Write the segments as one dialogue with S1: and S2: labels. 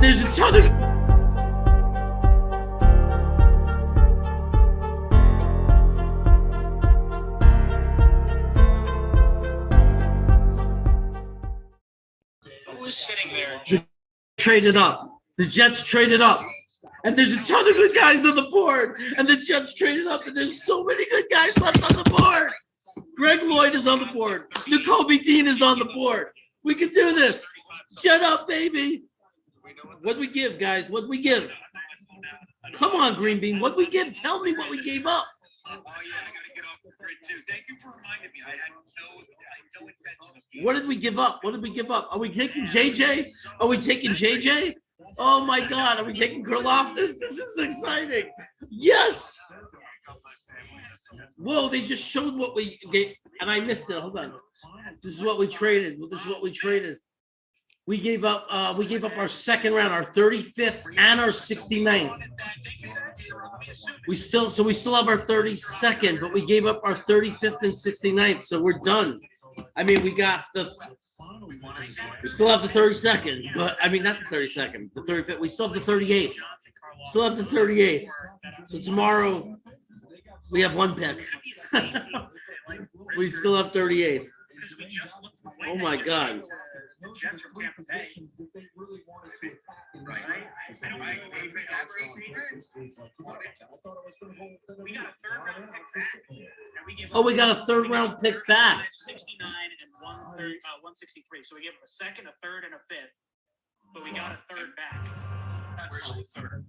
S1: There's a ton of...
S2: Was sitting there.
S1: Traded up. The Jets traded up. And there's a ton of good guys on the board. And the Jets traded up. And there's so many good guys left on the board. Greg Lloyd is on the board. Nakobe Dean is on the board. We can do this. Jet up, baby. What'd we give, guys? What'd we give? Come on, Green Bean. What'd we give? Tell me what we gave up.
S3: Oh, yeah, I got to get off the grid, too. Thank you for reminding me. I had no intention of...
S1: What did we give up? What did we give up? Are we taking JJ? Are we taking JJ? Oh, my God. Are we taking Karlaftis? This is exciting. Yes. Whoa, they just showed what we gave, and I missed it. Hold on. This is what we traded. This is what we traded. We gave up our second round, our 35th and our 69th. We still have our 32nd, but we gave up our 35th and 69th, so we're done. I mean, we still have the 32nd, but I mean, not the 32nd, the 35th. We still have the 38th. Still have the 38th. So tomorrow we have one pick. We still have 38th. Oh my God.
S2: The Jets from Tampa Bay. Right. We got a third round pick back.
S1: We got a third round pick back.
S2: 69 and 163. So we gave them a second, a third, and a fifth. But we got a third back.
S3: Where's the third?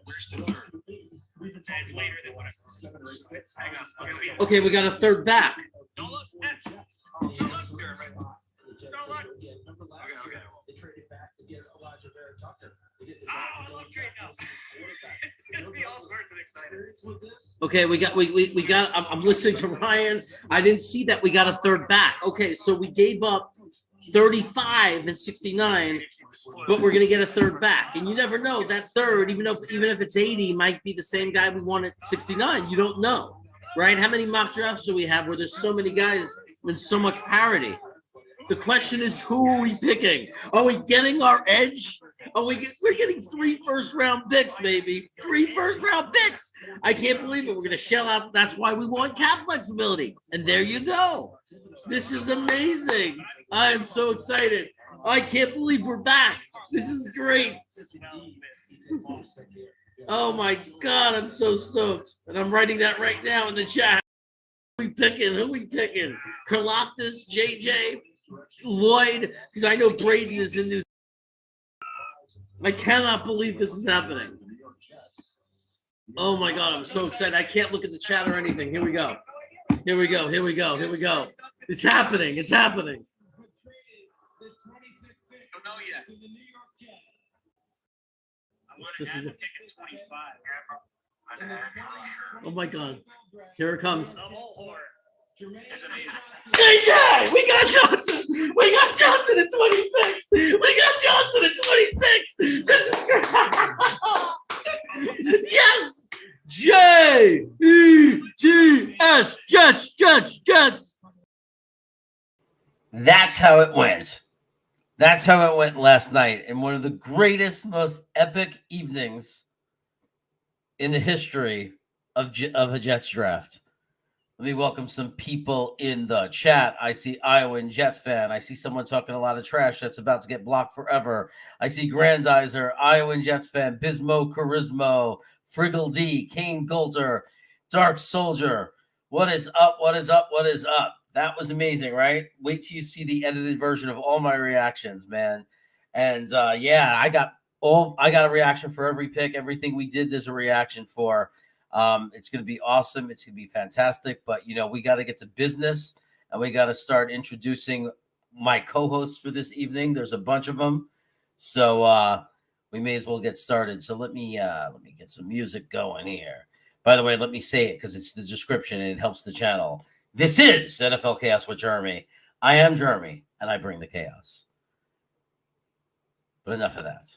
S3: Where's the third?
S2: And later than whatever. Hang on.
S1: Okay, we got a third back.
S2: Don't look. Don't look, Jeremy. Don't look. Okay.
S4: They traded back to get Elijah Vera Tucker.
S2: I love trade now. It's gonna be all sorts of exciting.
S1: Okay, we got. I'm listening to Ryan. I didn't see that we got a third back. Okay, so we gave up 35 and 69, but we're gonna get a third back. And you never know, that third, even if it's 80, might be the same guy we want at 69. You don't know, right? How many mock drafts do we have where there's so many guys and so much parity? The question is, who are we picking? Are we getting our edge? We're getting 3 first-round picks, baby. 3 first-round picks. I can't believe it. We're going to shell out. That's why we want cap flexibility. And there you go. This is amazing. I am so excited. I can't believe we're back. This is great. Oh, my God. I'm so stoked. And I'm writing that right now in the chat. Who we picking? Karlaftis, JJ, Lloyd, because I know Brady is in this. I cannot believe this is happening. Oh my God, I'm so excited. I can't look at the chat or anything. Here we go. It's happening.
S3: Don't know yet.
S2: I wanted to have to pick at 25.
S1: Oh my God. Here it comes.
S2: Double or is amazing.
S1: JJ! We got Johnson at 26. This is great. Yes! J-E-T-S. Jets. That's how it went. That's how it went last night in one of the greatest, most epic evenings in the history of a Jets draft. Let me welcome some people in the chat. I see Iowan Jets fan. I see someone talking a lot of trash that's about to get blocked forever. I see Grandizer, Iowan Jets fan, Bismo Charismo, Friggle D, Kane Golter, Dark Soldier. What is up? That was amazing, right? Wait till you see the edited version of all my reactions, man. And I got a reaction for every pick. Everything we did, there's a reaction for. It's going to be awesome. It's going to be fantastic. But, we got to get to business and we got to start introducing my co-hosts for this evening. There's a bunch of them. So we may as well get started. So let me get some music going here. By the way, let me say it because it's the description and it helps the channel. This is NFL Chaos with Jeremy. I am Jeremy and I bring the chaos. But enough of that.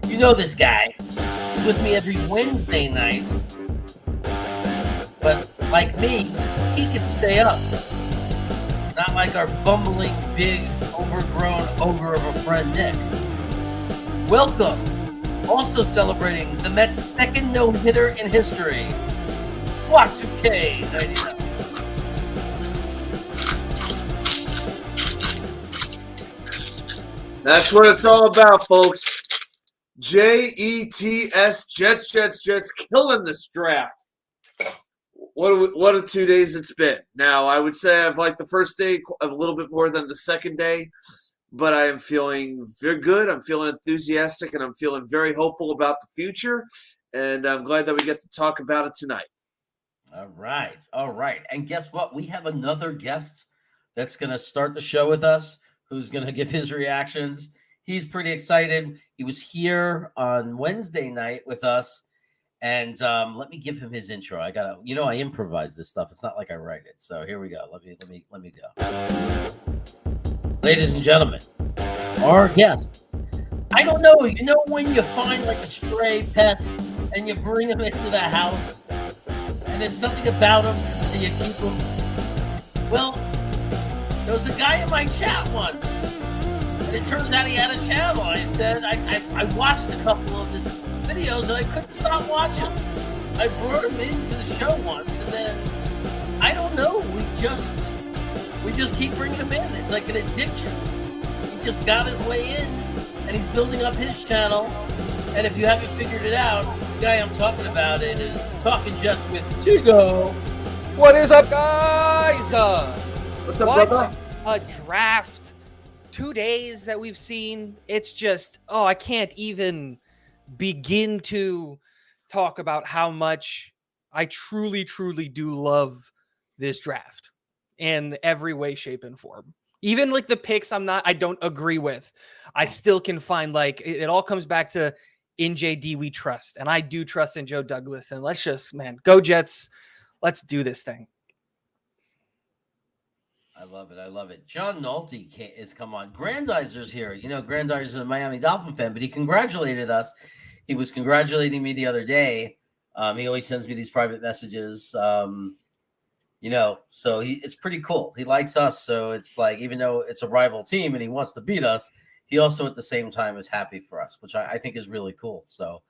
S1: You know this guy. He's with me every Wednesday night. But like me, he could stay up. Not not like our bumbling, big, overgrown ogre of a friend Nick. Welcome. Also celebrating the Mets' second no-hitter in history, Y2K99.
S5: That's what it's all about, folks. Jets, Jets, killing this draft. What a 2 days it's been. Now, I would say I've liked the first day a little bit more than the second day, but I am feeling very good. I'm feeling enthusiastic, and I'm feeling very hopeful about the future, and I'm glad that we get to talk about it tonight.
S1: All right. And guess what? We have another guest that's going to start the show with us, who's going to give his reactions. He's pretty excited. He was here on Wednesday night with us. And let me give him his intro. I improvise this stuff. It's not like I write it. So here we go. Let me go. Ladies and gentlemen, our guest. I don't know. You know when you find like a stray pet and you bring him into the house, and there's something about him, so you keep him. Well, there was a guy in my chat once, and it turns out he had a channel. I said I watched a couple of his videos and I couldn't stop watching. I brought him into the show once, and then I don't know. We just keep bringing him in. It's like an addiction. He just got his way in, and he's building up his channel. And if you haven't figured it out, the guy I'm talking about it is Talking Jets with Tigo.
S6: What is up, guys?
S5: What's up,
S6: What
S5: brother?
S6: a draft. 2 days that we've seen. It's just, I can't even begin to talk about how much I truly, truly do love this draft in every way, shape, and form. Even like the picks I don't agree with. I still can find like, it all comes back to in JD we trust. And I do trust in Joe Douglas. And let's just, go Jets. Let's do this thing.
S1: I love it. John Nolte is come on. Grandizer's here. You know, Grandizer's a Miami Dolphin fan, but he congratulated us. He was congratulating me the other day. He always sends me these private messages. So it's pretty cool. He likes us. So it's like, even though it's a rival team and he wants to beat us, he also at the same time is happy for us, which I think is really cool. So,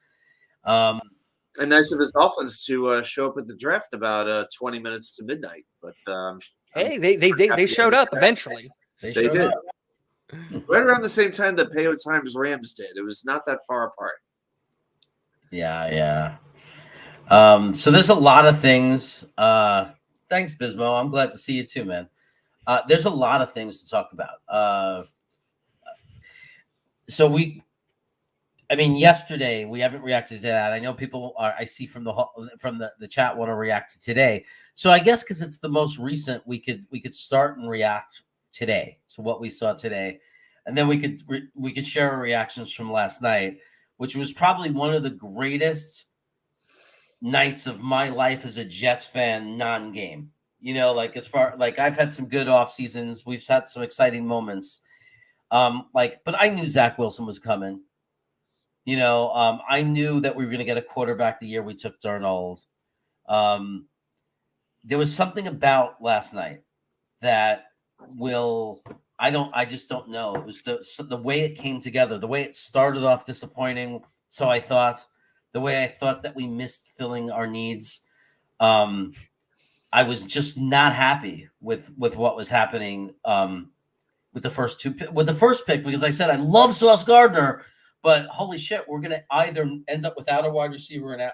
S5: And nice of his Dolphins to show up at the draft about 20 minutes to midnight. But
S6: Hey, they showed up eventually.
S1: they
S5: They
S1: showed
S5: did.
S1: up.
S5: right around the same time that Payo Times Rams did. It was not that far apart.
S1: Yeah. So there's a lot of things. Thanks, Bismo. I'm glad to see you too, man. There's a lot of things to talk about. Yesterday we haven't reacted to that. I know people I see from the chat want to react to today. So I guess because it's the most recent, we could start and react today to what we saw today, and then we could share our reactions from last night, which was probably one of the greatest nights of my life as a Jets fan non-game. You know, like I've had some good off seasons. We've had some exciting moments. But I knew Zach Wilson was coming. You know, I knew that we were going to get a quarterback the year we took Darnold. There was something about last night that I just don't know. It was the way it came together, the way it started off disappointing. So I thought, the way I thought that we missed filling our needs. I was just not happy with what was happening with the first pick, because I said I love Sauce Gardner, but holy shit, we're going to either end up without a wide receiver and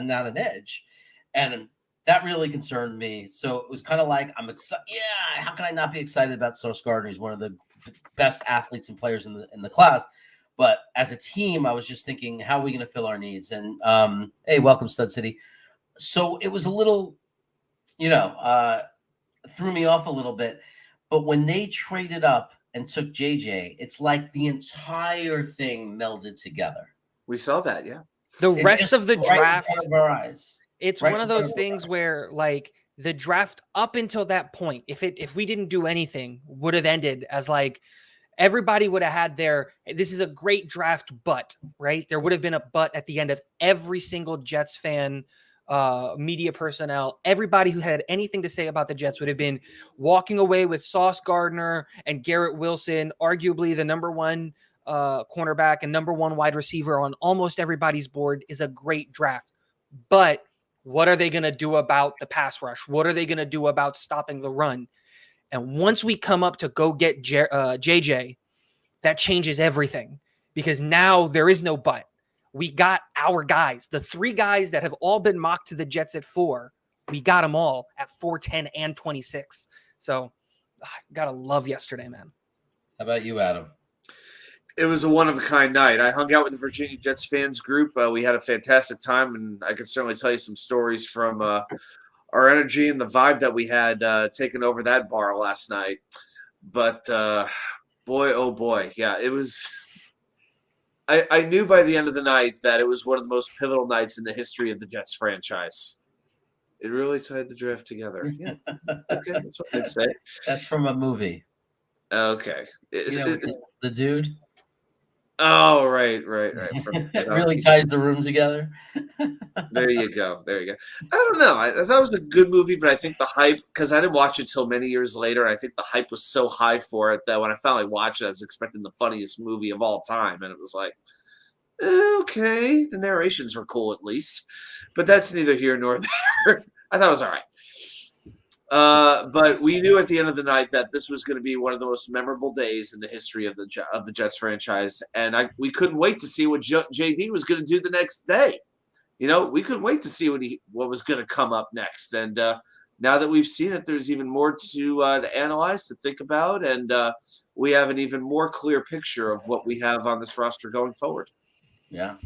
S1: not an edge. And that really concerned me. So it was kind of like, I'm excited. Yeah, how can I not be excited about Sauce Gardner? He's one of the best athletes and players in the class. But as a team, I was just thinking, how are we going to fill our needs? And hey, welcome, Stud City. So it was a little, threw me off a little bit. But when they traded up and took JJ, it's like the entire thing melded together.
S5: We saw that, yeah.
S6: The rest of the
S1: Right in
S6: draft,
S1: front of our eyes.
S6: it's
S1: right
S6: one
S1: in
S6: of
S1: front
S6: those
S1: of our
S6: things
S1: eyes.
S6: where like the draft up until that point, if we didn't do anything, would have ended as like everybody would have had this is a great draft, but right, there would have been a but at the end of every single Jets fan media personnel, everybody who had anything to say about the Jets would have been walking away with Sauce Gardner and Garrett Wilson, arguably the number one cornerback and number one wide receiver on almost everybody's board. Is a great draft. But what are they going to do about the pass rush? What are they going to do about stopping the run? And once we come up to go get JJ, that changes everything, because now there is no but. We got our guys, the 3 guys that have all been mocked to the Jets at 4. We got them all at 4'10" and 26. So gotta love yesterday, man.
S1: How about you, Adam?
S5: It was a one-of-a-kind night. I hung out with the Virginia Jets fans group. We had a fantastic time, and I could certainly tell you some stories from our energy and the vibe that we had taken over that bar last night. But boy, oh boy, yeah, it was – I knew by the end of the night that it was one of the most pivotal nights in the history of the Jets franchise. It really tied the draft together. Yeah, okay, that's what I'd say.
S1: That's from a movie.
S5: Okay.
S1: You know, the dude.
S5: Oh, right.
S1: It really ties the room together.
S5: There you go. I don't know. I thought it was a good movie, but I think the hype, because I didn't watch it till many years later, I think the hype was so high for it that when I finally watched it, I was expecting the funniest movie of all time. And it was like, okay, the narrations were cool at least. But that's neither here nor there. I thought it was all right. But we knew at the end of the night that this was going to be one of the most memorable days in the history of the Jets franchise, and we couldn't wait to see what JD was going to do the next day. You know, we couldn't wait to see what was going to come up next. And now that we've seen it, there's even more to analyze, to think about, and we have an even more clear picture of what we have on this roster going forward.
S1: Yeah.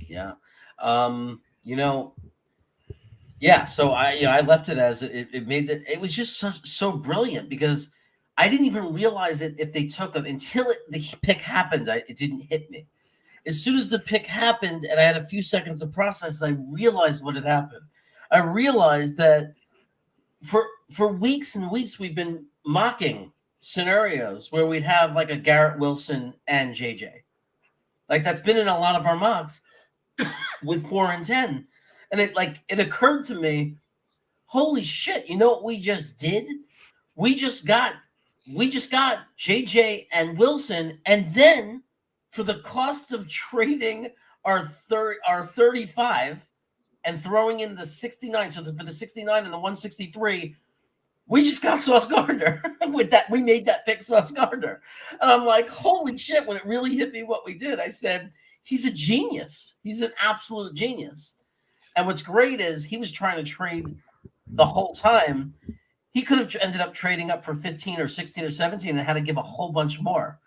S1: So I left it as it made it. It was just so brilliant, because I didn't even realize it if they took him until the pick happened. It didn't hit me. As soon as the pick happened and I had a few seconds to process, I realized what had happened. I realized that for weeks and weeks we've been mocking scenarios where we'd have like a Garrett Wilson and JJ. Like that's been in a lot of our mocks with 4 and 10. And it occurred to me, holy shit, you know what we just did? We just got JJ and Wilson, and then for the cost of trading our 35 and throwing in the 69, so for the 69 and the 163, we just got Sauce Gardner. With that, we made that pick Sauce Gardner. And I'm like, holy shit, when it really hit me what we did, I said, he's a genius. He's an absolute genius. And what's great is he was trying to trade the whole time. He could have ended up trading up for 15 or 16 or 17 and had to give a whole bunch more.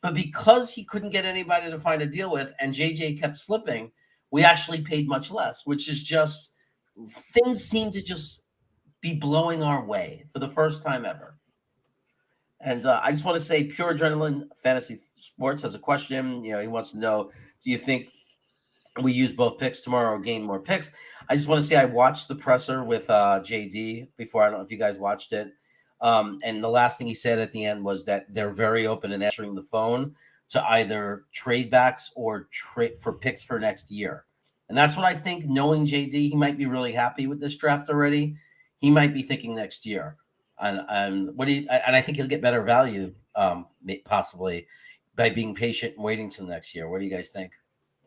S1: But because he couldn't get anybody to find a deal with and JJ kept slipping, we actually paid much less, which is just things seem to just be blowing our way for the first time ever. And I just want to say Pure Adrenaline Fantasy Sports has a question. You know, he wants to know, do you think we use both picks tomorrow or gain more picks? I just want to say I watched the presser with JD before. I don't know if you guys watched it. And the last thing he said at the end was that they're very open in answering the phone to either trade backs or trade for picks for next year. And that's what I think, knowing JD, he might be really happy with this draft already. He might be thinking next year. And I think he'll get better value possibly by being patient and waiting till next year. What do you guys think?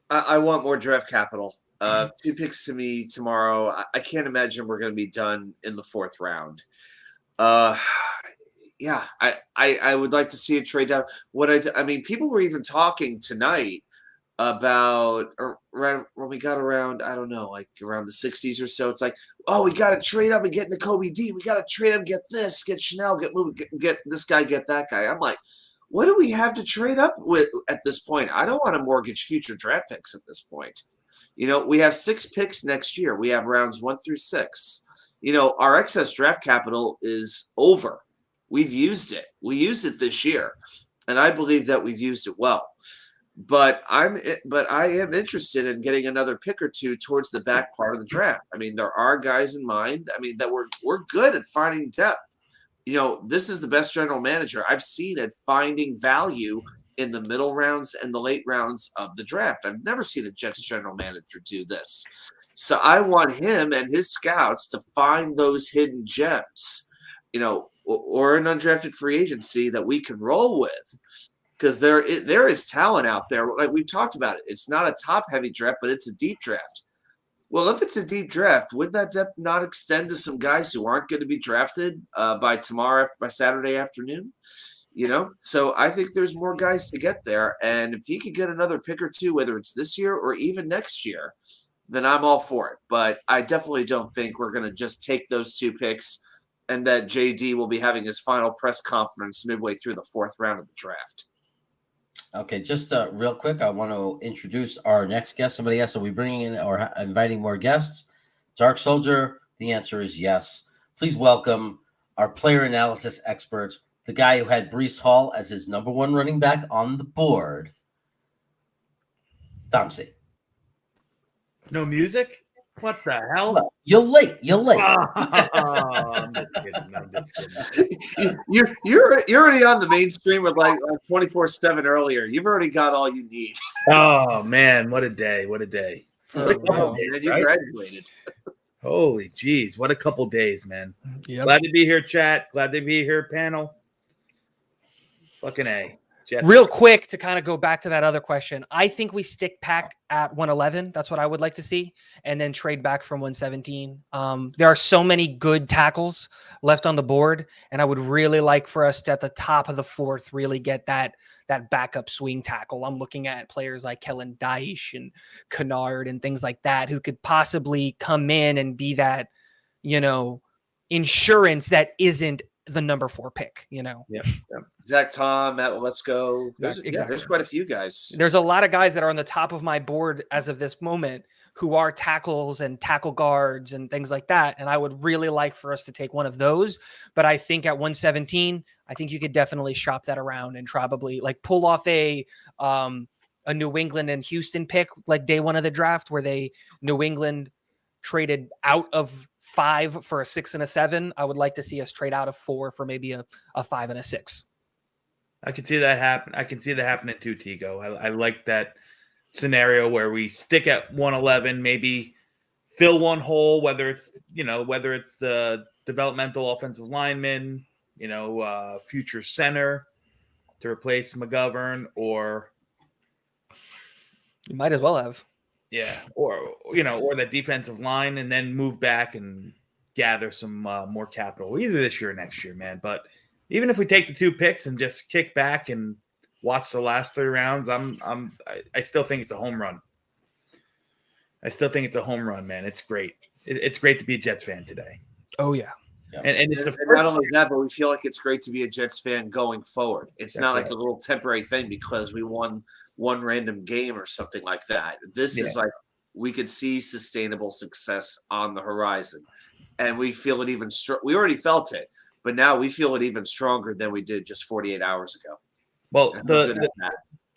S5: I want more draft capital. 2 picks to me tomorrow. I can't imagine we're going to be done in the 4th round. Yeah, I would like to see a trade down. I mean, people were even talking tonight about around when we got around, I don't know, like around the 60s or so. It's like, oh, we got to trade up and get Nakobe D. We got to trade up, get this, get Chanel, get this guy, get that guy. I'm like, what do we have to trade up with at this point? I don't want to mortgage future draft picks at this point. You know, we have 6 picks next year. We have rounds 1 through 6. You know, our excess draft capital is over. We've used it. We used it this year, and I believe that we've used it well. But I am interested in getting another pick or 2 towards the back part of the draft. I mean, there are guys in mind. I mean, that we're good at finding depth. You know, this is the best general manager I've seen at finding value in the middle rounds and the late rounds of the draft. I've never seen a Jets general manager do this. So I want him and his scouts to find those hidden gems, or an undrafted free agency that we can roll with. Because there is talent out there. Like we've talked about it. It's not a top-heavy draft, but it's a deep draft. Well, if it's a deep draft, would that depth not extend to some guys who aren't going to be drafted by Saturday afternoon? So I think there's more guys to get there. And if he could get another pick or two, whether it's this year or even next year, then I'm all for it. But I definitely don't think we're going to just take those 2 picks and that JD will be having his final press conference midway through the 4th round of the draft.
S1: Okay, just real quick, I want to introduce our next guest. Somebody asked, are we bringing in or inviting more guests? Dark Soldier, the answer is yes. Please welcome our player analysis expert, the guy who had Breece Hall as his number 1 running back on the board, Tom C.
S7: No music? What the hell?
S1: Well, you're late.
S7: I'm just kidding. I'm just kidding.
S5: You're already on the mainstream with like 24/7 earlier. You've already got all you need.
S7: Oh man, what a day! What a day!
S5: It's like,
S6: Wow.
S5: man, you
S7: Right?
S5: graduated.
S7: Holy jeez, what a couple days, man!
S6: Yep.
S7: Glad to be here, chat. Glad to be here, panel. Fucking A. Jets.
S6: Real quick to kind of go back to that other question, I think we stick Pack at 111. That's what I would like to see, and then trade back from 117. There are so many good tackles left on the board, and I would really like for us to, at the top of the 4th, really get that backup swing tackle. I'm looking at players like Kellen Dyche and Kennard and things like that who could possibly come in and be that, insurance that isn't the number 4 pick.
S5: Zach Tom, Matt, let's go. There's
S6: Exactly.
S5: quite a few guys.
S6: There's a lot of guys that are on the top of my board as of this moment who are tackles and tackle guards and things like that. And I would really like for us to take one of those. But I think at 117, I think you could definitely shop that around and probably like pull off a New England and Houston pick like day 1 of the draft where New England traded out of 5 for a 6 and a 7. I would like to see us trade out of 4 for maybe a 5 and a 6.
S7: I can see that happen. I can see that happening too, Tigo. I like that scenario where we stick at 111, maybe fill one hole, whether it's the developmental offensive lineman, future center to replace McGovern, or
S6: You might as well have.
S7: or that defensive line, and then move back and gather some more capital either this year or next year, man. But even if we take the 2 picks and just kick back and watch the last 3 rounds, I still think it's a home run. I still think it's a home run, man. It's great. It's great to be a Jets fan today.
S6: Oh yeah.
S7: And it's
S5: And
S7: the
S5: not only that, but we feel like it's great to be a Jets fan going forward. It's not like a little temporary thing because we won one random game or something like that. This is like we could see sustainable success on the horizon, and we feel it even. We already felt it, but now we feel it even stronger than we did just 48 hours ago.
S7: well
S5: And we're good at that.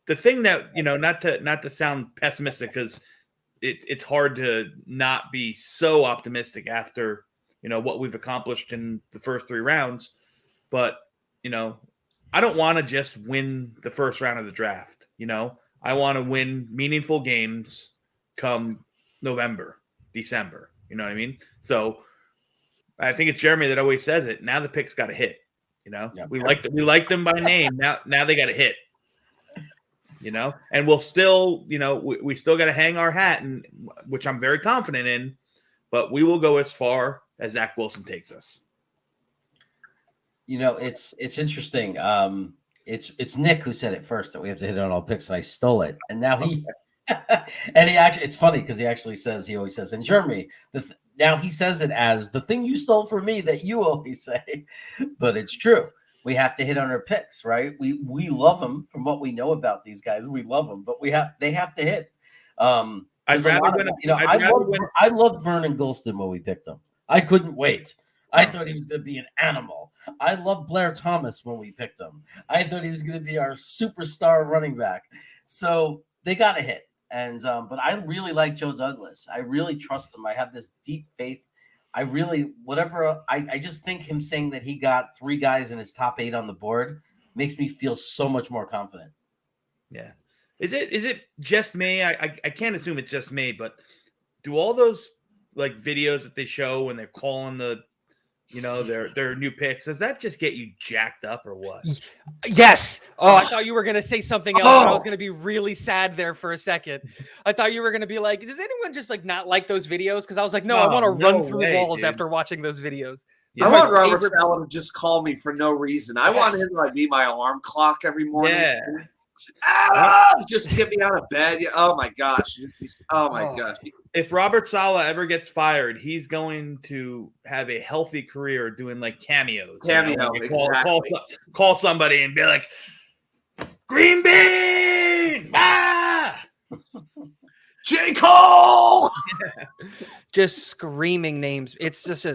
S7: the thing that not to sound pessimistic, because it's hard to not be so optimistic after what we've accomplished in the first 3 rounds, but I don't want to just win the first round of the draft. I want to win meaningful games come November, December. You know what I mean? So I think it's Jeremy that always says it. Now the pick's got to hit. We like them by name. Now they got to hit. And we'll still, we still got to hang our hat, and which I'm very confident in. But we will go as far as Zach Wilson takes us.
S1: It's interesting. It's Nick who said it first that we have to hit on all picks, and I stole it. And now he actually, it's funny because he always says, and Jeremy, now he says it as the thing you stole from me that you always say, but it's true. We have to hit on our picks, right? We love them from what we know about these guys. We love them, but they have to hit. I loved Vernon Gholston when we picked him. I couldn't wait. I thought he was going to be an animal. I loved Blair Thomas when we picked him. I thought he was going to be our superstar running back. So they got to hit. And but I really like Joe Douglas. I really trust him. I have this deep faith. I just think him saying that he got 3 guys in his top 8 on the board makes me feel so much more confident.
S7: Yeah. Is it just me? I can't assume it's just me, but do all those like videos that they show when they're calling the, their new picks, does that just get you jacked up or what?
S6: Yes. Oh, I thought you were gonna say something else. And I was
S5: Oh.
S6: gonna be really sad there for a second. I thought you were gonna be like, does anyone just like not like those videos? Because I was like, no, I want to
S7: No
S6: run through
S7: way,
S6: walls
S7: dude.
S6: after watching those videos.
S7: Yeah.
S5: I
S6: He's my
S5: want Robert
S6: favorite-
S5: Sala to just call me for no reason. I want him to like be my alarm clock every morning.
S7: Yeah.
S5: Just get me out of bed. Yeah. Oh my gosh. Oh my
S6: Oh.
S5: gosh.
S7: If Robert Saleh ever gets fired, he's going to have a healthy career doing like cameos.
S5: Cameo,
S7: Like,
S5: exactly.
S7: call somebody and be like, Green Bean! Ah!
S5: J. Cole.
S6: just screaming names. It's just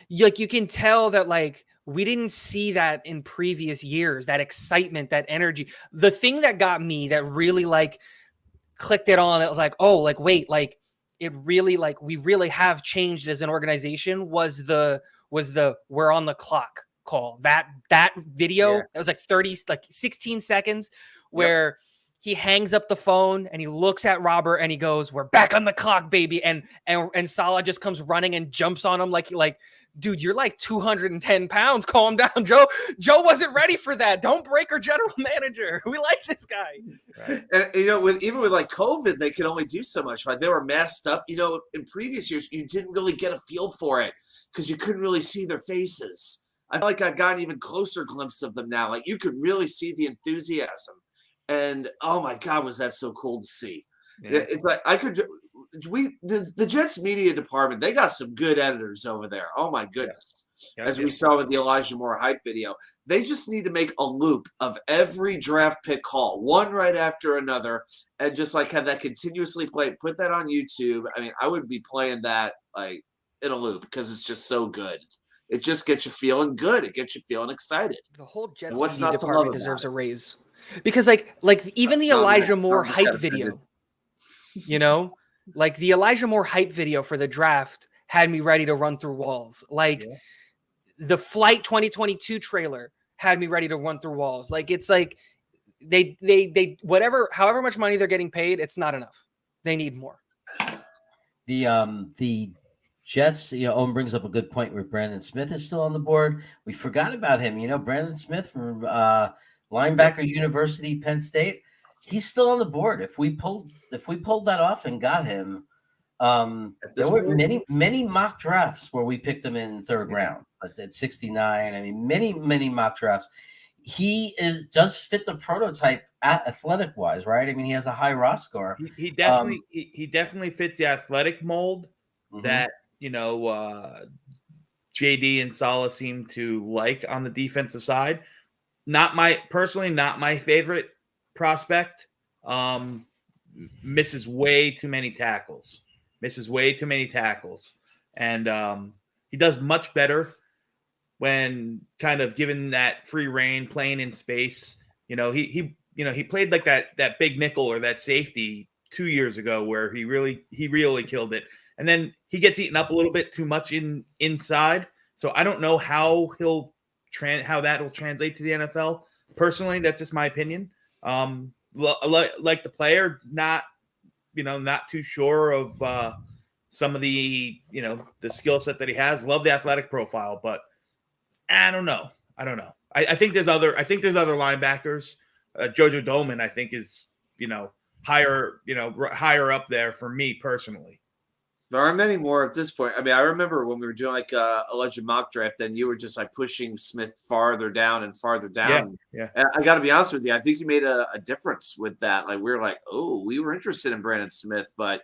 S6: like you can tell that like we didn't see that in previous years, that excitement, that energy. The thing that got me that really like clicked it on, it was like, oh, like wait, like it really like we really have changed as an organization was the we're on the clock call. That video,
S5: Yeah.
S6: it was like 16 seconds where he hangs up the phone and he looks at Robert and he goes, "We're back on the clock, baby." And Salah just comes running and jumps on him like, dude, you're like 210 pounds. Calm down, Joe. Joe wasn't ready for that. Don't break our general manager. We like this guy.
S7: Right.
S5: And even with like COVID, they could only do so much. Like they were masked up. In previous years, you didn't really get a feel for it because you couldn't really see their faces. I feel like I've got an even closer glimpse of them now. Like you could really see the enthusiasm. And oh my God, was that so cool to see?
S7: Yeah.
S5: It's like the Jets media department, they got some good editors over there. Oh my goodness.
S7: Yeah,
S5: As
S7: yeah.
S5: we saw with the Elijah Moore hype video, they just need to make a loop of every draft pick call, one right after another, and just like have that continuously play. Put that on YouTube. I mean, I would be playing that like in a loop because it's just so good. It just gets you feeling good. It gets you feeling excited.
S6: The whole Jets
S5: what's
S6: media
S5: not to love
S6: department
S5: about
S6: deserves
S5: it?
S6: a raise because like even the
S5: No,
S6: Elijah
S5: I'm
S6: Moore
S5: just
S6: hype
S5: kinda
S6: video, like the Elijah Moore hype video for the draft had me ready to run through walls. Like
S7: Yeah.
S6: the Flight 2022 trailer had me ready to run through walls. Like it's like they however much money they're getting paid, it's not enough. They need more.
S1: The Jets, Owen brings up a good point where Brandon Smith is still on the board. We forgot about him. Brandon Smith from linebacker, University, Penn State. He's still on the board. If we pulled that off and got him, there were many mock drafts where we picked him in third round at 69. I mean, many mock drafts. He does fit the prototype athletic wise, right? I mean, he has a high raw score.
S7: He definitely he definitely fits the athletic mold
S1: Mhm.
S7: that JD and Salah seem to like on the defensive side. Not my favorite prospect. Misses way too many tackles. And he does much better when kind of given that free reign, playing in space. He played like that big nickel or that safety 2 years ago where he really killed it. And then he gets eaten up a little bit too much inside. So I don't know how how that will translate to the NFL. Personally, that's just my opinion. Like the player, not too sure of some of the the skill set that he has. Love the athletic profile, but I don't know. I think there's other linebackers. Jojo Doman, I think, is higher up there for me personally.
S5: There are many more at this point. I mean, I remember when we were doing like a alleged mock draft, and you were just like pushing Smith farther down and farther down.
S7: Yeah.
S5: And I got to be honest with you, I think you made a difference with that. Like we were like, oh, we were interested in Brandon Smith, but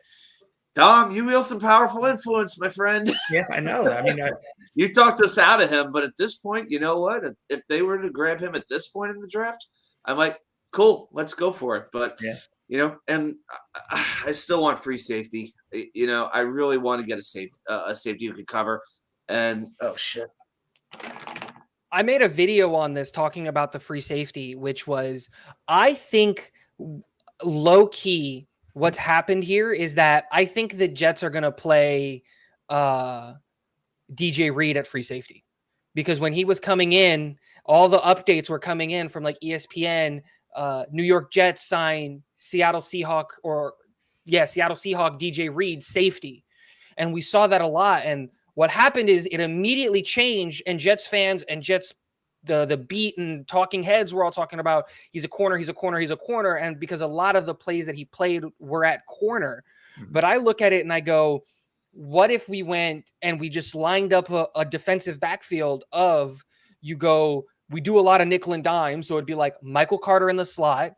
S5: Dom, you wield some powerful influence, my friend.
S7: Yeah, I know. I mean,
S5: You talked us out of him, but at this point, you know what? If they were to grab him at this point in the draft, I'm like, cool, let's go for it. But and I still want free safety. I really want to get a safety who can cover. And oh shit,
S6: I made a video on this talking about the free safety, which was, I think, low key. What's happened here is that I think the Jets are going to play DJ Reed at free safety, because when he was coming in, all the updates were coming in from like ESPN. New York Jets sign Seattle Seahawk or Seattle Seahawk DJ Reed safety. And we saw that a lot. And what happened is it immediately changed, and Jets fans and Jets the beat and talking heads were all talking about he's a corner, he's a corner, he's a corner. And because a lot of the plays that he played were at corner. But I look at it and I go, what if we went and we just lined up a defensive backfield of we do a lot of nickel and dime. So it'd be like Michael Carter in the slot,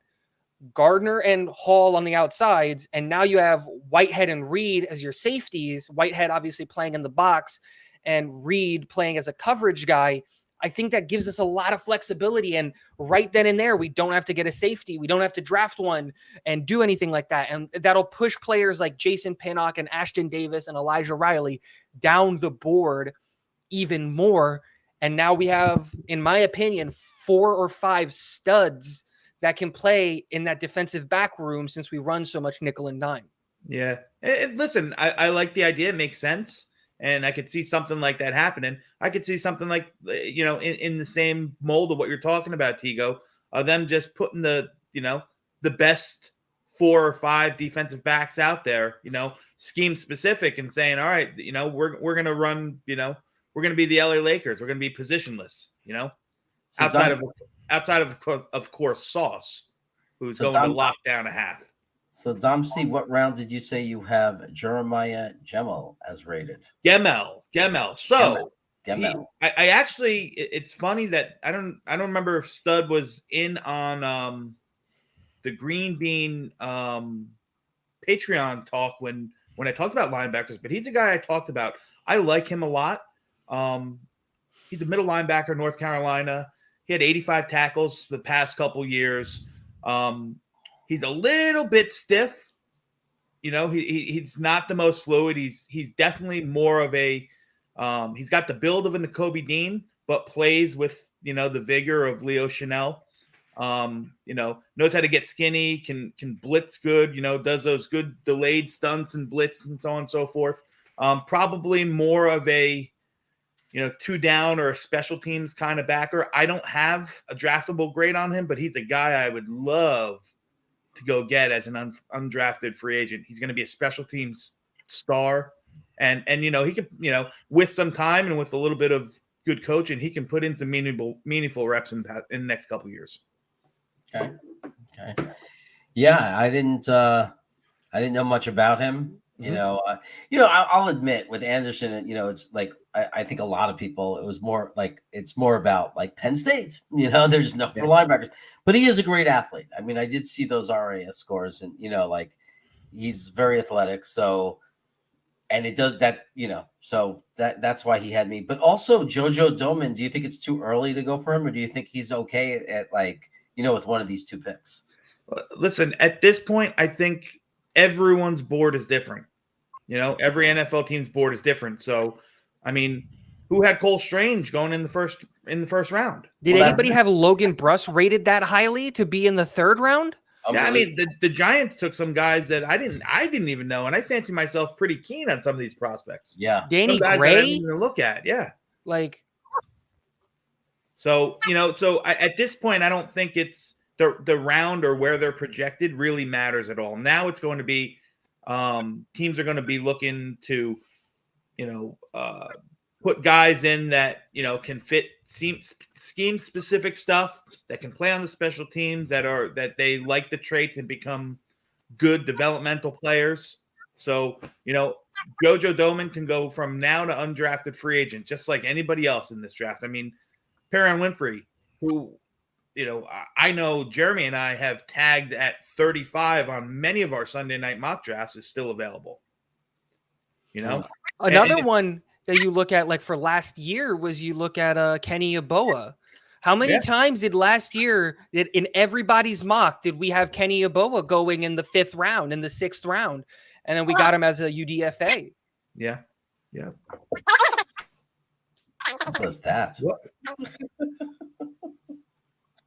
S6: Gardner and Hall on the outsides. And now you have Whitehead and Reed as your safeties. Whitehead obviously playing in the box and Reed playing as a coverage guy. I think that gives us a lot of flexibility. And right then and there, we don't have to get a safety. We don't have to draft one and do anything like that. And that'll push players like Jason Pinnock and Ashton Davis and Elijah Riley down the board even more. And now we have, in my opinion, 4 or 5 studs that can play in that defensive back room since we run so much nickel and dime.
S7: Yeah. Listen, I like the idea. It makes sense. And I could see something like that happening. I could see something like, in the same mold of what you're talking about, Tigo, of them just putting the best 4 or 5 defensive backs out there, scheme specific, and saying, all right, we're going to run, we're going to be the LA Lakers. We're going to be positionless,
S1: So
S7: outside of course, Sauce, who's
S1: So
S7: going
S1: Dom-
S7: to lock down a half.
S1: So Domsey, what round did you say you have Jeremiah Gemmell as rated?
S7: Gemmell. So
S1: Gemmell.
S7: I actually, it's funny that I don't remember if Stud was in on the Green Bean Patreon talk when I talked about linebackers, but he's a guy I talked about. I like him a lot. He's a middle linebacker, North Carolina. He had 85 tackles the past couple years. He's a little bit stiff. He's not the most fluid. He's definitely more of a he's got the build of a Nakobe Dean, but plays with the vigor of Leo Chanel. Knows how to get skinny, can blitz good, does those good delayed stunts and blitz and so on and so forth. Probably more of a 2 down or a special teams kind of backer. I don't have a draftable grade on him, but he's a guy I would love to go get as an undrafted free agent. He's going to be a special teams star, and he could, with some time and with a little bit of good coaching, he can put in some meaningful reps in the next couple of years.
S1: Okay. Yeah, I didn't know much about him. I'll admit with Anderson, it's like I think a lot of people, it was more like it's more about like Penn State. There's no for linebackers, but he is a great athlete. I mean, I did see those RAS scores, and he's very athletic. So, and it does that, so that's why he had me. But also JoJo Doman, do you think it's too early to go for him, or do you think he's okay at with one of these 2 picks?
S7: Listen, at this point, I think everyone's board is different. Every NFL team's board is different. So, I mean, who had Cole Strange going in the first round?
S6: Did anybody have Logan Bruss rated that highly to be in the 3rd round?
S7: I mean, the Giants took some guys that I didn't even know, and I fancy myself pretty keen on some of these prospects.
S1: Yeah,
S6: Danny
S7: Some guys
S6: Gray.
S7: I didn't even look at. Yeah. So at this point, I don't think it's the round or where they're projected really matters at all. Now it's going to be teams are going to be looking to, put guys in that, can fit scheme specific stuff, that can play on the special teams, that they like the traits and become good developmental players. So, JoJo Doman can go from now to undrafted free agent, just like anybody else in this draft. I mean, Perrin Winfrey, who, I know Jeremy and I have tagged at 35 on many of our Sunday night mock drafts, is still available.
S6: Another one that you look at, like for last year, was you look at Kenny Yeboah. How many times did last year, in everybody's mock, did we have Kenny Yeboah going in the 5th round, in the 6th round? And then we got him as a UDFA.
S7: Yeah.
S1: What was that?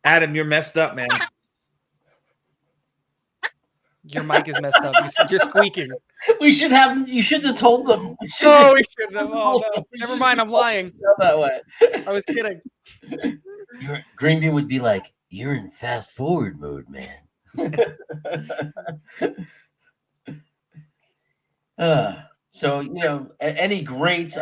S7: Adam, you're messed up, man.
S6: Your mic is messed up. You're squeaking.
S1: You shouldn't have told them.
S6: We shouldn't have. Oh, no. Never mind. I'm lying.
S1: That way.
S6: I was kidding.
S1: Green Bean would be like, "You're in fast forward mode, man." So any great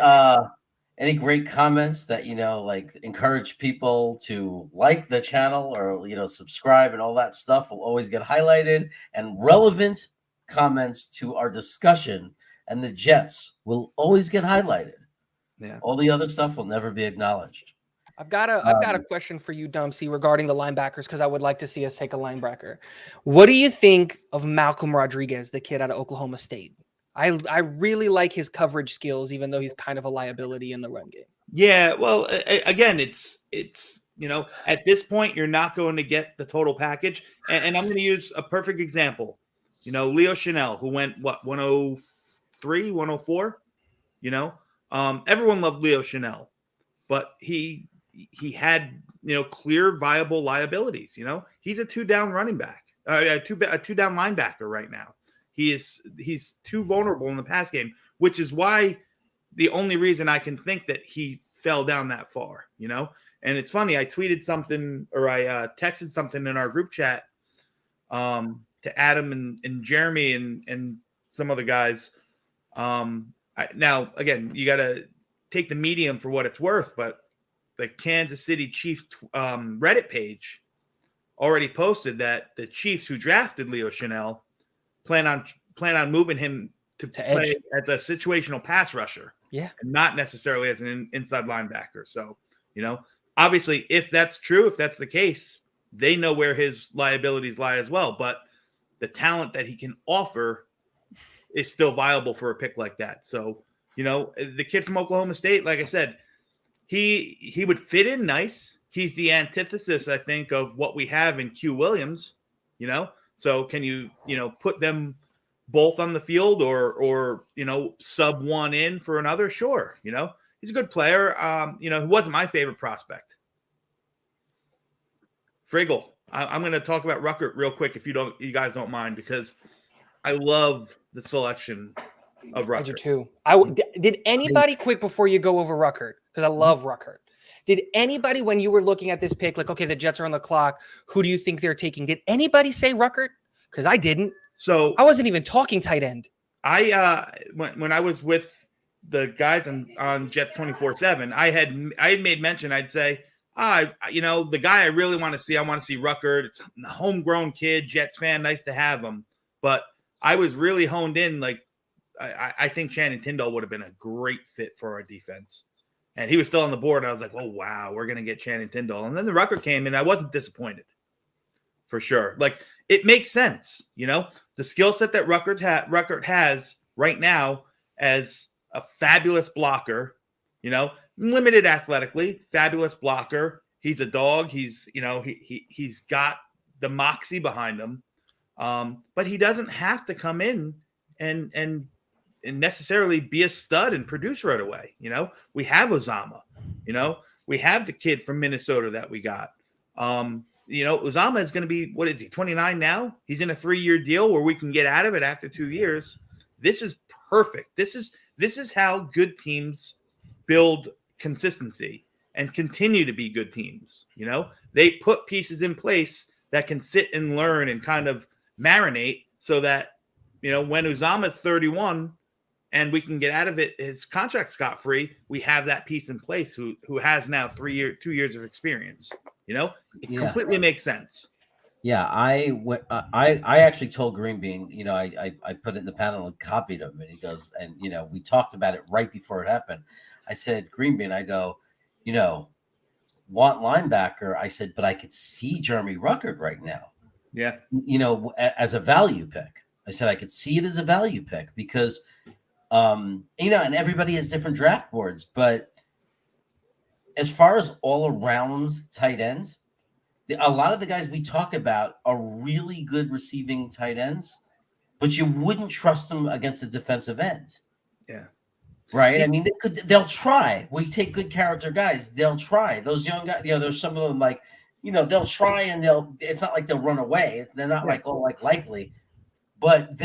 S1: comments that like encourage people to like the channel or subscribe and all that stuff will always get highlighted, and relevant comments to our discussion and the Jets will always get highlighted.
S7: Yeah.
S1: All the other stuff will never be acknowledged.
S6: I've got a question for you, Dumpsy, regarding the linebackers, because I would like to see us take a linebacker. What do you think of Malcolm Rodriguez, the kid out of Oklahoma State? I really like his coverage skills, even though he's kind of a liability in the run game.
S7: Yeah, well, again, it's at this point you're not going to get the total package, and I'm going to use a perfect example. Leo Chanel, who went 103, 104. Everyone loved Leo Chanel, but he had clear viable liabilities. He's a 2-down running back, a 2-down linebacker right now. He's too vulnerable in the pass game, which is why the only reason I can think that he fell down that far, And it's funny, I tweeted something or I texted something in our group chat to Adam and Jeremy and some other guys. Now, again, you got to take the medium for what it's worth, but the Kansas City Chiefs Reddit page already posted that the Chiefs, who drafted Leo Chanel, plan on moving him to play as a situational pass rusher, and not necessarily as an inside linebacker. So, obviously, if that's true, if that's the case, they know where his liabilities lie as well. But the talent that he can offer is still viable for a pick like that. So, the kid from Oklahoma State, like I said, he would fit in nice. He's the antithesis, I think, of what we have in Q Williams. So can you put them both on the field or sub one in for another? Sure. He's a good player. He wasn't my favorite prospect. Friggle. I'm going to talk about Ruckert real quick if you guys don't mind, because I love the selection of Ruckert.
S6: I do too. Did anybody, quick before you go over Ruckert, because I love Ruckert, did anybody, when you were looking at this pick, like, okay, the Jets are on the clock, who do you think they're taking? Did anybody say Ruckert? Because I didn't.
S7: So
S6: I wasn't even talking tight end.
S7: When I was with the guys on Jets 24/7, I had made mention. I'd say, the guy I really want to see Ruckert. It's a homegrown kid, Jets fan, nice to have him. But I was really honed in. Like, I think Shannon Tyndall would have been a great fit for our defense. And he was still on the board. I was like, oh, wow, we're going to get Shannon Tyndall. And then the Ruckert came, and I wasn't disappointed, for sure. Like, it makes sense, the skill set that Ruckert has right now as a fabulous blocker, limited athletically, fabulous blocker. He's a dog. He's got the moxie behind him. But he doesn't have to come in and necessarily be a stud and produce right away. We have Uzama, we have the kid from Minnesota that we got. Uzama is going to be, what is he, 29 now? He's in a 3-year deal where we can get out of it after 2 years. This is perfect. This is how good teams build consistency and continue to be good teams. They put pieces in place that can sit and learn and kind of marinate so that, when Uzama is 31 and we can get out of it, his contract scot-free, we have that piece in place who has now 2 years of experience. It completely makes sense.
S1: Yeah, I actually told Greenbean, I put it in the panel and copied him, and he goes, and we talked about it right before it happened. I said, Greenbean, I go, want linebacker. I said, but I could see Jeremy Ruckert right now.
S7: Yeah.
S1: As a value pick. I said I could see it as a value pick because, and everybody has different draft boards, but as far as all around tight ends, a lot of the guys we talk about are really good receiving tight ends, but you wouldn't trust them against a defensive end.
S7: Yeah.
S1: Right. I mean, they'll try. We take good character guys. They'll try. Those young guys, there's some of them like, they'll try and it's not like they'll run away. They're not like, likely, but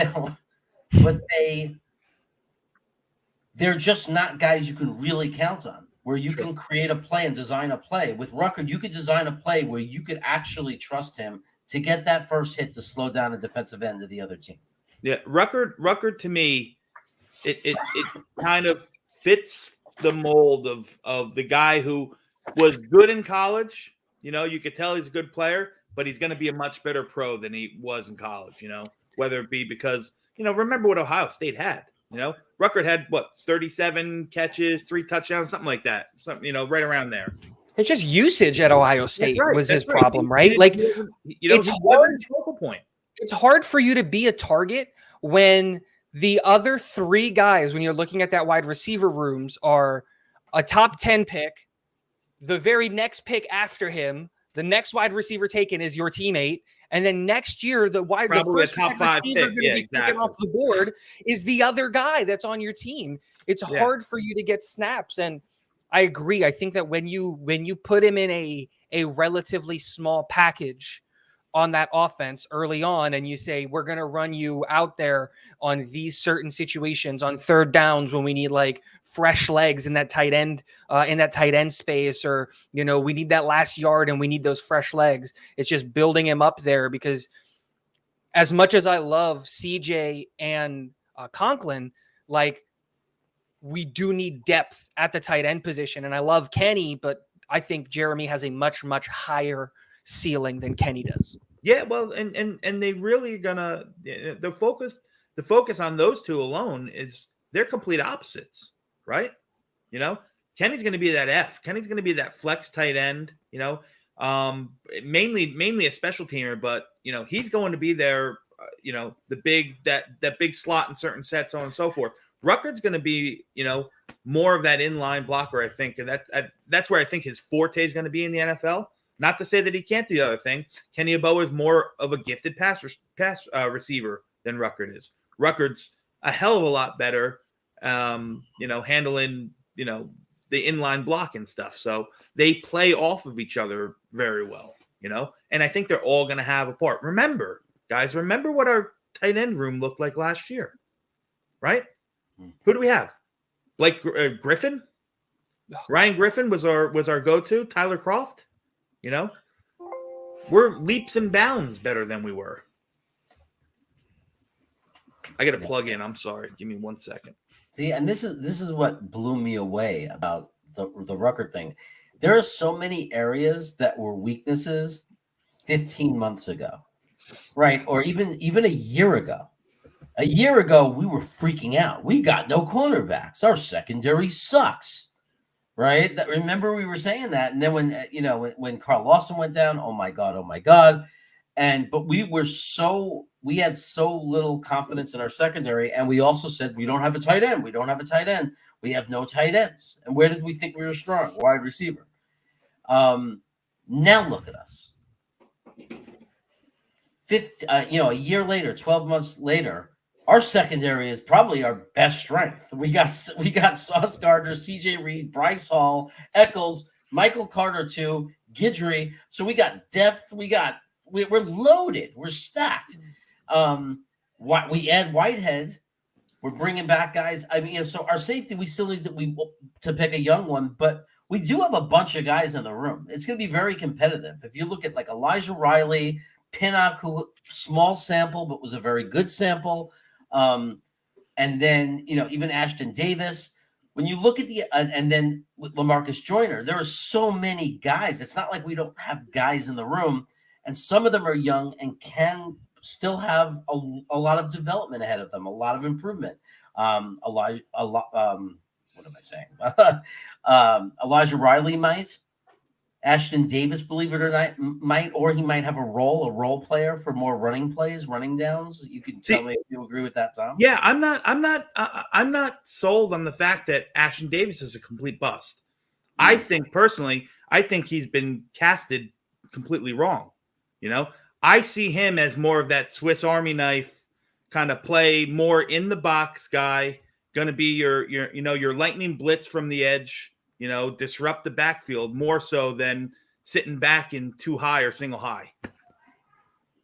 S1: they're just not guys you can really count on, where you can create a play and design a play. With Ruckert, you could design a play where you could actually trust him to get that first hit to slow down the defensive end of the other team.
S7: Yeah, Ruckert to me it kind of fits the mold of the guy who was good in college. You could tell he's a good player, but he's going to be a much better pro than he was in college. Whether it be because remember what Ohio State had. Ruckert had 37 catches, 3 touchdowns, something like that. Something right around there.
S6: It's just usage at Ohio State was his
S7: That's right.
S6: problem, right? Like, it's
S7: he
S6: hard.
S7: wasn't a focal point.
S6: It's hard for you to be a target when the other 3 guys, when you're looking at that wide receiver rooms, are a top 10 pick, the very next pick after him, the next wide receiver taken is your teammate, and then next year the
S7: Probably
S6: first
S7: a top
S6: wide
S7: 5
S6: receiver
S7: pick.
S6: gonna
S7: Yeah,
S6: be taken
S7: exactly.
S6: off the board is the other guy that's on your team. It's
S7: Yeah.
S6: hard for you to get snaps, and I agree. I think that when you put him in a relatively small package on that offense early on, and you say, we're going to run you out there on these certain situations on third downs when we need like fresh legs in that tight end space, or, we need that last yard and we need those fresh legs. It's just building him up there, because as much as I love CJ and Conklin, like, we do need depth at the tight end position. And I love Kenny, but I think Jeremy has a much, much higher ceiling than Kenny does.
S7: Yeah, well, and they really gonna the focus on those two alone is they're complete opposites, right? Kenny's going to be that F. Kenny's going to be that flex tight end. Mainly a special teamer, but he's going to be there. The big that big slot in certain sets, so on and so forth. Ruckert's going to be more of that inline blocker, I think, and that's where I think his forte is going to be in the NFL. Not to say that he can't do the other thing. Kenny Yeboah is more of a gifted pass receiver than Ruckert is. Ruckert's a hell of a lot better, handling, the inline block and stuff. So they play off of each other very well, and I think they're all going to have a part. Remember what our tight end room looked like last year, right? Who do we have? Blake Griffin? Ryan Griffin was our go-to. Tyler Kroft? We're leaps and bounds better than we were. I got to plug in. I'm sorry. Give me 1 second.
S1: See, and this is what blew me away about the Ruckert thing. There are so many areas that were weaknesses 15 months ago, right? Or even a year ago. A year ago, we were freaking out. We got no cornerbacks. Our secondary sucks, right? Remember we were saying that, and then when Carl Lawson went down, oh my god, but we had so little confidence in our secondary, and we also said we don't have a tight end. We have no tight ends. And where did we think we were strong? Wide receiver. Now look at us. A year later, 12 months later, our secondary is probably our best strength. We got Sauce Gardner, CJ Reed, Bryce Hall, Eccles, Michael Carter too, Guidry. So we got depth. We're loaded. We're stacked. We add Whitehead. We're bringing back guys. I mean, so our safety, we still need to pick a young one, but we do have a bunch of guys in the room. It's going to be very competitive. If you look at like Elijah Riley, Pinnock, who small sample but was a very good sample. And then, even Ashton Davis, when you look at and then with LaMarcus Joyner, there are so many guys. It's not like we don't have guys in the room, and some of them are young and can still have a lot of development ahead of them, a lot of improvement. What am I saying? Elijah Riley might. Ashton Davis, believe it or not, might, or he might have a role player for more running plays, running downs. You can tell me if you agree with that, Tom.
S7: Yeah, I'm not sold on the fact that Ashton Davis is a complete bust. I think personally, he's been casted completely wrong. I see him as more of that Swiss Army knife kind of play, more in the box guy, going to be your lightning blitz from the edge. Disrupt the backfield more so than sitting back in too high or single high.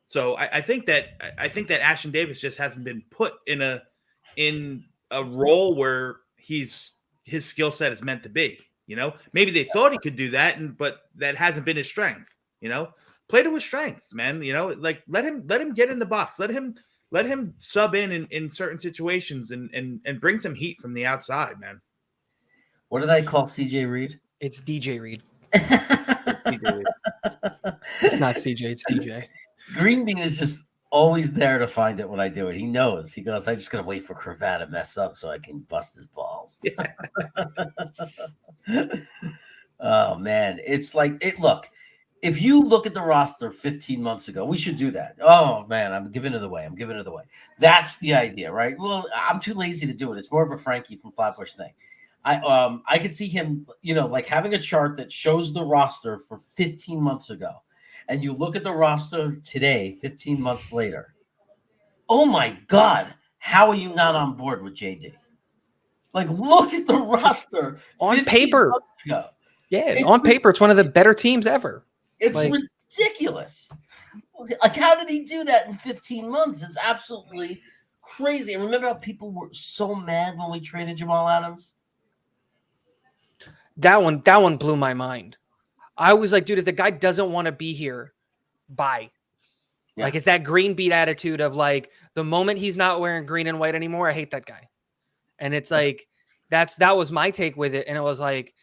S7: So I think that Ashton Davis just hasn't been put in a role where his skill set is meant to be. Maybe they thought he could do that, but that hasn't been his strength. Play to his strengths, man. Let him get in the box. Let him let him sub in certain situations and bring some heat from the outside, man.
S1: What did I call CJ Reed?
S6: It's DJ Reed.
S7: He did it.
S6: It's not CJ. It's DJ.
S1: Green Bean is just always there to find it when I do it. He knows. He goes, I just gotta wait for Cravat to mess up so I can bust his balls. Oh man, it's like it. Look, if you look at the roster 15 months ago, we should do that. Oh man, I'm giving it away. That's the idea, right? Well, I'm too lazy to do it. It's more of a Frankie from Flatbush thing. I could see him, like having a chart that shows the roster for 15 months ago, and you look at the roster today, 15 months later. Oh my God, how are you not on board with JD? Like, look at the roster
S6: On
S1: 15
S6: paper.
S1: months ago.
S6: Yeah,
S1: It's
S6: on paper, it's one of the better teams ever.
S1: It's
S6: Like-
S1: ridiculous. Like, how did he do that in 15 months? It's absolutely crazy. And remember how people were so mad when we traded Jamal Adams?
S6: That one blew my mind. I was like, dude, if the guy doesn't want to be here, bye.
S1: Yeah.
S6: Like, it's that green beat attitude of like the moment he's not wearing green and white anymore, I hate that guy. And it's like that was my take with it. And it was like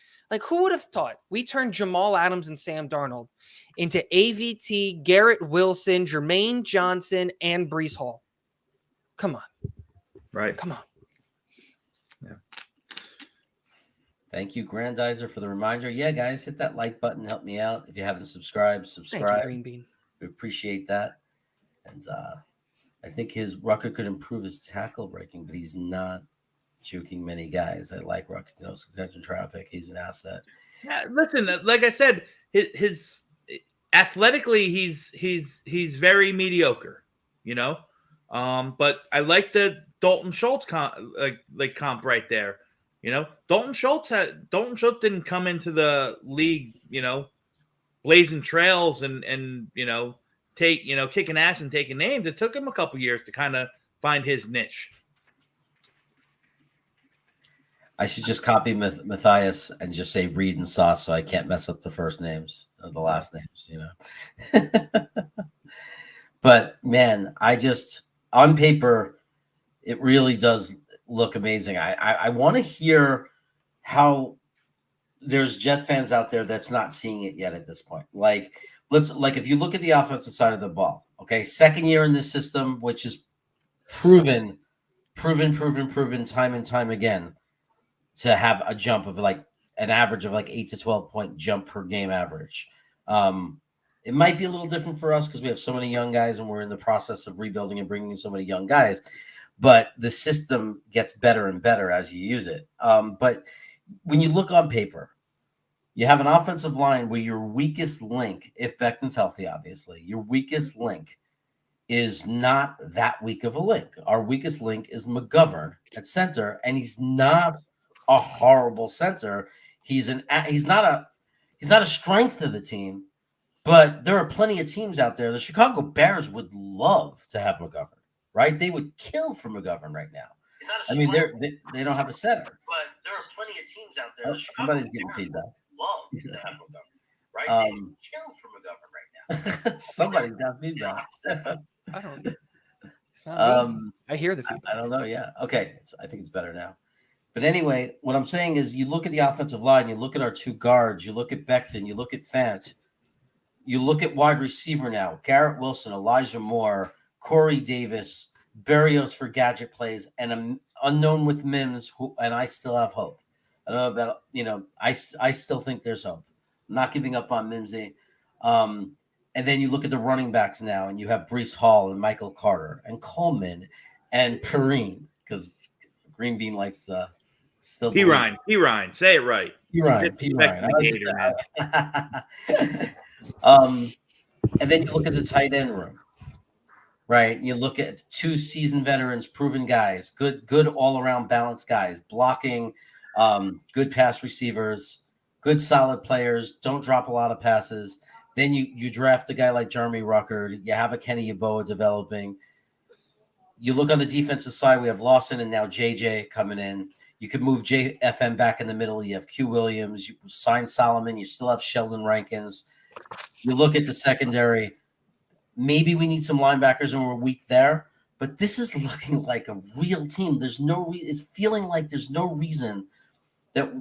S6: who would have thought we turned Jamal Adams and Sam Darnold into AVT, Garrett Wilson, Jermaine Johnson, and Brees Hall? Come on.
S7: Right.
S6: Come on.
S1: Thank you, Grandizer, for the reminder. Yeah, guys, hit that like button. Help me out. If you haven't subscribed,
S6: Thank you,
S1: subscribe.
S6: Green Bean.
S1: We appreciate that. And I think his Rucker could improve his tackle breaking, but he's not juking many guys. I like Rucker. Catching traffic. He's an asset.
S7: Yeah, listen, like I said, his athletically he's very mediocre, But I like the Dalton Schultz comp right there. Dalton Schultz didn't come into the league, blazing trails and kicking ass and taking names. It took him a couple years to kind of find his niche.
S1: I should just copy Matthias and just say Reed and Sauce so I can't mess up the first names or the last names, But man, on paper, it really does look amazing. I want to hear how there's Jet fans out there that's not seeing it yet at this point. If you look at the offensive side of the ball, okay, second year in this system, which is proven time and time again to have a jump of like an average of like 8 to 12 point jump per game average. It might be a little different for us because we have so many young guys and we're in the process of rebuilding and bringing in so many young guys. But the system gets better and better as you use it. But when you look on paper, you have an offensive line where your weakest link, if Becton's healthy, obviously, your weakest link is not that weak of a link. Our weakest link is McGovern at center, and he's not a horrible center. He's not a strength of the team, but there are plenty of teams out there. The Chicago Bears would love to have McGovern. Right, they would kill for McGovern right now. I mean, they don't have a center, but there are plenty of teams out there. Somebody's getting feedback. Love to have McGovern, right? They would kill for McGovern right now. Somebody's got feedback.
S6: I don't know. It's not me. I hear the
S1: I
S6: feedback.
S1: don't know. Yeah, okay. I think it's better now. But anyway, what I'm saying is, you look at the offensive line, you look at our two guards, you look at Becton, you look at Fant, you look at wide receiver now: Garrett Wilson, Elijah Moore, Corey Davis, Berrios for gadget plays, and an unknown with Mims, and I still have hope. I don't know about, I still think there's hope. I'm not giving up on Mimsy. And then you look at the running backs now, and you have Brees Hall and Michael Carter and Coleman and Perrine, because Green Bean likes the still.
S7: Pirine, say it right.
S1: Pirine. And then you look at the tight end room. Right. You look at two seasoned veterans, proven guys, good all-around balanced guys, blocking, good pass receivers, good solid players, don't drop a lot of passes. Then you draft a guy like Jeremy Rucker. You have a Kenny Yeboah developing. You look on the defensive side, we have Lawson and now JJ coming in. You could move JFM back in the middle. You have Q Williams. You sign Solomon. You still have Sheldon Rankins. You look at the secondary. Maybe we need some linebackers and we're weak there, but this is looking like a real team. There's no it's feeling like there's no reason that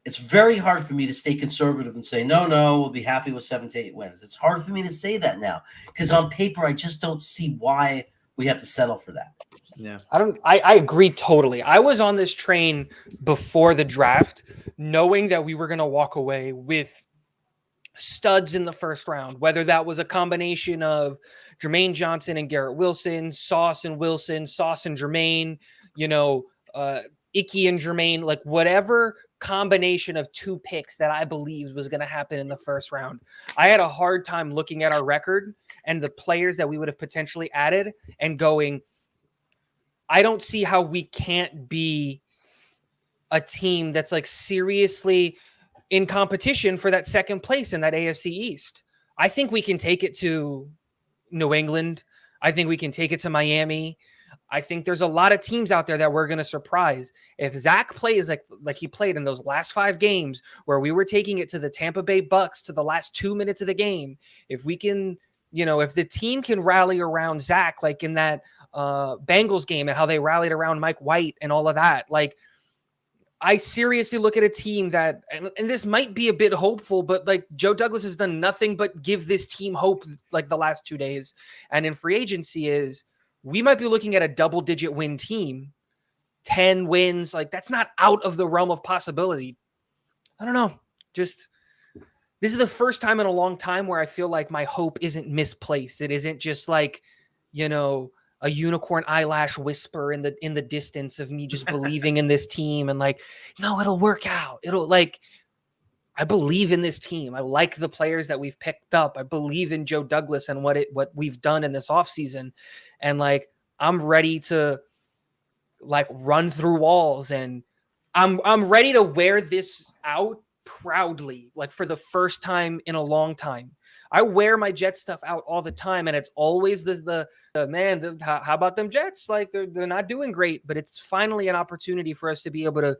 S1: it's very hard for me to stay conservative and say, no, we'll be happy with 7 to 8 wins. It's hard for me to say that now because on paper, I just don't see why we have to settle for that.
S7: Yeah.
S6: I agree totally. I was on this train before the draft, knowing that we were going to walk away with studs in the first round, whether that was a combination of Jermaine Johnson and Garrett Wilson, Sauce and Wilson, Sauce and Jermaine, Icky and Jermaine, like whatever combination of 2 picks that I believed was going to happen in the first round. I had a hard time looking at our record and the players that we would have potentially added and going, I don't see how we can't be a team that's like seriously in competition for that second place in that AFC East. I think we can take it to New England. I think we can take it to Miami. I think there's a lot of teams out there that we're going to surprise. If Zach plays like he played in those last 5 games where we were taking it to the Tampa Bay Bucks to the last 2 minutes of the game, if we can, if the team can rally around Zach, like in that Bengals game and how they rallied around Mike White and all of that, like I seriously look at a team that, and this might be a bit hopeful, but like Joe Douglas has done nothing but give this team hope like the last 2 days. And in free agency we might be looking at a double-digit win team, 10 wins. Like that's not out of the realm of possibility. I don't know. Just this is the first time in a long time where I feel like my hope isn't misplaced. It isn't just like, a unicorn eyelash whisper in the distance of me just believing in this team and like, no, it'll work out. I believe in this team. I like the players that we've picked up. I believe in Joe Douglas and what we've done in this offseason. And like, I'm ready to like run through walls and I'm ready to wear this out proudly, like for the first time in a long time. I wear my Jets stuff out all the time, and it's always how about them Jets? Like they're not doing great, but it's finally an opportunity for us to be able to,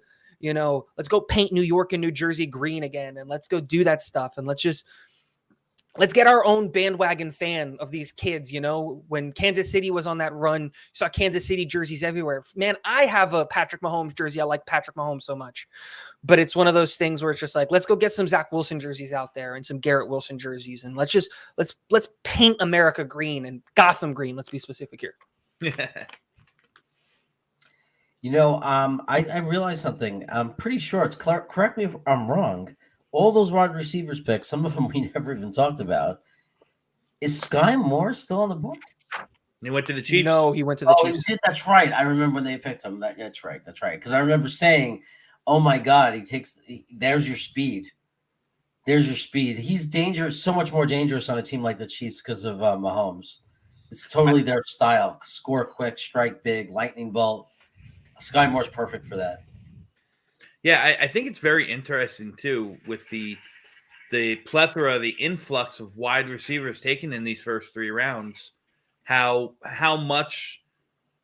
S6: let's go paint New York and New Jersey green again, and let's go do that stuff, and let's get our own bandwagon fan of these kids. When Kansas City was on that run, you saw Kansas City jerseys everywhere. Man, I have a Patrick Mahomes jersey. I like Patrick Mahomes so much, but it's one of those things where it's just like, let's go get some Zach Wilson jerseys out there and some Garrett Wilson jerseys. And let's paint America green and Gotham green. Let's be specific here.
S1: I realized something. I'm pretty sure it's correct me if I'm wrong. All those wide receivers picks, some of them we never even talked about. Is Sky Moore still on the board?
S7: He went to the Chiefs.
S6: No, he went to the Chiefs.
S1: He did. That's right. I remember when they picked him. That's right. Because I remember saying, oh my God, there's your speed. There's your speed. He's dangerous, so much more dangerous on a team like the Chiefs because of Mahomes. It's totally their style. Score quick, strike big, lightning bolt. Sky Moore's perfect for that.
S7: Yeah, I think it's very interesting too with the plethora, the influx of wide receivers taken in these first 3 rounds. How much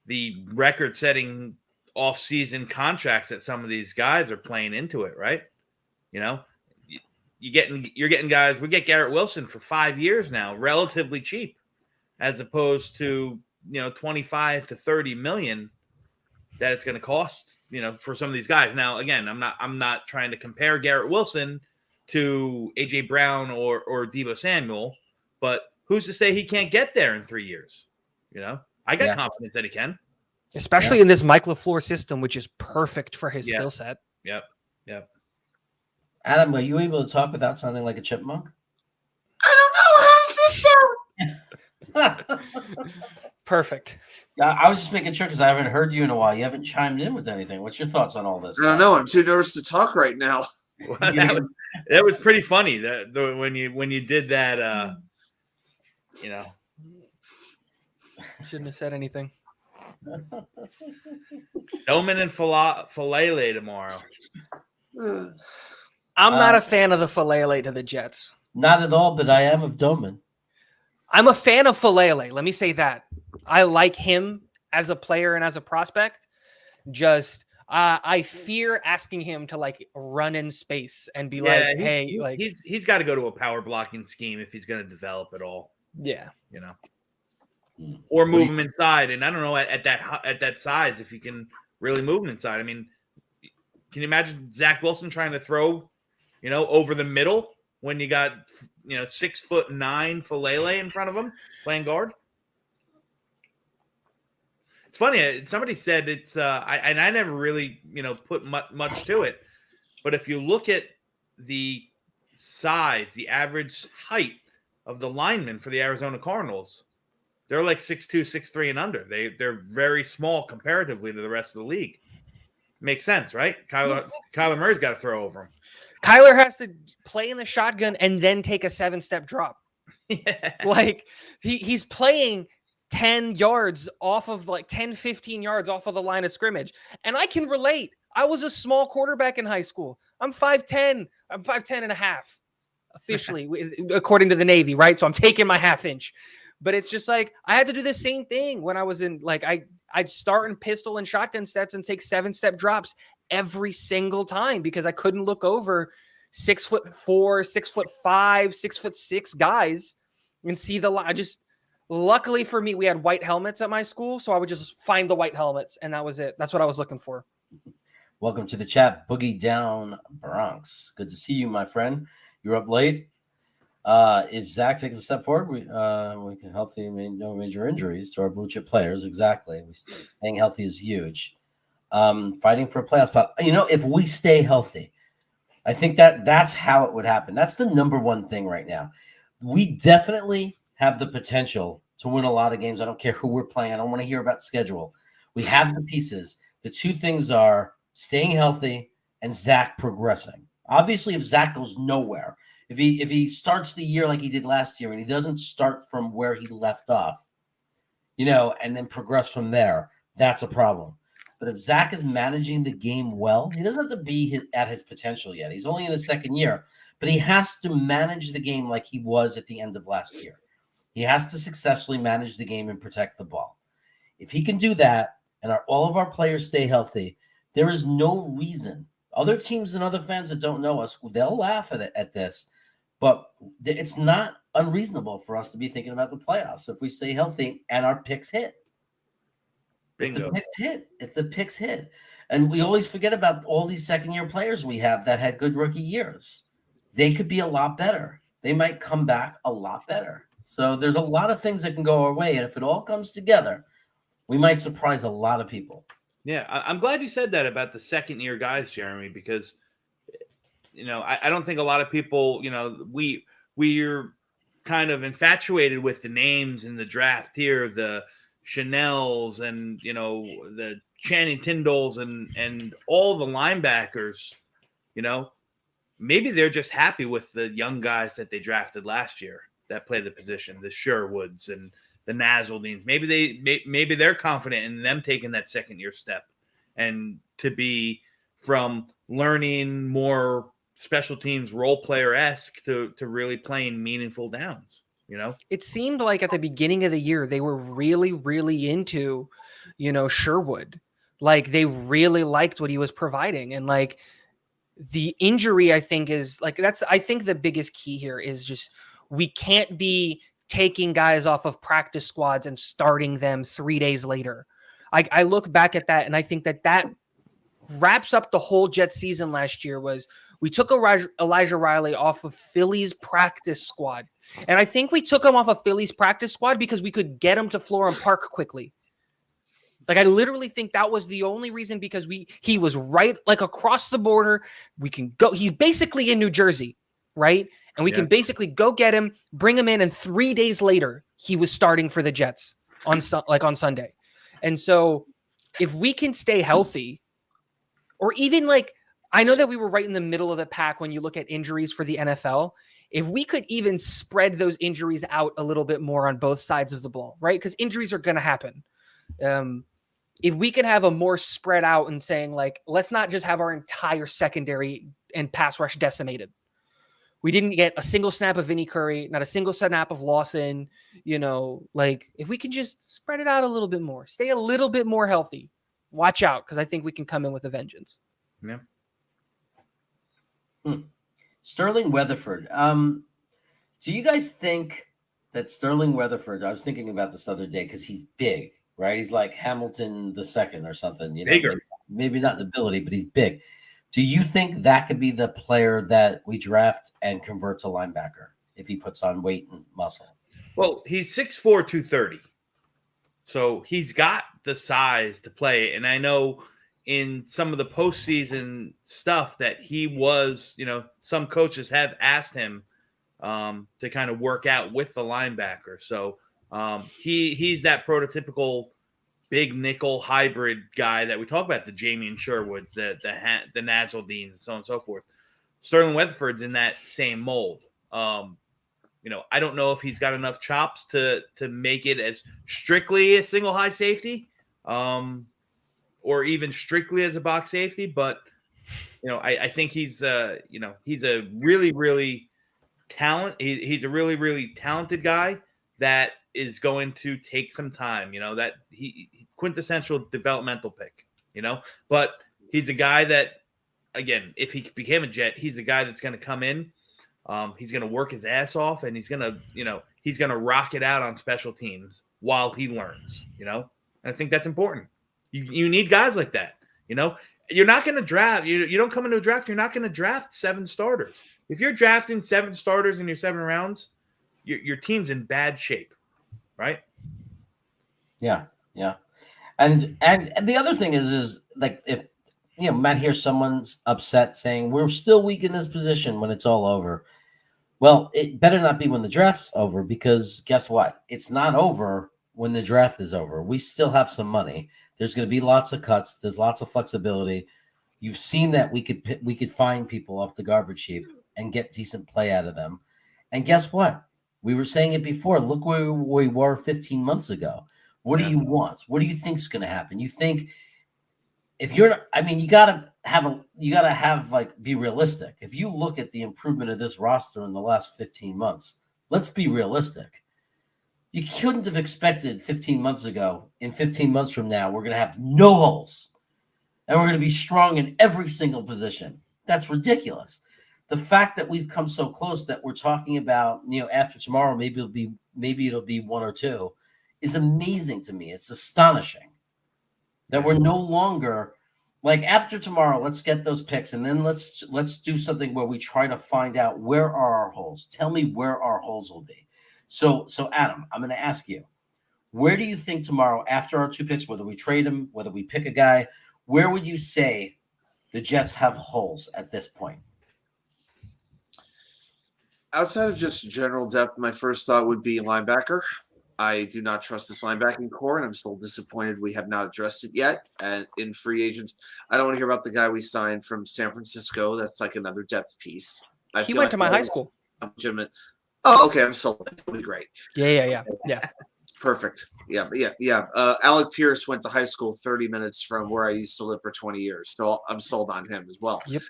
S7: the record-setting off-season contracts that some of these guys are playing into it, right? You're getting guys. We get Garrett Wilson for 5 years now, relatively cheap, as opposed to 25 to 30 million that it's going to cost. For some of these guys. Now, again, I'm not trying to compare Garrett Wilson to AJ Brown or Deebo Samuel, but who's to say he can't get there in 3 years? I got confidence that he can,
S6: especially in this Mike LaFleur system, which is perfect for his skill set.
S7: Yep.
S1: Adam, are you able to talk without sounding like a chipmunk?
S5: I don't know. How does this sound?
S6: Perfect.
S1: I was just making sure because I haven't heard you in a while. You haven't chimed in with anything. What's your thoughts on all this?
S5: I don't know. I'm too nervous to talk right now.
S7: That was pretty funny. When you did that,
S6: Shouldn't have said anything.
S7: Doman and Falele tomorrow.
S6: I'm not a fan of the Falele to the Jets.
S1: Not at all, but I am of Doman.
S6: I'm a fan of Falele. Let me say that. I like him as a player and as a prospect. Just I fear asking him to like run in space and be
S7: he's got to go to a power blocking scheme if he's going to develop at all.
S6: Yeah,
S7: or
S1: do
S7: move
S1: you-
S7: him inside. And I don't know at that size if you can really move him inside. I mean, can you imagine Zach Wilson trying to throw, over the middle when you got 6'9" Falele in front of him playing guard? It's funny. Somebody said it's I never really put much to it, but if you look at the size, the average height of the linemen for the Arizona Cardinals, they're like 6'2", 6'3", and under. They're very small comparatively to the rest of the league. Makes sense, right? Kyler Murray's got to throw over him.
S6: Kyler has to play in the shotgun and then take a 7-step drop.
S7: Yeah.
S6: Like he's playing 10 yards off of 10, 15 yards off of the line of scrimmage. And I can relate. I was a small quarterback in high school. I'm 5'10". I'm 5'10 and a half officially, according to the Navy, right? So I'm taking my half inch. But it's just like I had to do the same thing when I was in I'd start in pistol and shotgun sets and take 7-step drops every single time because I couldn't look over 6'4", 6'5", 6'6" guys and see the line. Luckily for me, we had white helmets at my school, so I would just find the white helmets, and that was it. That's what I was looking for.
S1: Welcome to the chat, Boogie Down Bronx. Good to see you, my friend. You're up late. If Zach takes a step forward, we can healthy, no major injuries to our blue chip players. Exactly. Staying healthy is huge. Fighting for a playoff spot. If we stay healthy, I think that's how it would happen. That's the number one thing right now. We definitely have the potential to win a lot of games. I don't care who we're playing. I don't want to hear about schedule. We have the pieces. The two things are staying healthy and Zach progressing. Obviously, if Zach goes nowhere, if he starts the year like he did last year and he doesn't start from where he left off, and then progress from there, that's a problem. But if Zach is managing the game well, he doesn't have to be at his potential yet. He's only in his second year, but he has to manage the game like he was at the end of last year. He has to successfully manage the game and protect the ball. If he can do that and all of our players stay healthy, there is no reason. Other teams and other fans that don't know us, they'll laugh at this, but it's not unreasonable for us to be thinking about the playoffs if we stay healthy and our picks hit.
S7: Bingo.
S1: If the picks hit. And we always forget about all these second-year players we have that had good rookie years. They could be a lot better. They might come back a lot better. So there's a lot of things that can go our way. And if it all comes together, we might surprise a lot of people.
S7: Yeah, I'm glad you said that about the second-year guys, Jeremy, because, I don't think a lot of people, we're kind of infatuated with the names in the draft here, the Chanels and, the Channing Tindalls and all the linebackers, maybe they're just happy with the young guys that they drafted last year that play the position, the Sherwoods and the Nasaldines. Maybe they're confident in them taking that second-year step and to be from learning more special teams role player-esque to really playing meaningful downs,
S6: It seemed like at the beginning of the year, they were really, really into, Sherwood. Like they really liked what he was providing. And like the injury, I think I think the biggest key here is just, we can't be taking guys off of practice squads and starting them 3 days later. I look back at that and I think that wraps up the whole Jets season last year. Was we took Elijah Riley off of Philly's practice squad. And I think we took him off of Philly's practice squad because we could get him to Florham Park quickly. Like, I literally think that was the only reason, because he was right, like, across the border. We can go. He's basically in New Jersey, right? And we can basically go get him, bring him in, and 3 days later, he was starting for the Jets on Sunday. And so if we can stay healthy, or even like, I know that we were right in the middle of the pack when you look at injuries for the NFL. If we could even spread those injuries out a little bit more on both sides of the ball, right? Because injuries are going to happen. If we could have a more spread out and saying, like, let's not just have our entire secondary and pass rush decimated. We didn't get a single snap of Vinny Curry, not a single snap of Lawson. Like, if we can just spread it out a little bit more, stay a little bit more healthy, watch out, because I think we can come in with a vengeance.
S7: Yeah.
S1: Sterling Weatherford. Do you guys think that Sterling Weatherford, I was thinking about this the other day because he's big, right? He's like Hamilton II or something, you know,
S7: Bigger.
S1: maybe not in ability, but he's big. Do you think that could be the player that we draft and convert to linebacker if he puts on weight and muscle?
S7: Well, he's 6'4", 230. So he's got the size to play. And I know in some of the postseason stuff that he was, you know, some coaches have asked him to kind of work out with the linebacker. So he's that prototypical big nickel hybrid guy that we talk about, the Jamie Sherwoods, the Nasaldines, and so on and so forth. Sterling Weatherford's in that same mold. You know, I don't know if he's got enough chops to make it as strictly a single high safety, or even strictly as a box safety. But you know, I think he's you know, he's a really, really he's a really, really talented guy that is going to take some time. You know, that he quintessential developmental pick. You know, but he's a guy that, again, if he became a Jet, he's a guy that's going to come in. He's going to work his ass off, and he's going to, you know, he's going to rock it out on special teams while he learns, you know, and I think that's important. You need guys like that. You know, you're not going to draft, you don't come into a draft, you're not going to draft 7 starters. If you're drafting 7 starters in your 7 rounds, your team's in bad shape, right?
S1: Yeah. And the other thing is like, if, you know, Matt hears someone's upset saying we're still weak in this position when it's all over. Well, it better not be when the draft's over, because guess what? It's not over when the draft is over. We still have some money. There's going to be lots of cuts. There's lots of flexibility. You've seen that we could find people off the garbage heap and get decent play out of them. And guess what? We were saying it before. Look where we were 15 months ago. What do you want? What do you think is going to happen? You think, if you're, I mean, you gotta have like, be realistic. If you look at the improvement of this roster in the last 15 months, let's be realistic. You couldn't have expected 15 months ago, in 15 months from now, we're going to have no holes and we're going to be strong in every single position. That's ridiculous. The fact that we've come so close that we're talking about, you know, after tomorrow, maybe it'll be 1 or 2, is amazing to me. It's astonishing that we're no longer like, after tomorrow, let's get those picks, and then let's do something where we try to find out where are our holes. Tell me where our holes will be. So Adam, I'm going to ask you, where do you think tomorrow, after our 2 picks, whether we trade them, whether we pick a guy, where would you say the Jets have holes at this point?
S5: Outside of just general depth, my first thought would be linebacker. I do not trust this linebacking core, and I'm still disappointed we have not addressed it yet. And in free agents, I don't want to hear about the guy we signed from San Francisco. That's like another depth piece.
S6: He went to my high school.
S5: Legitimate. Oh, okay. I'm sold. That'll be great.
S6: Yeah.
S5: Perfect. Yeah. Alec Pierce went to high school 30 minutes from where I used to live for 20 years, so I'm sold on him as well.
S6: Yep.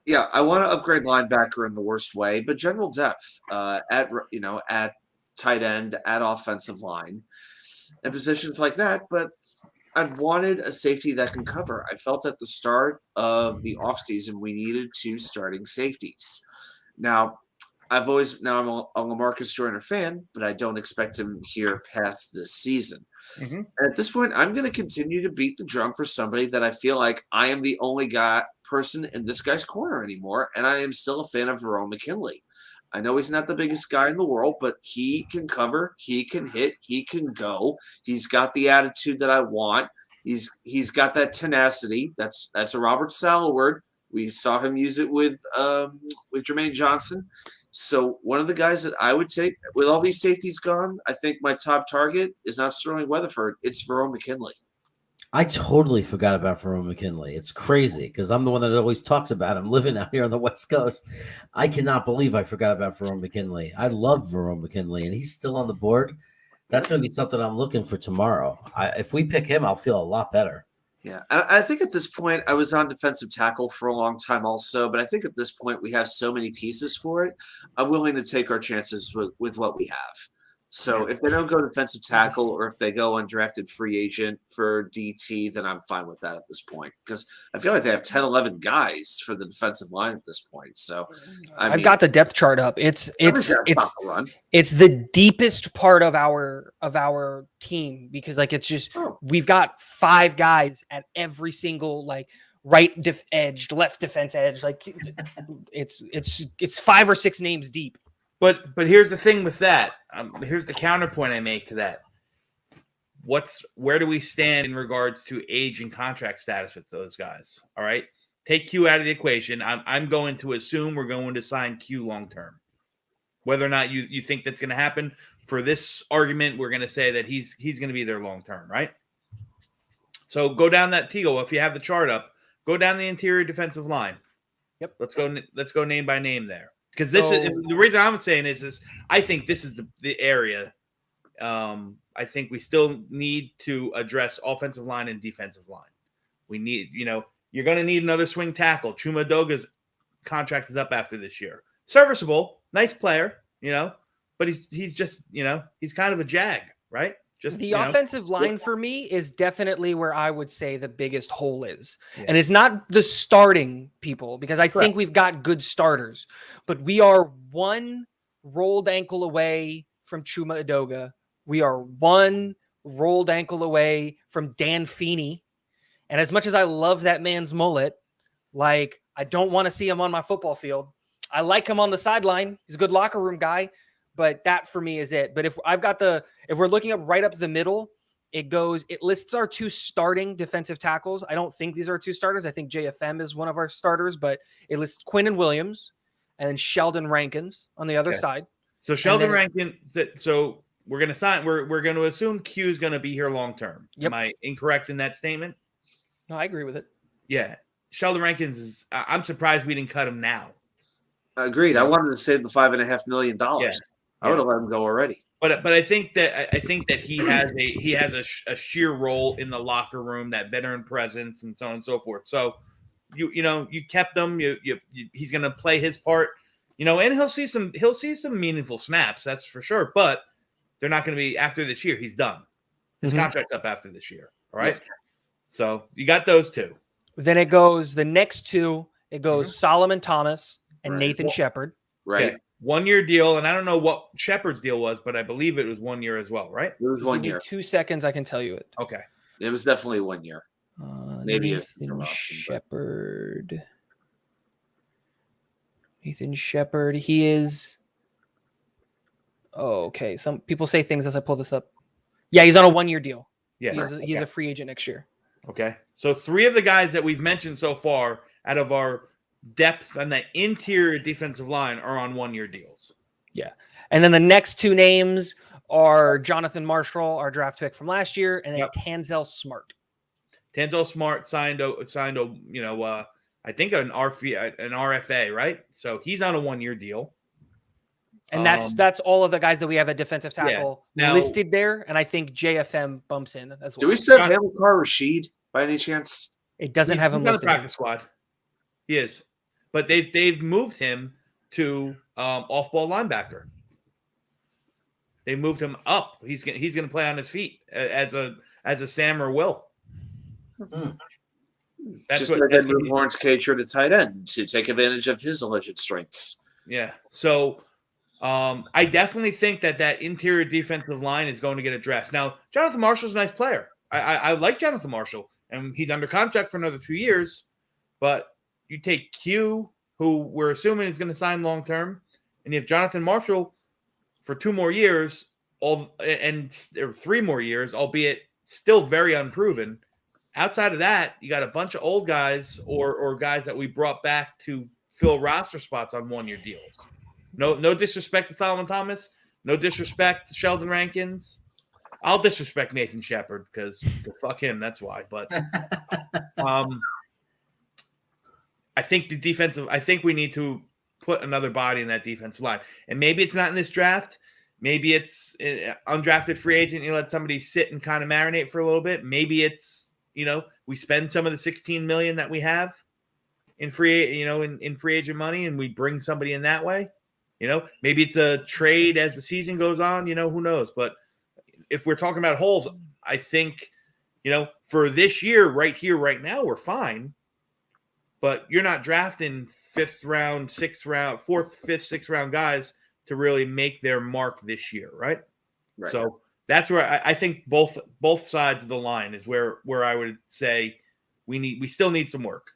S5: Yeah, I want to upgrade linebacker in the worst way, but general depth at tight end, at offensive line, and positions like that. But I've wanted a safety that can cover. I felt at the start of the offseason we needed 2 starting safeties. Now, I'm a LaMarcus Joyner fan, but I don't expect him here past this season.
S7: Mm-hmm.
S5: And at this point, I'm going to continue to beat the drum for somebody that I feel like I am the only person in this guy's corner anymore, and I am still a fan of Verone McKinley. I know he's not the biggest guy in the world, but he can cover, he can hit, he can go. He's got the attitude that I want. He's got that tenacity. That's a Robert Saleh word. We saw him use it with Jermaine Johnson. So one of the guys that I would take, with all these safeties gone, I think my top target is not Sterling Weatherford. It's Verone McKinley.
S1: I totally forgot about Verone McKinley. It's crazy because I'm the one that always talks about him living out here on the West Coast. I cannot believe I forgot about Verone McKinley. I love Verone McKinley, and he's still on the board. That's going to be something I'm looking for tomorrow. If we pick him, I'll feel a lot better.
S5: Yeah, I think at this point, I was on defensive tackle for a long time also, but I think at this point we have so many pieces for it. I'm willing to take our chances with what we have. So if they don't go defensive tackle or if they go undrafted free agent for DT, then I'm fine with that at this point because I feel like they have 10, 11 guys for the defensive line at this point. So
S6: I've got the depth chart up. It's the deepest part of our team because like it's just we've got 5 guys at every single like right edge, left defense edge. Like it's 5 or 6 names deep.
S7: But here's the thing with that. Here's the counterpoint I make to that. Where do we stand in regards to age and contract status with those guys? All right, take Q out of the equation. I'm going to assume we're going to sign Q long term. Whether or not you think that's going to happen, for this argument, we're going to say that he's going to be there long term, right? So go down that Tigo. If you have the chart up, go down the interior defensive line.
S6: Yep.
S7: Let's go name by name there. Because this is the reason I'm saying is I think this is the area. I think we still need to address offensive line and defensive line. We need, you're going to need another swing tackle. Chuma Doga's contract is up after this year. Serviceable, nice player, but he's just, he's kind of a jag, right? Just
S6: the offensive line for me is definitely where I would say the biggest hole is.
S7: Yeah.
S6: And it's not the starting people because I think we've got good starters, but we are one rolled ankle away from Chuma Edoga. We are one rolled ankle away from Dan Feeney. And as much as I love that man's mullet, like I don't want to see him on my football field. I like him on the sideline. He's a good locker room guy. But that for me is it. But if we're looking up right up the middle, it lists our 2 starting defensive tackles. I don't think these are 2 starters. I think JFM is one of our starters, but it lists Quinnen Williams and then Sheldon Rankins on the other side.
S7: So Sheldon Rankins, so we're going to sign, we're going to assume Q is going to be here long term.
S6: Yep.
S7: Am I incorrect in that statement?
S6: No, I agree with it.
S7: Yeah. Sheldon Rankins I'm surprised we didn't cut him now.
S5: Agreed. I wanted to save the $5.5 million.
S7: Yeah.
S5: I would have let him go already.
S7: But I think that he has a sheer role in the locker room, that veteran presence, and so on and so forth. So you kept him. He's going to play his part. And he'll see some meaningful snaps. That's for sure. But they're not going to be after this year. He's done. His contract's up after this year. All right. Yes. So you got those 2.
S6: Then it goes the next 2. It goes Solomon Thomas and Nathan Shepard.
S5: Right.
S7: Okay. 1-year deal, and I don't know what Shepard's deal was, but I believe it was 1 year as well, right?
S5: It was 1 year.
S6: 2 seconds, I can tell you it.
S7: Okay.
S5: It was definitely 1 year. Maybe
S6: Nathan Shepard. Nathan Shepard. He is. Oh, okay. Some people say things as I pull this up. Yeah, he's on a 1-year deal.
S7: Yeah,
S6: he's a free agent next year.
S7: Okay. So 3 of the guys that we've mentioned so far out of our depth on the interior defensive line are on 1-year deals.
S6: Yeah. And then the next 2 names are Jonathan Marshall, our draft pick from last year, and then Tanzel Smart.
S7: Tanzel Smart signed I think an RFA, right? So he's on a 1-year deal.
S6: And that's all of the guys that we have at defensive tackle listed there, and I think JFM bumps in as well.
S5: Do we still have Hamilcar Rashid by any chance?
S6: It doesn't have him
S7: on the
S6: listed.
S7: Practice squad. He is, but they've moved him to off-ball linebacker. They moved him up. He's gonna play on his feet as a Sam or Will.
S5: That's just like they moved Lawrence Cager to tight end to take advantage of his alleged strengths.
S7: Yeah. So I definitely think that interior defensive line is going to get addressed. Now, Jonathan Marshall's a nice player. I like Jonathan Marshall, and he's under contract for another 2 years. But you take Q, who we're assuming is going to sign long term, and you have Jonathan Marshall for 2 more years, or 3 more years, albeit still very unproven. Outside of that, you got a bunch of old guys or guys that we brought back to fill roster spots on 1-year deals. No disrespect to Solomon Thomas. No disrespect to Sheldon Rankins. I'll disrespect Nathan Shepard because fuck him. That's why. But I think we need to put another body in that defensive line. And maybe it's not in this draft. Maybe it's an undrafted free agent. You let somebody sit and kind of marinate for a little bit. Maybe it's, we spend some of the $16 million that we have in free agent money and we bring somebody in that way. You know, maybe it's a trade as the season goes on. You know, who knows? But if we're talking about holes, I think, you know, for this year, right here, right now, we're fine. But you're not drafting fifth round, sixth round, fourth, fifth, sixth round guys to really make their mark this year, right?
S5: Right.
S7: So that's where I think both sides of the line is where I would say we still need some work.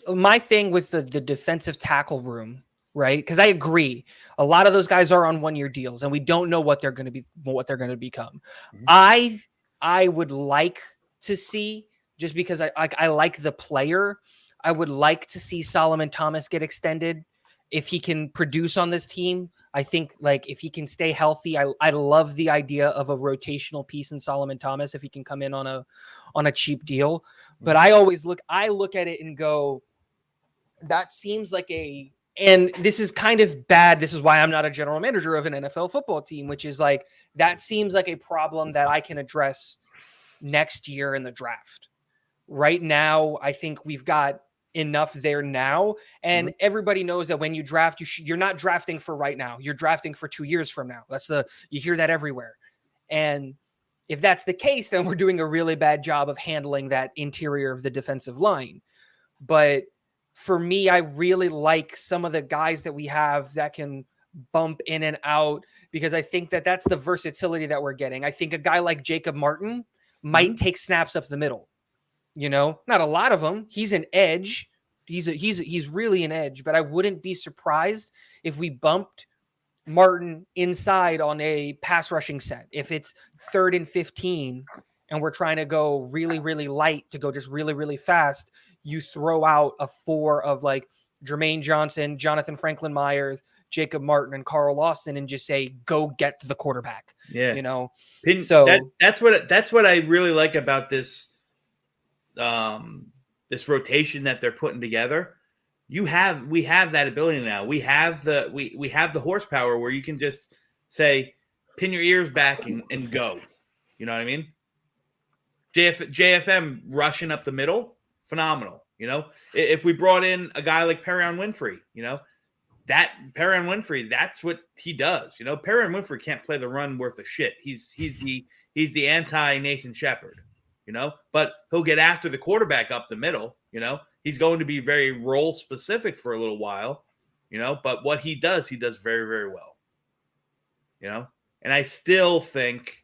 S6: My thing with the defensive tackle room, right? Because I agree, a lot of those guys are on 1-year deals, and we don't know what they're going to become.
S5: Mm-hmm.
S6: I would like to see, just because I like the player, I would like to see Solomon Thomas get extended if he can produce on this team. I think, like, if he can stay healthy, I love the idea of a rotational piece in Solomon Thomas if he can come in on a cheap deal. But I look at it and go, that seems like and this is kind of bad. This is why I'm not a general manager of an NFL football team, which is like, that seems like a problem that I can address next year in the draft. Right now, I think we've got enough there now. And everybody knows that when you draft, you're not drafting for right now. You're drafting for 2 years from now. You hear that everywhere. And if that's the case, then we're doing a really bad job of handling that interior of the defensive line. But for me, I really like some of the guys that we have that can bump in and out, because I think that that's the versatility that we're getting. I think a guy like Jacob Martin might take snaps up the middle. You know, not a lot of them. He's an edge. He's really an edge, but I wouldn't be surprised if we bumped Martin inside on a pass rushing set. If it's 3rd and 15 and we're trying to go really, really light to go just really, really fast, you throw out a 4 of like Jermaine Johnson, Jonathan Franklin Myers, Jacob Martin, and Carl Lawson, and just say, go get to the quarterback.
S7: Yeah.
S6: You know,
S7: so that's what I really like about this rotation that they're putting together. We have that ability now. We have the horsepower where you can just say, pin your ears back and go. You know what I mean? JFM rushing up the middle, phenomenal. You know, if we brought in a guy like Perrion Winfrey, you know, that Perrion Winfrey, that's what he does. You know, Perrion Winfrey can't play the run worth a shit. He's the anti Nathan Shepard. You know, but he'll get after the quarterback up the middle. You know, he's going to be very role specific for a little while, you know, but what he does very, very well, you know, and I still think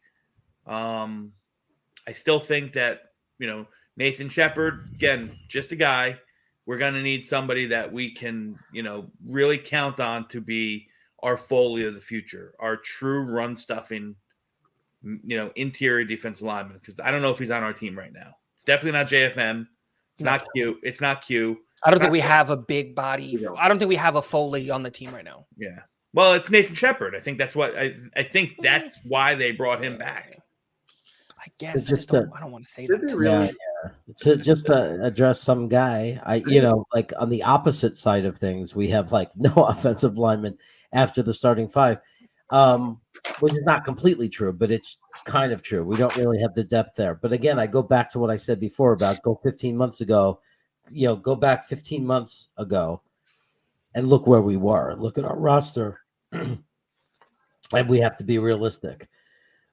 S7: that, you know, Nathan Shepard, again, just a guy. We're going to need somebody that we can, you know, really count on to be our Foley of the future, our true run stuffing, you know, interior defensive lineman, because I don't know if he's on our team right now. It's definitely not JFM. It's not Q. It's not Q.
S6: I don't think we have a big body. I don't think we have a Foley on the team right now.
S7: Yeah. Well, it's Nathan Shepard. I think that's what I think that's why they brought him back.
S6: I guess I don't want to say that.
S5: Really?
S1: To just address some guy, like on the opposite side of things, we have like no offensive linemen after the starting 5. Which is not completely true, but it's kind of true. We don't really have the depth there. But again, I go back to what I said before about go 15 months ago, go back 15 months ago and look where we were. Look at our roster. And we have to be realistic.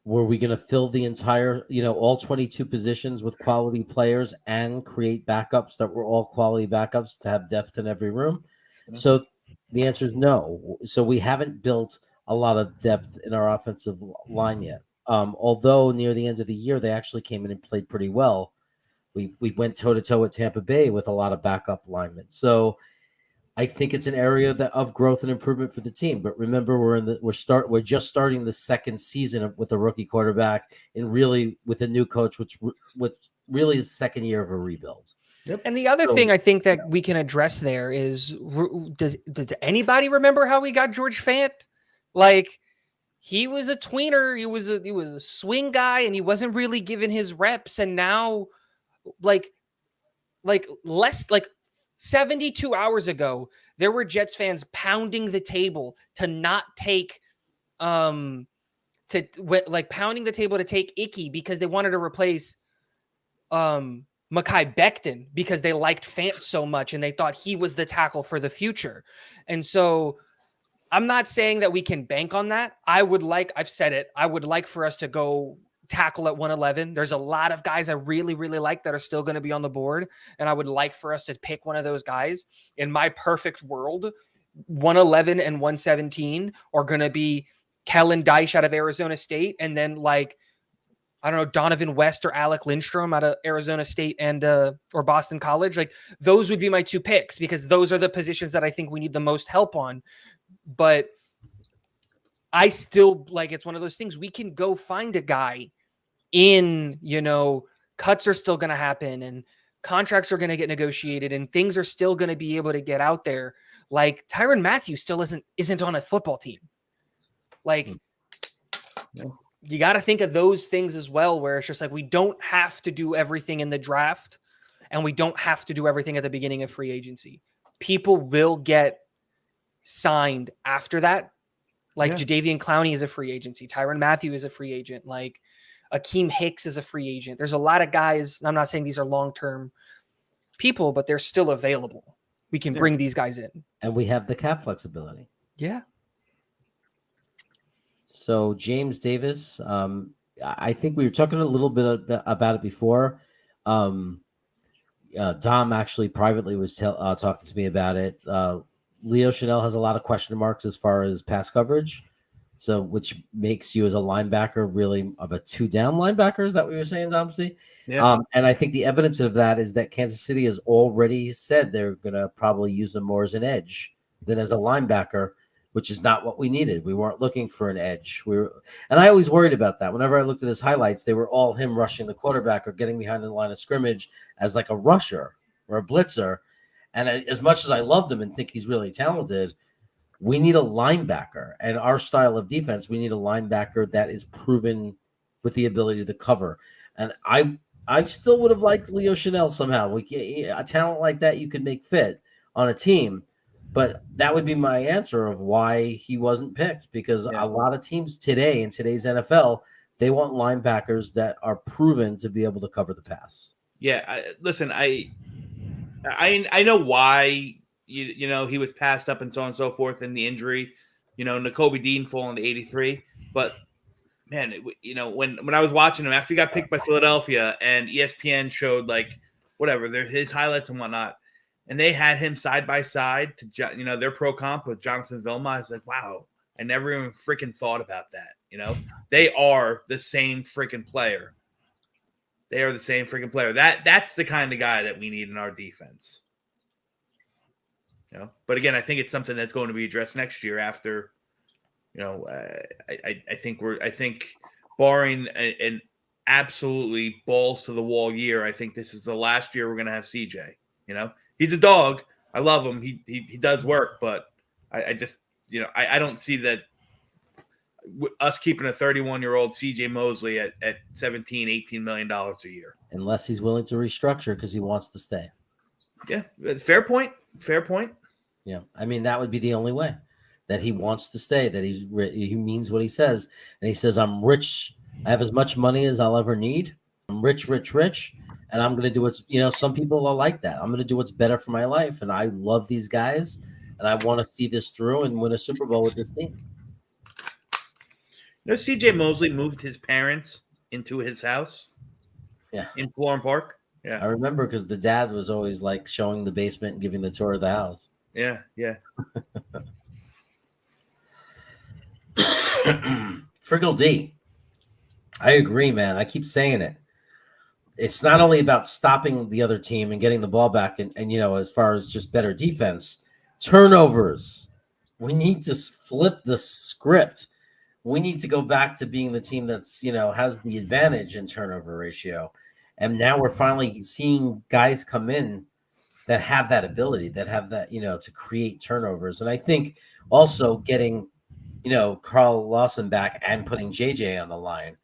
S1: Were we going to fill the entire, all 22 positions with quality players and create backups that were all quality backups to have depth in every room? So the answer is no. So we haven't built a lot of depth in our offensive line yet. Although near the end of the year, they actually came in and played pretty well. We went toe-to-toe with Tampa Bay with a lot of backup linemen. So I think it's an area of growth and improvement for the team. But remember, we're just starting the second season with a rookie quarterback and really with a new coach, which really is the second year of a rebuild.
S6: Yep. And the other thing I think that we can address there is, does anybody remember how we got George Fant? Like, he was a tweener, he was a swing guy, and he wasn't really given his reps. And now, like 72 hours ago, there were Jets fans pounding the table to not take, pounding the table to take Icky because they wanted to replace Mekhi Becton because they liked Fant so much and they thought he was the tackle for the future. And so I'm not saying that we can bank on that. I've said it, I would like for us to go tackle at 111. There's a lot of guys I really, really like that are still going to be on the board. And I would like for us to pick one of those guys. In my perfect world, 111 and 117 are going to be Kellen Dyche out of Arizona State. And then like, I don't know, Donovan West or Alec Lindstrom out of Arizona State and or Boston College. Like those would be my two picks because those are the positions that I think we need the most help on. But I still like, it's one of those things we can go find a guy in, cuts are still going to happen and contracts are going to get negotiated and things are still going to be able to get out there. Like Tyrann Mathieu still isn't on a football team. Like you got to think of those things as well, where it's just like, we don't have to do everything in the draft and we don't have to do everything at the beginning of free agency. People will get signed after that. Like Jadeveon Clowney is a free agency. Tyrann Mathieu is a free agent. Like Akeem Hicks is a free agent. There's a lot of guys. I'm not saying these are long-term people, but they're still available. We can bring these guys in.
S1: And we have the cap flexibility.
S6: Yeah.
S1: So James Davis, I think we were talking a little bit about it before. Dom actually privately was talking to me about it. Leo Chanel has a lot of question marks as far as pass coverage. So, which makes you as a linebacker really of a 2-down linebacker. Is that what you're saying, Domsey?
S7: Yeah.
S1: And I think the evidence of that is that Kansas City has already said they're going to probably use him more as an edge than as a linebacker, which is not what we needed. We weren't looking for an edge. And I always worried about that. Whenever I looked at his highlights, they were all him rushing the quarterback or getting behind the line of scrimmage as like a rusher or a blitzer. And as much as I loved him and think he's really talented, we need a linebacker. And our style of defense, we need a linebacker that is proven with the ability to cover. And I still would have liked Leo Chanel somehow. A talent like that you could make fit on a team. But that would be my answer of why he wasn't picked, because a lot of teams today in today's NFL, they want linebackers that are proven to be able to cover the pass.
S7: Yeah, listen, I know why he was passed up and so on and so forth in the injury. Nakobe Dean falling to 83, but man, when I was watching him after he got picked by Philadelphia and ESPN showed like whatever his highlights and whatnot, and they had him side by side to their pro comp with Jonathan Vilma. I was like, wow, I never even freaking thought about that. They are the same freaking player. They are the same freaking player. That's the kind of guy that we need in our defense. But again, I think it's something that's going to be addressed next year after, I think barring an absolutely balls to the wall year, I think this is the last year we're going to have CJ. He's a dog. I love him. He does work, but I just, I don't see that us keeping a 31-year-old CJ Mosley at $17, $18 million a year.
S1: Unless he's willing to restructure because he wants to stay.
S7: Yeah. Fair point.
S1: Yeah. I mean, that would be the only way, that he wants to stay, that he means what he says. And he says, I'm rich. I have as much money as I'll ever need. I'm rich. And I'm going to do what's, some people are like that. I'm going to do what's better for my life. And I love these guys. And I want to see this through and win a Super Bowl with this team.
S7: CJ Mosley moved his parents into his house.
S1: Yeah.
S7: In Florham Park. Yeah.
S1: I remember because the dad was always like showing the basement and giving the tour of the house.
S7: Yeah.
S1: Friggle D. I agree, man. I keep saying it. It's not only about stopping the other team and getting the ball back and as far as just better defense, turnovers. We need to flip the script. We need to go back to being the team that's, has the advantage in turnover ratio. And now we're finally seeing guys come in that have that ability, that have that, to create turnovers. And I think also getting, Carl Lawson back and putting JJ on the line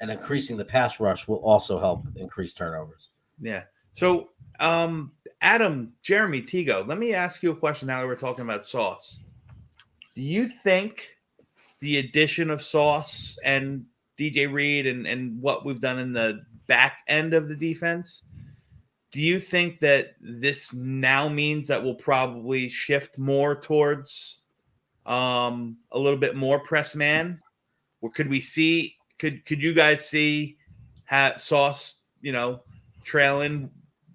S1: and increasing the pass rush will also help increase turnovers.
S7: Yeah. So, Adam, Jeremy, Tigo, let me ask you a question now that we're talking about Sauce. Do you think the addition of Sauce and DJ Reed and what we've done in the back end of the defense, do you think that this now means that we'll probably shift more towards a little bit more press man? Or could we see? Could you guys see Sauce, trailing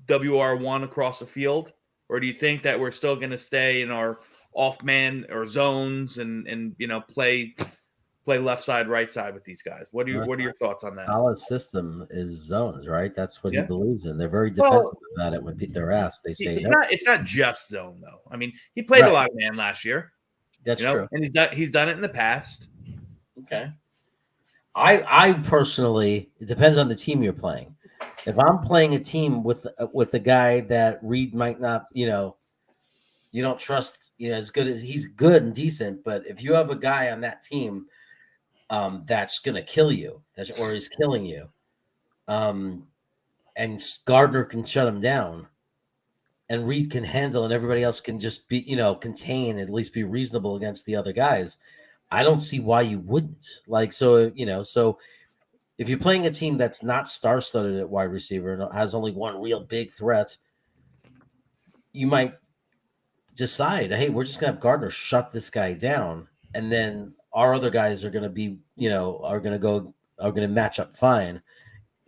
S7: WR1 across the field, or do you think that we're still going to stay in our off man or zones and play left side, right side with these guys? What are your thoughts on that?
S1: Solid system is zones, right? That's what he
S7: Yeah.
S1: believes in. They're very defensive about it. When they're asked, they say no.
S7: It's not just zone though. I mean, he played
S1: Right.
S7: a lot of man last year.
S1: That's true.
S7: And he's done it in the past.
S1: Okay. I personally, it depends on the team you're playing. If I'm playing a team with a guy that Reed might not, you don't trust, as good as he's good and decent, but if you have a guy on that team that's going to kill you, or is killing you, and Gardner can shut him down, and Reed can handle, and everybody else can just be, contain, at least be reasonable against the other guys, I don't see why you wouldn't. So if you're playing a team that's not star-studded at wide receiver and has only one real big threat, you might decide, hey, we're just going to have Gardner shut this guy down, and then our other guys are going to be, are going to match up fine.